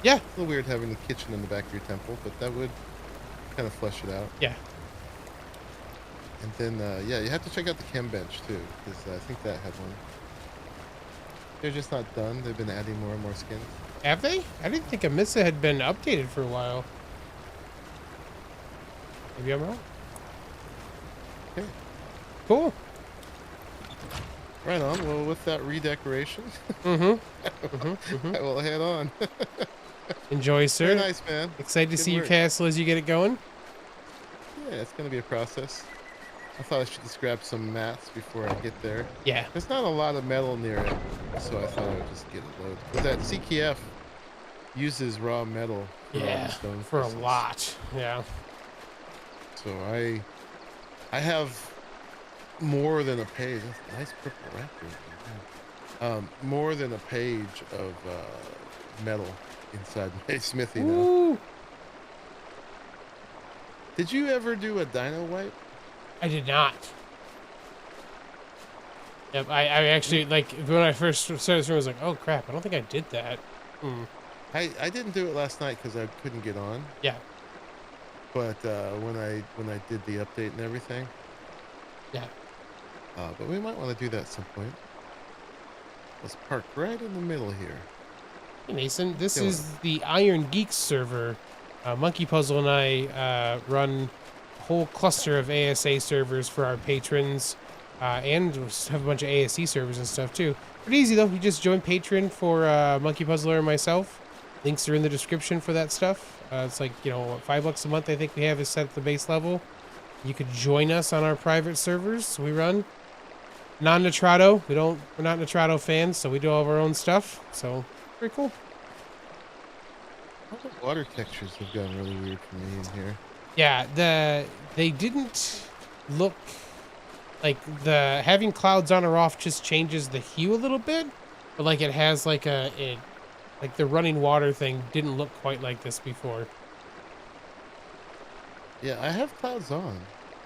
Yeah.
It's a little weird having the kitchen in the back of your temple, but that would kind of flesh it out.
Yeah.
And then, yeah, you have to check out the chem bench too, because I think that had one. They're just not done. They've been adding more and more skins.
Have they? I didn't think Amissa had been updated for a while. Maybe I'm wrong.
Okay.
Cool.
Right on. Well, with that redecoration,
I
will head on.
Enjoy, sir.
Very nice, man.
Excited to
Good
see your
work.
castle as you get it going.
Yeah, it's gonna be a process. I thought I should just grab some mats before I get there.
Yeah.
There's not a lot of metal near it, so I thought I would just get it loaded. But that CKF uses raw metal for all the stone
for a
pieces.
lot. Yeah.
So I have more than a page. That's a nice purple record. More than a page of metal inside my smithy now.
Ooh.
Did you ever do a dino wipe?
I did not. Yep, I actually, like, when I first started this room, I was like, oh crap, I don't think I did that.
I didn't do it last night because I couldn't get on.
Yeah.
But when I did the update and everything.
Yeah.
But we might want to do that at some point. Let's park right in the middle here.
Hey, Mason, this is the IronGeeks server. Monkey Puzzle and I run a whole cluster of ASA servers for our patrons, and we have a bunch of ASE servers and stuff too. Pretty easy though. You just join Patreon for Monkey Puzzler and myself. Links are in the description for that stuff. It's like, you know, what, $5 a month I think we have is set at the base level. You could join us on our private servers we run. Non-Nitrado. We're not Nitrado fans, so we do all of our own stuff. So pretty cool.
All the water textures have gotten really weird for me in here.
Yeah, they didn't look like having clouds on or off just changes the hue a little bit, but like it has like like the running water thing didn't look quite like this before.
Yeah, I have clouds on.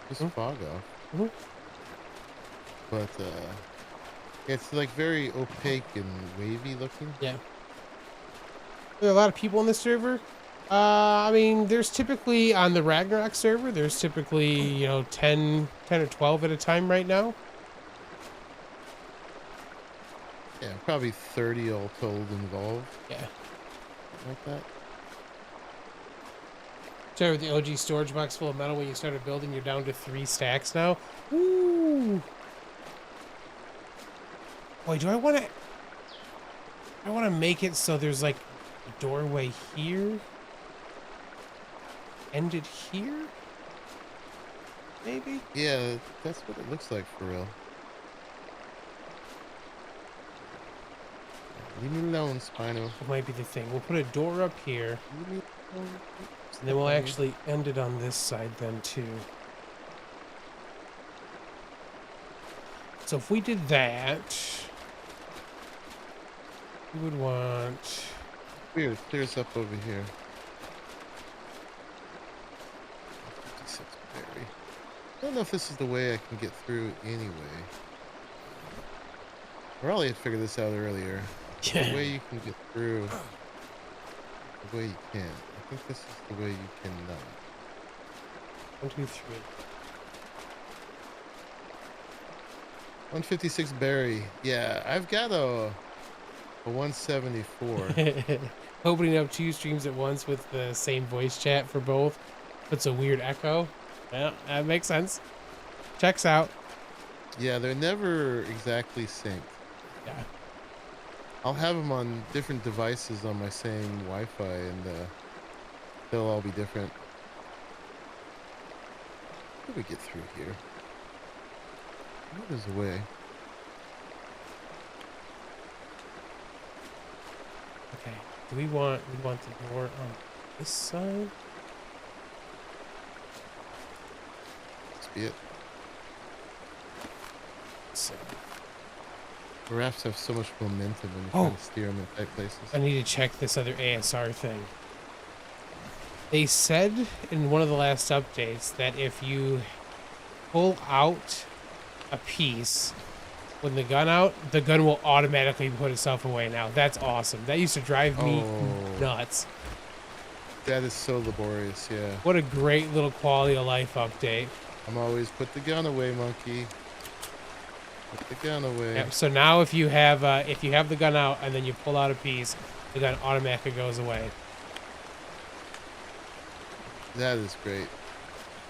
Just fog off. But it's like very opaque and wavy looking.
Yeah. There are a lot of people on this server. I mean, there's typically on the Ragnarok server, there's typically, you know, 10 or 12 at a time right now.
Yeah, probably 30 all told involved.
Yeah.
Like that.
So with the OG storage box full of metal when you started building, you're down to 3 stacks now. Ooh. Ooh. Boy, do I want to... I want to make it so there's like a doorway here. End it here? Maybe?
Yeah, that's what it looks like for real. Leave me alone, Spino.
It might be the thing. We'll put a door up here.
Leave me alone.
And then we'll actually end it on this side then too. So if we did that, we would want...
Weird, clears up over here. 56 berry. I don't know if this is the way I can get through anyway. Arahli had figured this out earlier.
Yeah.
The way you can get through, the way you can. I think this is the way you cannot.
1, 2, 3.
156 berry. Yeah, I've got a 174.
Opening up 2 streams at once with the same voice chat for both puts a weird echo. Yeah, that makes sense. Checks out.
Yeah, they're never exactly synced.
Yeah.
I'll have them on different devices on my same Wi-Fi, and they'll all be different. How do we get through here? There's a way.
Okay. Do we want the door on this side?
Let's be it.
So
Rafts have so much momentum when you try to steer them in tight places.
I need to check this other ASR thing. They said in one of the last updates that if you pull out a piece with the gun out, the gun will automatically put itself away now. That's awesome. That used to drive me nuts.
That is so laborious, yeah.
What a great little quality of life update.
I'm always put the gun away, monkey. Put the gun away.
Yep, so now if you have the gun out and then you pull out a piece, the gun automatically goes away.
That is great.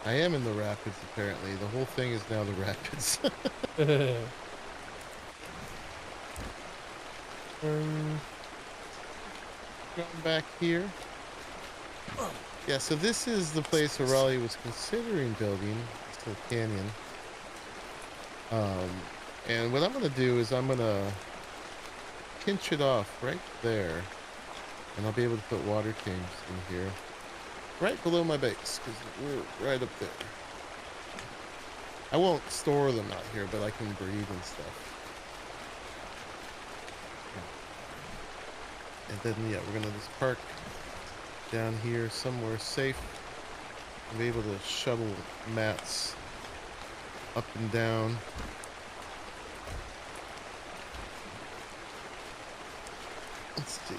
I am in the rapids, apparently. The whole thing is now the rapids. Going back here. Yeah, so this is the place Arahli was considering building. It's still a canyon. And what I'm going to do is I'm going to pinch it off right there. And I'll be able to put water tanks in here. Right below my base, because we're right up there. I won't store them out here, but I can breathe and stuff. And then, yeah, we're going to just park down here somewhere safe. And be able to shuttle mats up and down. Let's see.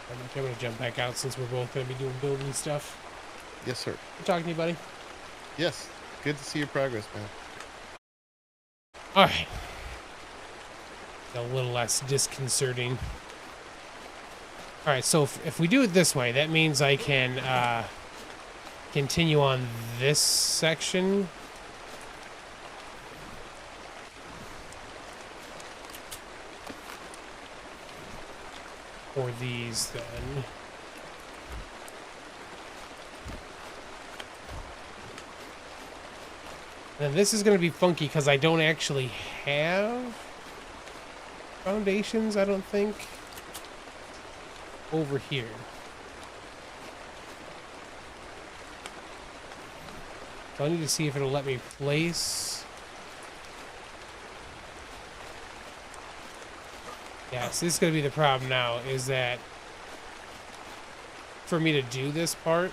I'm going to jump back out since we're both going to be doing building stuff.
Yes, sir.
Good talking to you, buddy.
Yes. Good to see your progress, man.
All right. A little less disconcerting. All right, so if we do it this way, that means I can continue on this section. For these, then. And this is going to be funky because I don't actually have foundations, I don't think, over here. So I need to see if it'll let me place. Yeah, so this is going to be the problem now, is that for me to do this part,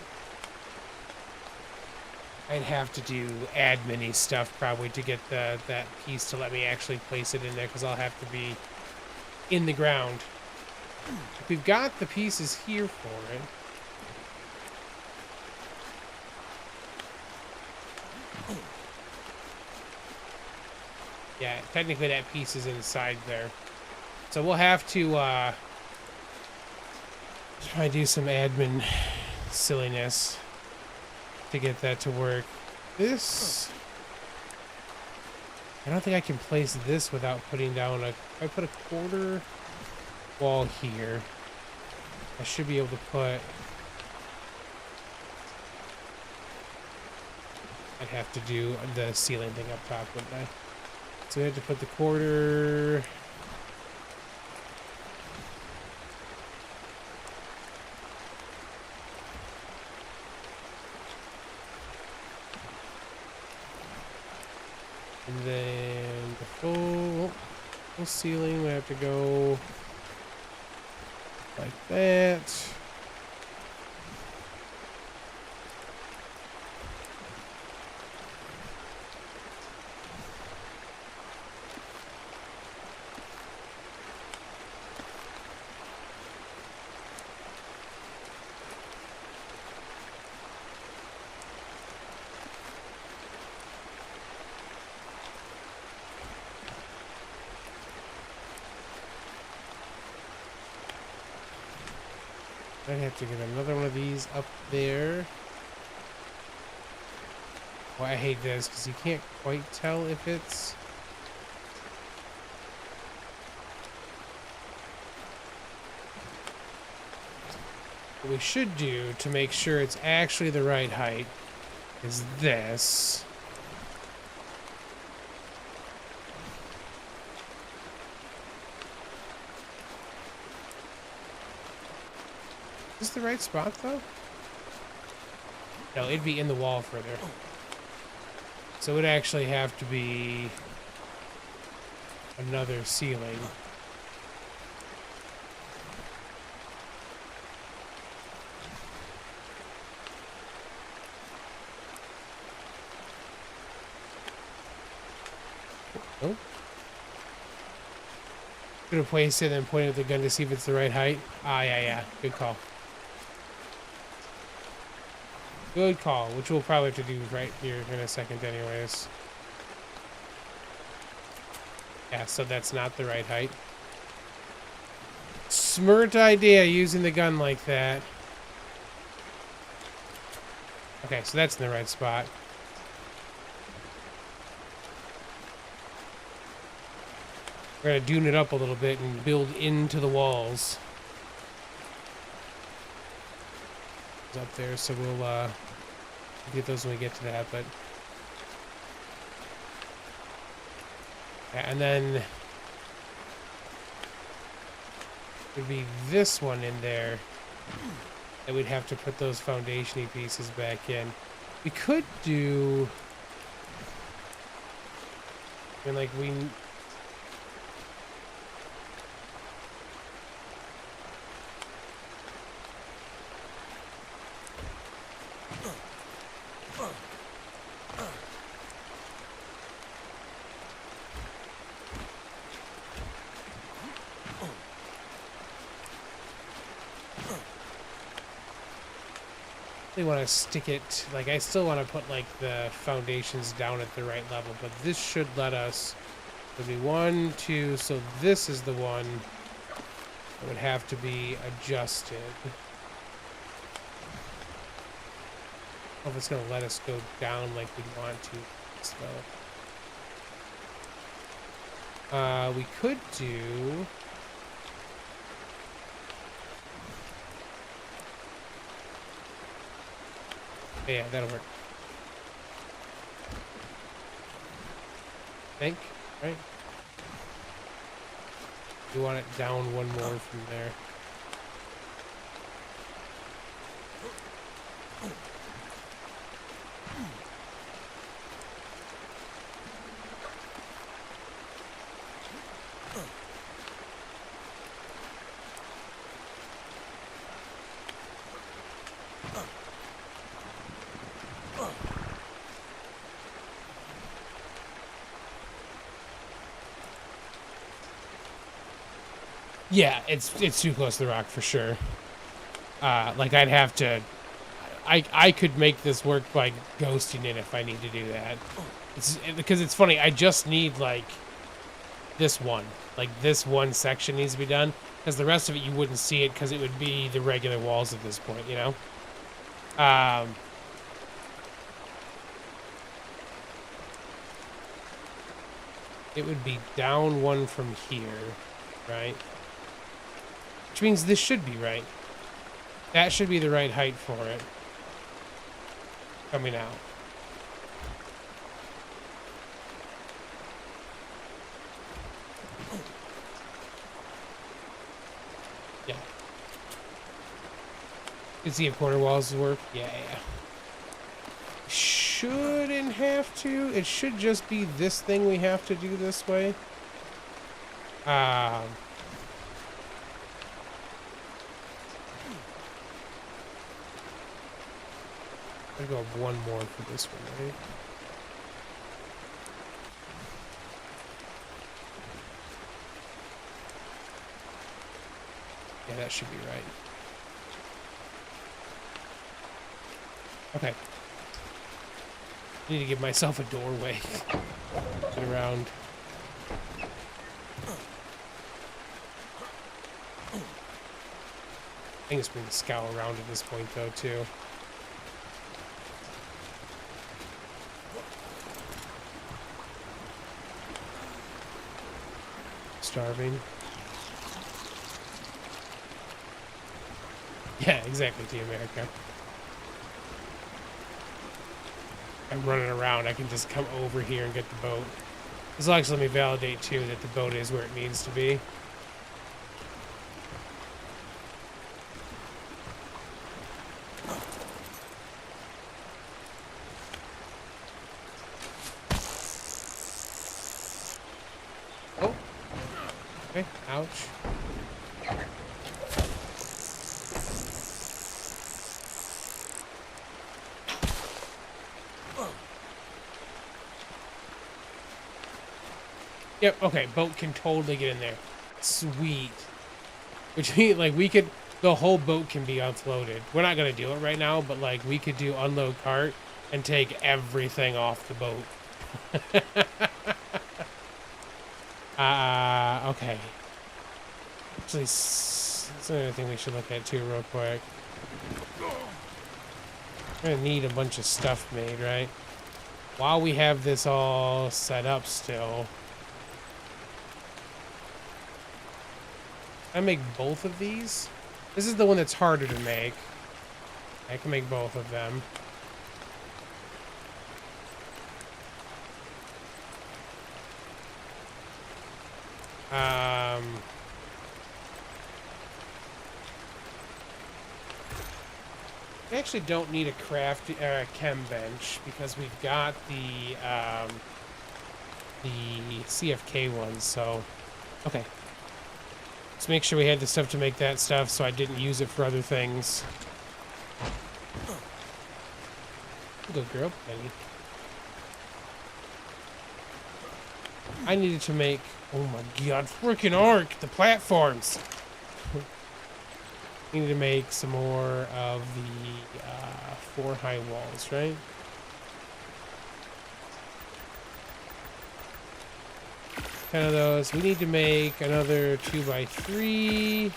I'd have to do admin-y stuff probably to get that piece to let me actually place it in there, because I'll have to be in the ground. If we've got the pieces here for it. Yeah, technically that piece is inside there. So we'll have to try to do some admin silliness to get that to work. This I don't think I can place this without putting down a... If I put a quarter wall here, I should be able to put... I'd have to do the ceiling thing up top, wouldn't I? So we have to put the quarter... And then the full ceiling would have to go like that. I have to get another one of these up there. Well, I hate this because you can't quite tell if it's... What we should do to make sure it's actually the right height is this. Is this the right spot, though? No, it'd be in the wall further. So it would actually have to be another ceiling. Oh. Could have placed it and pointed the gun to see if it's the right height. Ah, yeah. Good call. Good call, which we'll probably have to do right here in a second anyways. Yeah, so that's not the right height. Smart idea using the gun like that. Okay, so that's in the right spot. We're gonna dune it up a little bit and build into the walls. It's up there, so we'll get those when we get to that, but yeah, and then it'd be this one in there that we'd have to put those foundation-y pieces back in. We could do, I mean, like we want to stick it, like I still want to put like the foundations down at the right level, but this should let us, it'll be 1, 2, so this is the one that would have to be adjusted. I don't know if it's going to let us go down like we want to, so we could do yeah, that'll work. I think, right? You want it down one more from there. Yeah, it's too close to the rock for sure. Like I'd have to, I could make this work by ghosting it if I need to do that. Because it's funny, I just need like this one section needs to be done, because the rest of it you wouldn't see it because it would be the regular walls at this point, you know. it would be down one from here, right? Which means this should be right. That should be the right height for it. Coming out. Yeah. You can see if corner walls work. Yeah. Shouldn't have to. It should just be this thing we have to do this way. I'll go up one more for this one, right? Yeah, that should be right. Okay. I need to give myself a doorway. Get around. I think it's been scour around at this point, though, too. Starving. Yeah, exactly, Team America. I'm running around, I can just come over here and get the boat. This will actually let me validate, too, that the boat is where it needs to be. Oh. Okay, ouch. Yep, okay, boat can totally get in there. Sweet. Which means, like, we could, the whole boat can be unloaded. We're not going to do it right now, but, like, we could do unload cart and take everything off the boat. Okay. Actually, that's another thing we should look at, too, real quick. We're going to need a bunch of stuff made, right? While we have this all set up still... I make both of these. This is the one that's harder to make. I can make both of them. I actually don't need a craft chem bench because we've got the CFK ones. So, okay. Let's make sure we had the stuff to make that stuff, so I didn't use it for other things. Good girl, Penny. I needed to make, oh my god, freaking ARK, the platforms. Needed to make some more of the 4 high walls, right? Kind of those. We need to make another 2x3.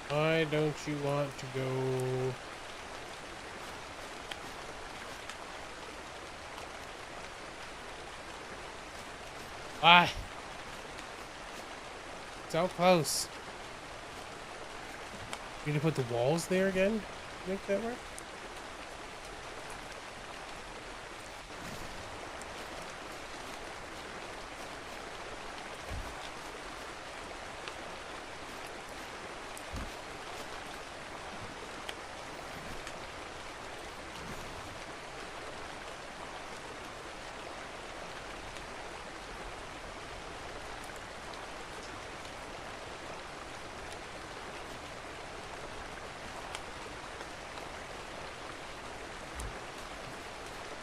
Why don't you want to go? Why? So close. You need to put the walls there again to make that work?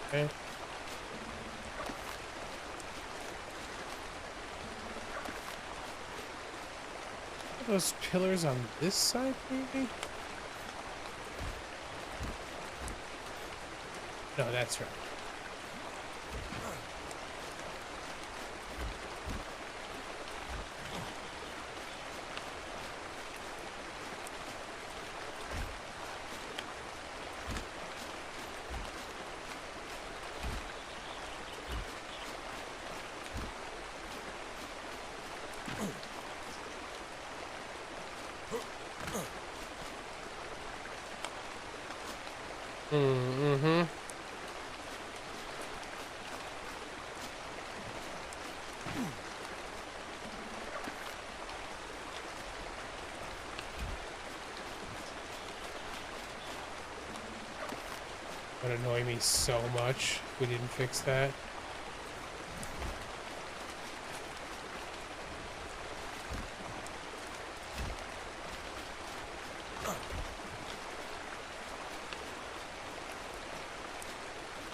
Okay. Are those pillars on this side, maybe? No, that's right. Mm-hmm. Would annoy me so much if we didn't fix that.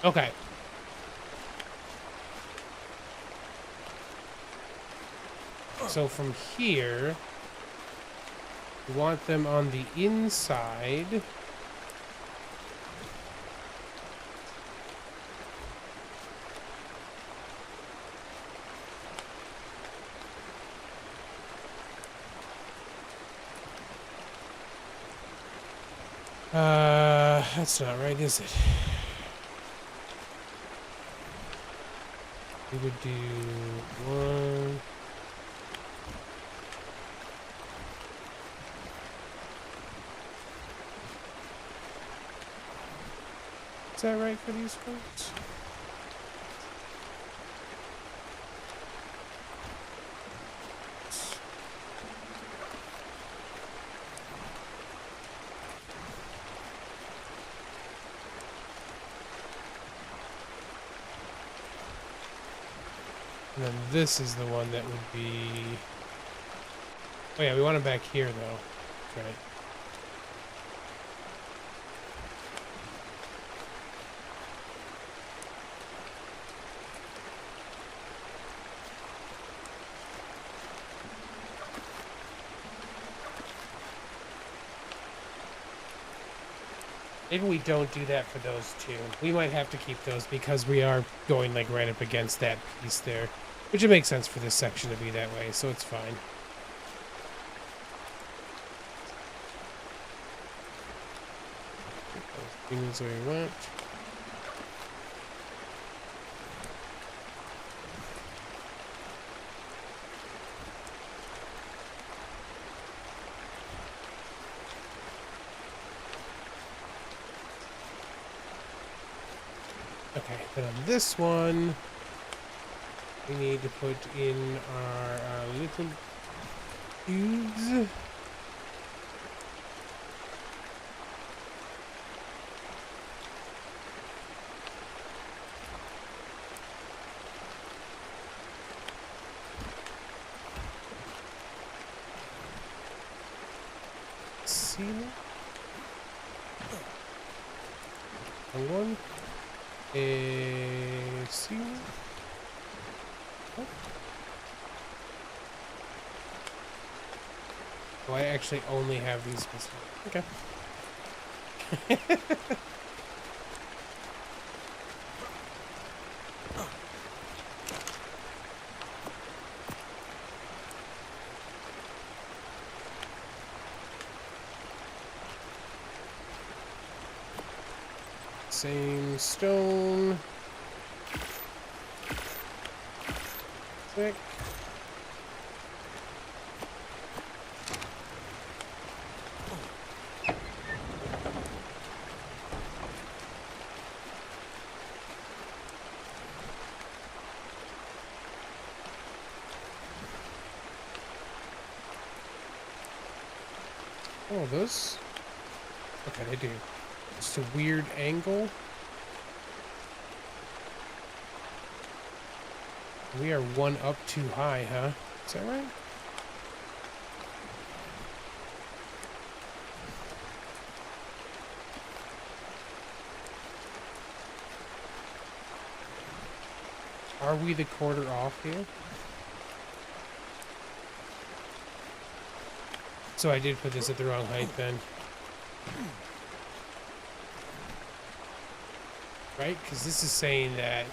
Okay. So from here, we want them on the inside. That's not right, is it? We would do one. Is that right for these folks? And then this is the one that would be... Oh yeah, we want it back here, though. That's right. Maybe we don't do that for those two. We might have to keep those because we are going like right up against that piece there. Which it makes sense for this section to be that way, so it's fine. Things where we went. Okay, then on this one, we need to put in our little cubes. Ceiling. And one. A ceiling. Oh, I actually only have these missing. Okay. Same stone. Quick. Oh, those? Okay, they do. Just a weird angle. We are one up too high, huh? Is that right? Are we the quarter off here? So I did put this at the wrong height then. Right? Because this is saying that...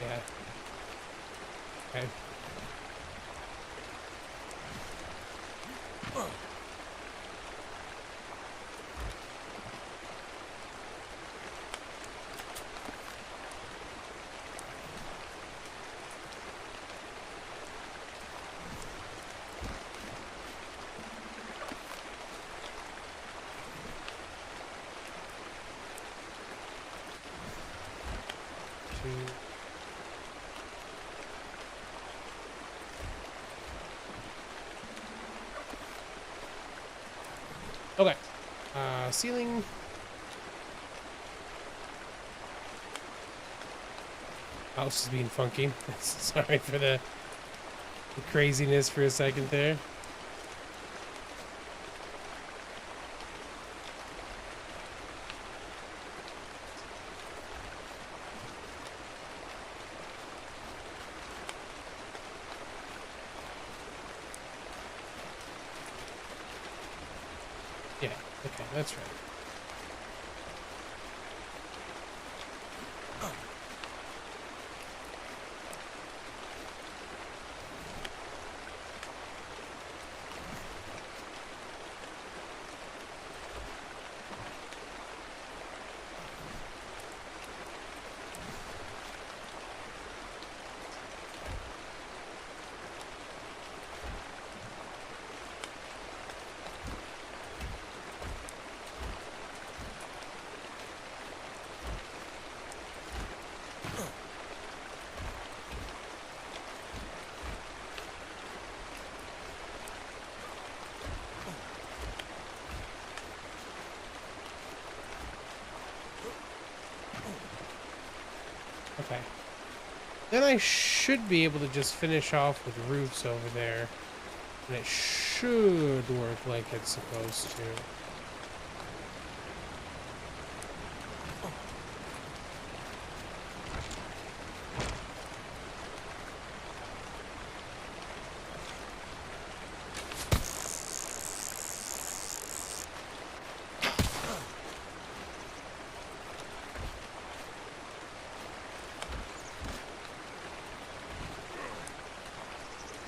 Yeah. Okay. Okay. Ceiling. Mouse is being funky. Sorry for the craziness for a second there. Yeah, okay, that's right. Okay. Then I should be able to just finish off with roofs over there. And it should work like it's supposed to.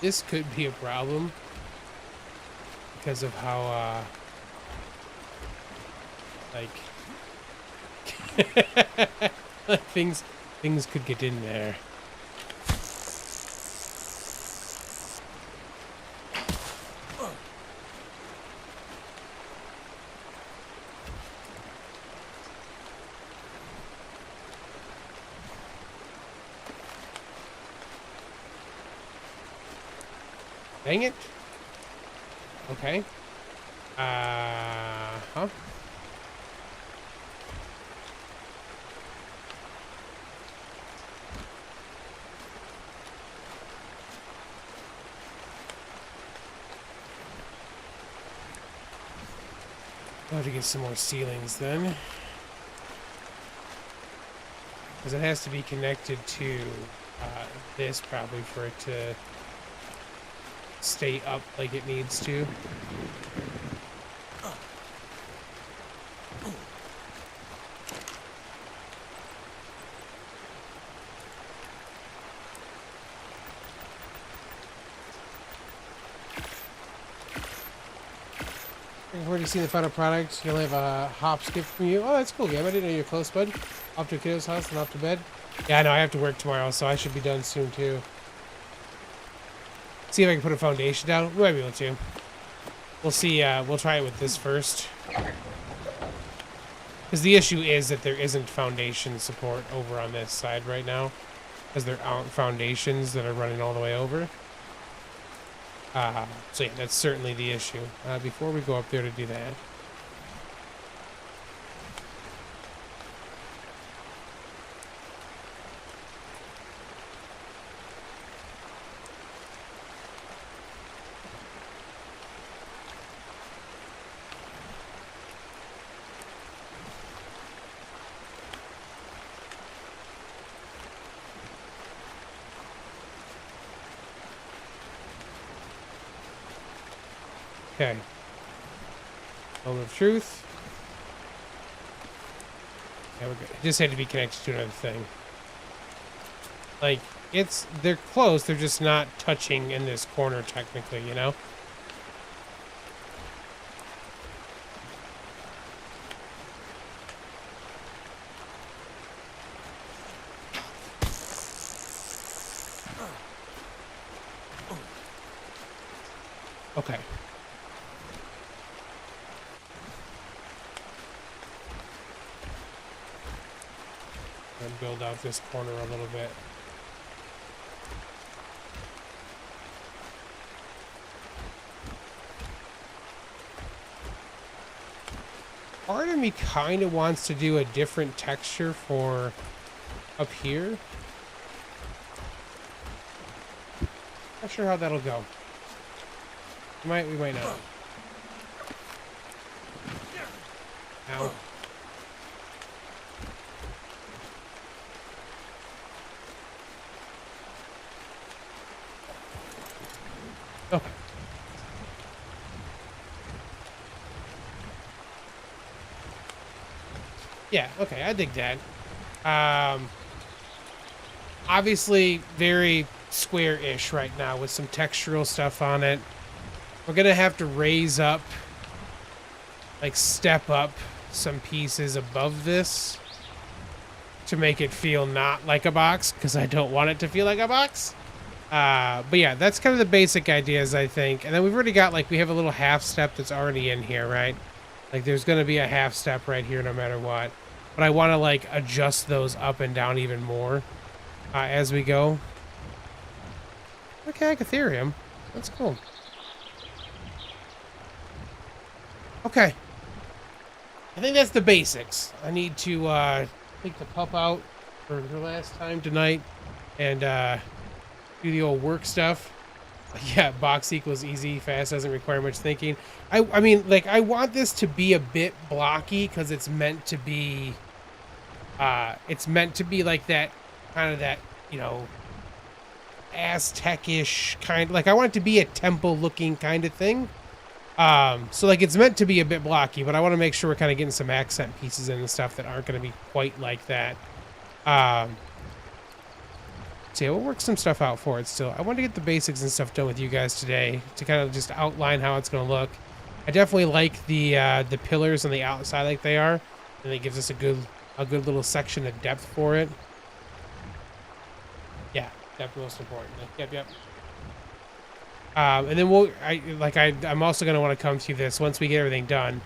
This could be a problem because of how, like, things could get in there. Dang it. Okay. Huh? I'll have to get some more ceilings then. Because it has to be connected to this probably for it to stay up like it needs to. I've already seen the final product. You'll have a hop skip from you. Oh, that's cool, game. I didn't know you were close, bud. Off to a kiddo's house and off to bed. Yeah, I know. I have to work tomorrow, so I should be done soon, too. See if I can put a foundation down. We might be able to. We'll see. We'll try it with this first. Because the issue is that there isn't foundation support over on this side right now. Because there aren't foundations that are running all the way over. So yeah, that's certainly the issue. Before we go up there to do that. Okay. Moment of truth. Yeah, we're good. It just had to be connected to another thing. Like, they're close, they're just not touching in this corner technically, you know? Okay. And build out this corner a little bit. Part of me kind of wants to do a different texture for up here. Not sure how that'll go. We might not. Ow. Okay. Yeah, okay, I dig that. Obviously very square-ish right now with some textural stuff on it. We're gonna have to raise up, like step up some pieces above this to make it feel not like a box, because I don't want it to feel like a box. But yeah, that's kind of the basic ideas, I think. And then we've already got, like, we have a little half step that's already in here, right? Like, there's going to be a half step right here no matter what. But I want to, like, adjust those up and down even more as we go. Okay, Ethereum. That's cool. Okay. I think that's the basics. I need to take the pup out for the last time tonight and do the old work stuff. Yeah, box equals easy, fast, doesn't require much thinking. I mean, like, I want this to be a bit blocky because it's meant to be like that kind of that, you know, Aztec-ish kind, like I want it to be a temple looking kind of thing. So like it's meant to be a bit blocky, but I want to make sure we're kind of getting some accent pieces in and stuff that aren't going to be quite like that. So yeah, we'll work some stuff out for it still. I want to get the basics and stuff done with you guys today to kind of just outline how it's going to look. I definitely like the pillars on the outside like they are, and it gives us a good little section of depth for it. Yeah, depth most important. Yep. And then I'm also going to want to come to this once we get everything done.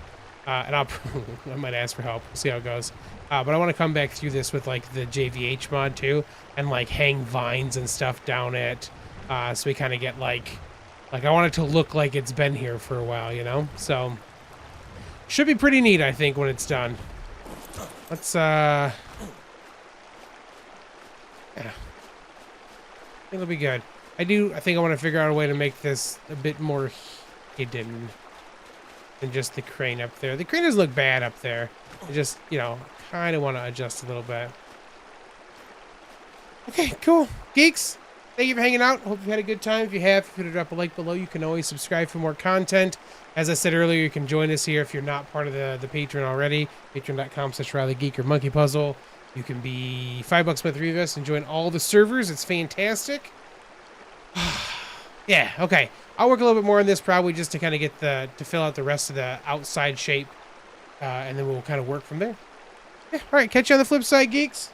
And I might ask for help. We'll see how it goes. But I want to come back through this with like the JVH mod too, and like hang vines and stuff down it. So we kind of get like I want it to look like it's been here for a while, you know? So should be pretty neat, I think, when it's done. Let's yeah. It'll be good. I think I want to figure out a way to make this a bit more hidden than just the crane up there. The crane doesn't look bad up there. I just, you know, kind of want to adjust a little bit. Okay, cool. Geeks, thank you for hanging out. Hope you had a good time. If you have, feel free to drop a like below. You can always subscribe for more content. As I said earlier, you can join us here if you're not part of the Patreon already. Patreon.com/RileyGeek or Monkey Puzzle. You can be $5 for 3 of us and join all the servers. It's fantastic. Yeah, okay. I'll work a little bit more on this probably just to kind of get to fill out the rest of the outside shape. And then we'll kind of work from there. Yeah, all right. Catch you on the flip side, geeks.